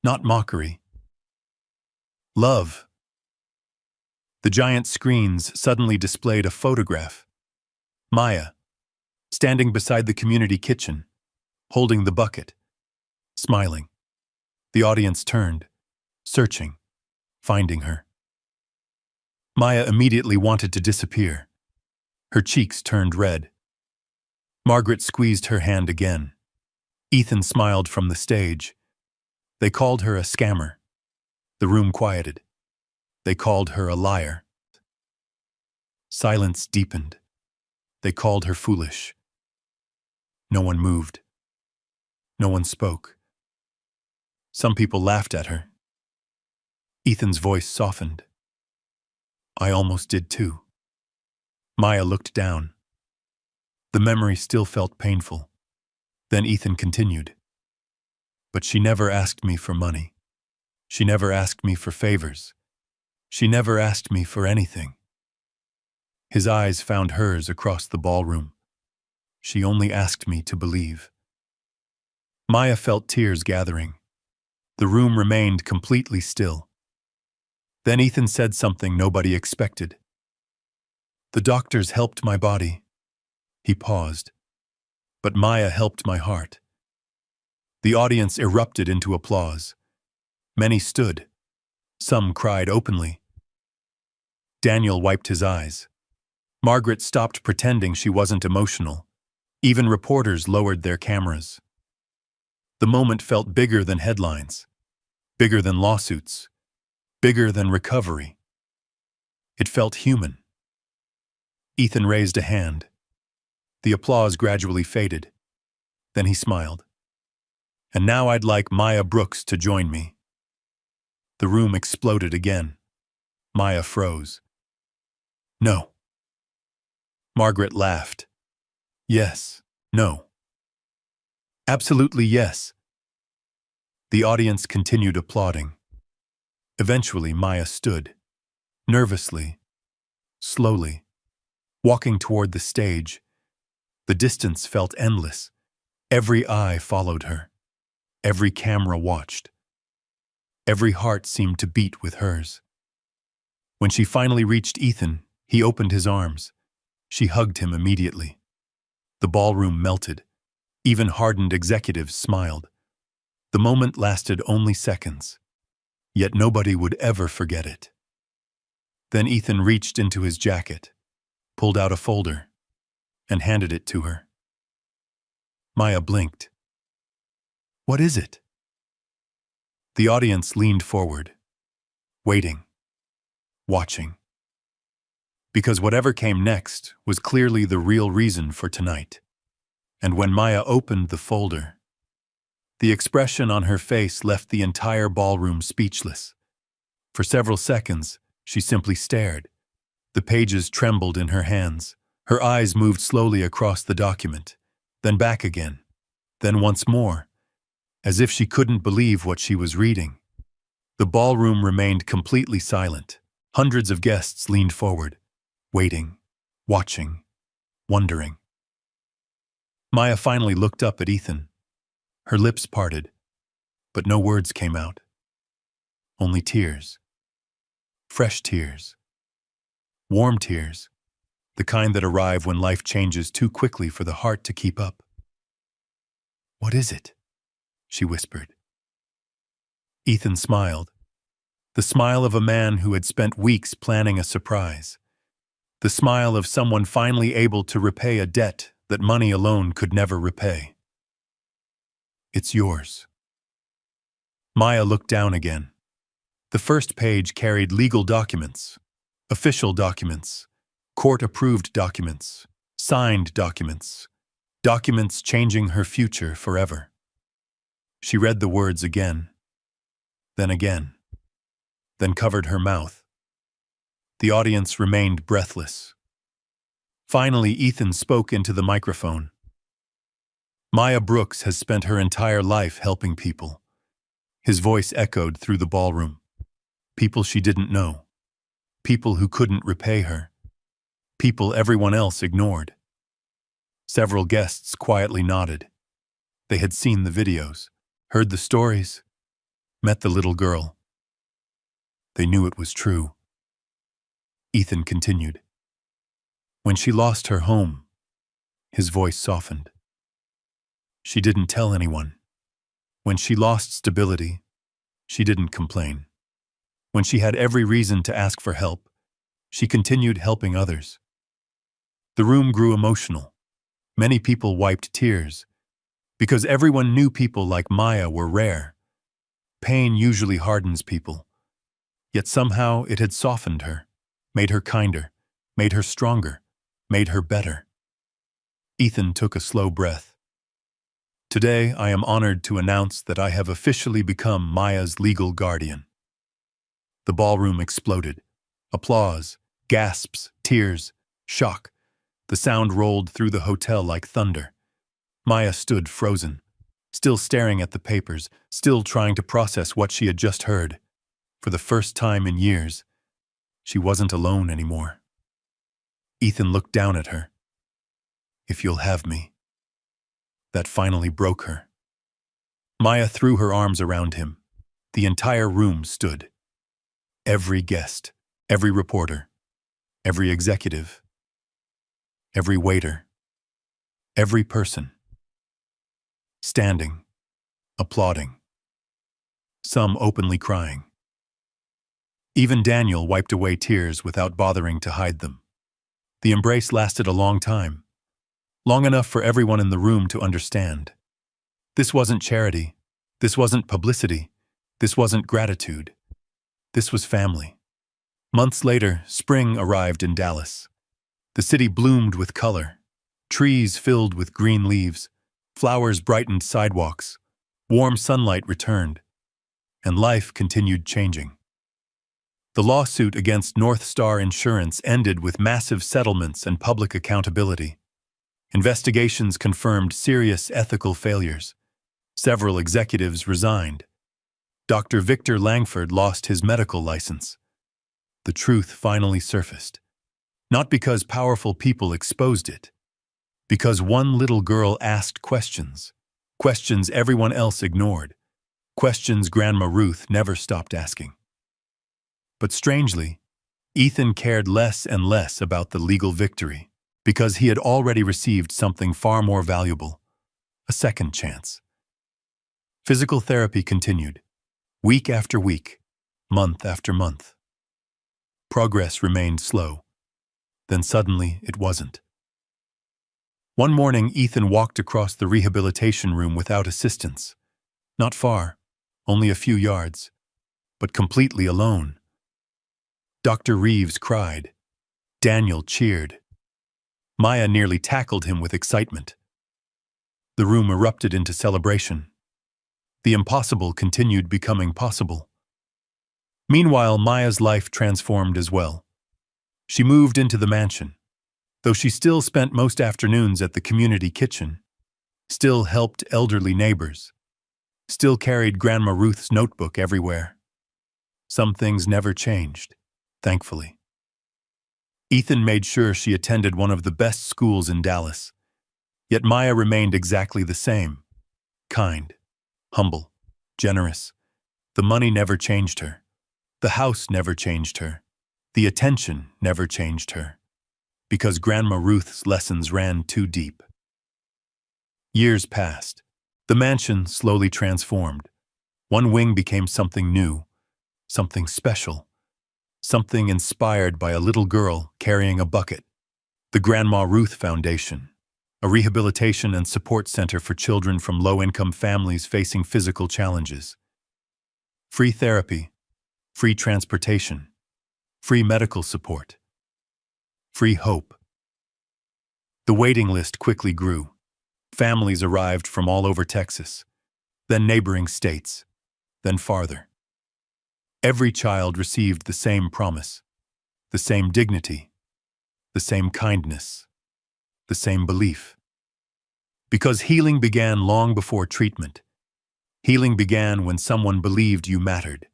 Speaker 1: Not mockery. Love. The giant screens suddenly displayed a photograph. Maya, standing beside the community kitchen, holding the bucket, smiling. The audience turned, searching, finding her. Maya immediately wanted to disappear. Her cheeks turned red. Margaret squeezed her hand again. Ethan smiled from the stage. They called her a scammer. The room quieted. They called her a liar. Silence deepened. They called her foolish. No one moved. No one spoke. Some people laughed at her. Ethan's voice softened. I almost did too. Maya looked down. The memory still felt painful. Then Ethan continued. But she never asked me for money. She never asked me for favors. She never asked me for anything. His eyes found hers across the ballroom. She only asked me to believe. Maya felt tears gathering. The room remained completely still. Then Ethan said something nobody expected. The doctors helped my body. He paused. But Maya helped my heart. The audience erupted into applause. Many stood. Some cried openly. Daniel wiped his eyes. Margaret stopped pretending she wasn't emotional. Even reporters lowered their cameras. The moment felt bigger than headlines, bigger than lawsuits, bigger than recovery. It felt human. Ethan raised a hand. The applause gradually faded. Then he smiled. And now I'd like Maya Brooks to join me. The room exploded again. Maya froze. No. Margaret laughed. Yes, no. Absolutely yes. The audience continued applauding. Eventually, Maya stood, nervously, slowly, walking toward the stage. The distance felt endless. Every eye followed her. Every camera watched. Every heart seemed to beat with hers. When she finally reached Ethan, He opened his arms. She hugged him immediately. The ballroom melted. Even hardened executives smiled. The moment lasted only seconds, yet nobody would ever forget it. Then Ethan reached into his jacket, pulled out a folder, and handed it to her. Maya blinked. "What is it?" The audience leaned forward, waiting, watching. Because whatever came next was clearly the real reason for tonight. And when Maya opened the folder, the expression on her face left the entire ballroom speechless. For several seconds, she simply stared. The pages trembled in her hands. Her eyes moved slowly across the document, then back again, then once more, as if she couldn't believe what she was reading. The ballroom remained completely silent. Hundreds of guests leaned forward, waiting, watching, wondering. Maya finally looked up at Ethan. Her lips parted, but no words came out. Only tears. Fresh tears. Warm tears. The kind that arrive when life changes too quickly for the heart to keep up. "What is it?" she whispered. Ethan smiled. The smile of a man who had spent weeks planning a surprise. The smile of someone finally able to repay a debt that money alone could never repay. "It's yours." Maya looked down again. The first page carried legal documents, official documents, court-approved documents, signed documents, documents changing her future forever. She read the words again, then covered her mouth. The audience remained breathless. Finally, Ethan spoke into the microphone. "Maya Brooks has spent her entire life helping people." His voice echoed through the ballroom. People she didn't know. People who couldn't repay her. People everyone else ignored. Several guests quietly nodded. They had seen the videos, heard the stories, met the little girl. They knew it was true. Ethan continued. When she lost her home, his voice softened. She didn't tell anyone. When she lost stability, she didn't complain. When she had every reason to ask for help, she continued helping others. The room grew emotional. Many people wiped tears, because everyone knew people like Maya were rare. Pain usually hardens people, yet somehow it had softened her, made her kinder, made her stronger, made her better. Ethan took a slow breath. Today, I am honored to announce that I have officially become Maya's legal guardian. The ballroom exploded. Applause, gasps, tears, shock. The sound rolled through the hotel like thunder. Maya stood frozen, still staring at the papers, still trying to process what she had just heard. For the first time in years, she wasn't alone anymore. Ethan looked down at her. "If you'll have me." That finally broke her. Maya threw her arms around him. The entire room stood. Every guest, every reporter, every executive, every waiter, every person. Standing, applauding. Some openly crying. Even Daniel wiped away tears without bothering to hide them. The embrace lasted a long time. Long enough for everyone in the room to understand. This wasn't charity. This wasn't publicity. This wasn't gratitude. This was family. Months later, spring arrived in Dallas. The city bloomed with color. Trees filled with green leaves. Flowers brightened sidewalks. Warm sunlight returned. And life continued changing. The lawsuit against North Star Insurance ended with massive settlements and public accountability. Investigations confirmed serious ethical failures. Several executives resigned. Dr. Victor Langford lost his medical license. The truth finally surfaced. Not because powerful people exposed it. Because one little girl asked questions. Questions everyone else ignored. Questions Grandma Ruth never stopped asking. But strangely, Ethan cared less and less about the legal victory, because he had already received something far more valuable: a second chance. Physical therapy continued, week after week, month after month. Progress remained slow. Then suddenly it wasn't. One morning, Ethan walked across the rehabilitation room without assistance. Not far, only a few yards, but completely alone. Dr. Reeves cried. Daniel cheered. Maya nearly tackled him with excitement. The room erupted into celebration. The impossible continued becoming possible. Meanwhile, Maya's life transformed as well. She moved into the mansion, though she still spent most afternoons at the community kitchen, still helped elderly neighbors, still carried Grandma Ruth's notebook everywhere. Some things never changed, thankfully. Ethan made sure she attended one of the best schools in Dallas, yet Maya remained exactly the same: kind, humble, generous. The money never changed her. The house never changed her. The attention never changed her, because Grandma Ruth's lessons ran too deep. Years passed. The mansion slowly transformed. One wing became something new, something special, something inspired by a little girl carrying a bucket. The Grandma Ruth Foundation, a rehabilitation and support center for children from low-income families facing physical challenges. Free therapy, free transportation, free medical support, free hope. The waiting list quickly grew. Families arrived from all over Texas, then neighboring states, then farther. Every child received the same promise, the same dignity, the same kindness, the same belief. Because healing began long before treatment. Healing began when someone believed you mattered.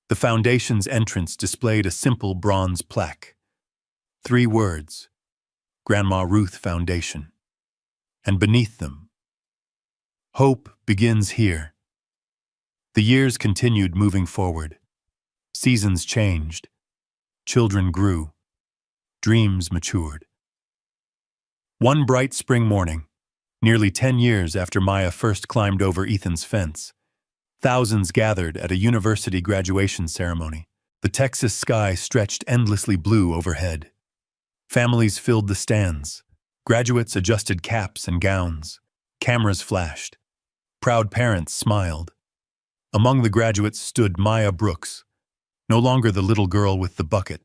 Speaker 1: The foundation's entrance displayed a simple bronze plaque. 3 words: Grandma Ruth Foundation. And beneath them, hope begins here. The years continued moving forward. Seasons changed. Children grew. Dreams matured. One bright spring morning, nearly 10 years after Maya first climbed over Ethan's fence, thousands gathered at a university graduation ceremony. The Texas sky stretched endlessly blue overhead. Families filled the stands. Graduates adjusted caps and gowns. Cameras flashed. Proud parents smiled. Among the graduates stood Maya Brooks, no longer the little girl with the bucket,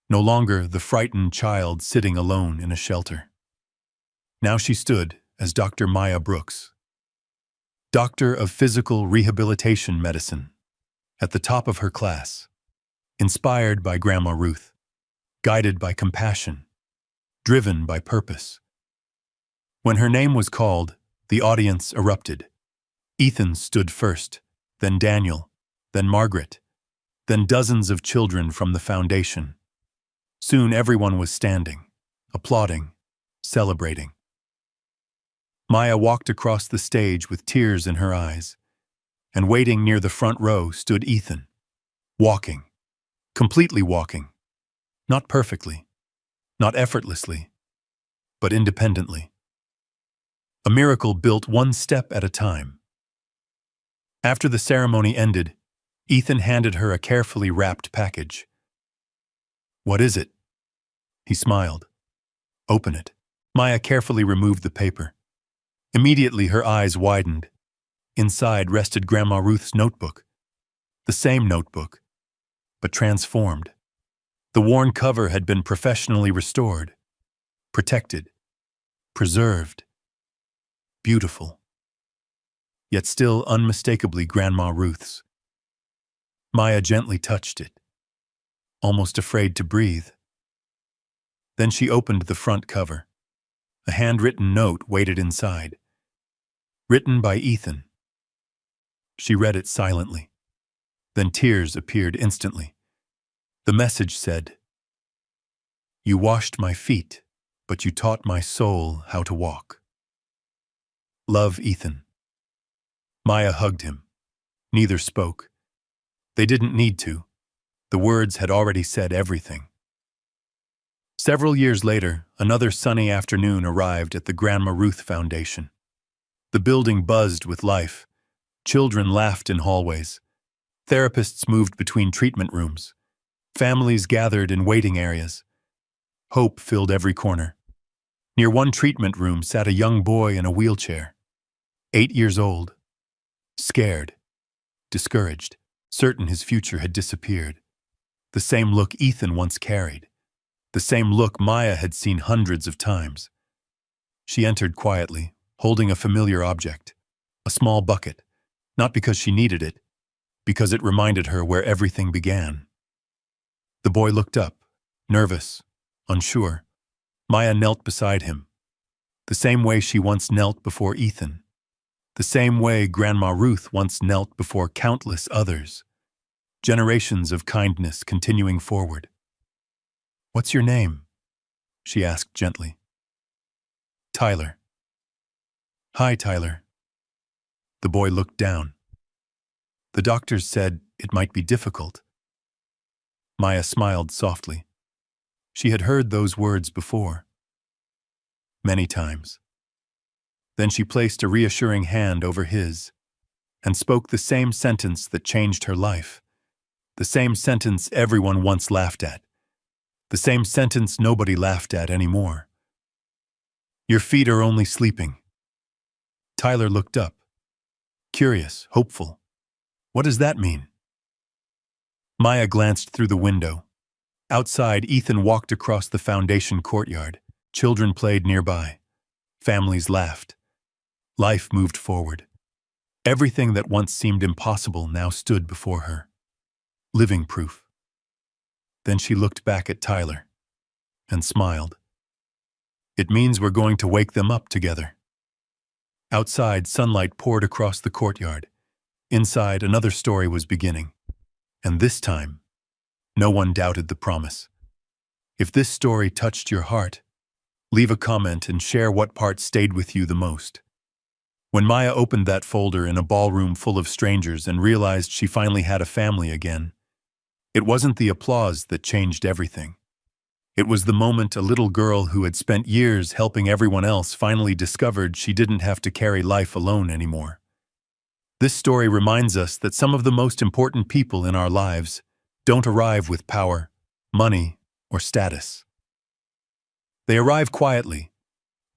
Speaker 1: no longer the frightened child sitting alone in a shelter. Now she stood as Dr. Maya Brooks, Doctor of Physical Rehabilitation Medicine, at the top of her class, inspired by Grandma Ruth, guided by compassion, driven by purpose. When her name was called, the audience erupted. Ethan stood first, then Daniel, then Margaret, then dozens of children from the foundation. Soon everyone was standing, applauding, celebrating. Maya walked across the stage with tears in her eyes, and waiting near the front row stood Ethan, walking, completely walking, not perfectly, not effortlessly, but independently. A miracle built one step at a time. After the ceremony ended, Ethan handed her a carefully wrapped package. "What is it?" He smiled. "Open it." Maya carefully removed the paper. Immediately her eyes widened. Inside rested Grandma Ruth's notebook. The same notebook, but transformed. The worn cover had been professionally restored, protected, preserved, beautiful, yet still unmistakably Grandma Ruth's. Maya gently touched it, almost afraid to breathe. Then she opened the front cover. A handwritten note waited inside, written by Ethan. She read it silently. Then tears appeared instantly. The message said, "You washed my feet, but you taught my soul how to walk. Love, Ethan." Maya hugged him. Neither spoke. They didn't need to. The words had already said everything. Several years later, another sunny afternoon arrived at the Grandma Ruth Foundation. The building buzzed with life. Children laughed in hallways. Therapists moved between treatment rooms. Families gathered in waiting areas. Hope filled every corner. Near one treatment room sat a young boy in a wheelchair. 8 years old. Scared. Discouraged. Certain his future had disappeared. The same look Ethan once carried. The same look Maya had seen hundreds of times. She entered quietly, holding a familiar object. A small bucket. Not because she needed it, because it reminded her where everything began. The boy looked up, nervous, unsure. Maya knelt beside him. The same way she once knelt before Ethan. The same way Grandma Ruth once knelt before countless others. Generations of kindness continuing forward. "What's your name?" she asked gently. "Tyler." "Hi, Tyler." The boy looked down. "The doctors said it might be difficult." Maya smiled softly. She had heard those words before. Many times. Then she placed a reassuring hand over his and spoke the same sentence that changed her life. The same sentence everyone once laughed at. The same sentence nobody laughed at anymore. "Your feet are only sleeping." Tyler looked up. Curious, hopeful. "What does that mean?" Maya glanced through the window. Outside, Ethan walked across the foundation courtyard. Children played nearby. Families laughed. Life moved forward. Everything that once seemed impossible now stood before her. Living proof. Then she looked back at Tyler and smiled. "It means we're going to wake them up together." Outside, sunlight poured across the courtyard. Inside, another story was beginning. And this time, no one doubted the promise. If this story touched your heart, leave a comment and share what part stayed with you the most. When Maya opened that folder in a ballroom full of strangers and realized she finally had a family again, it wasn't the applause that changed everything. It was the moment a little girl who had spent years helping everyone else finally discovered she didn't have to carry life alone anymore. This story reminds us that some of the most important people in our lives don't arrive with power, money, or status. They arrive quietly,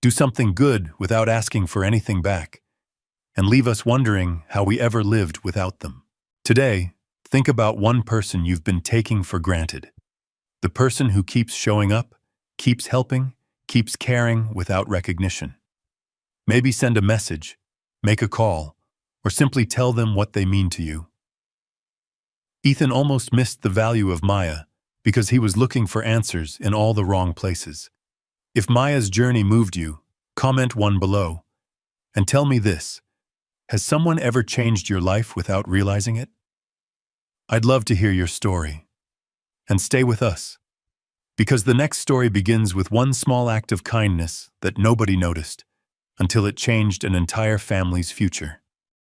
Speaker 1: do something good without asking for anything back, and leave us wondering how we ever lived without them. Today, think about one person you've been taking for granted. The person who keeps showing up, keeps helping, keeps caring without recognition. Maybe send a message, make a call, or simply tell them what they mean to you. Ethan almost missed the value of Maya because he was looking for answers in all the wrong places. If Maya's journey moved you, comment one below. And tell me this, has someone ever changed your life without realizing it? I'd love to hear your story. And stay with us, because the next story begins with one small act of kindness that nobody noticed until it changed an entire family's future.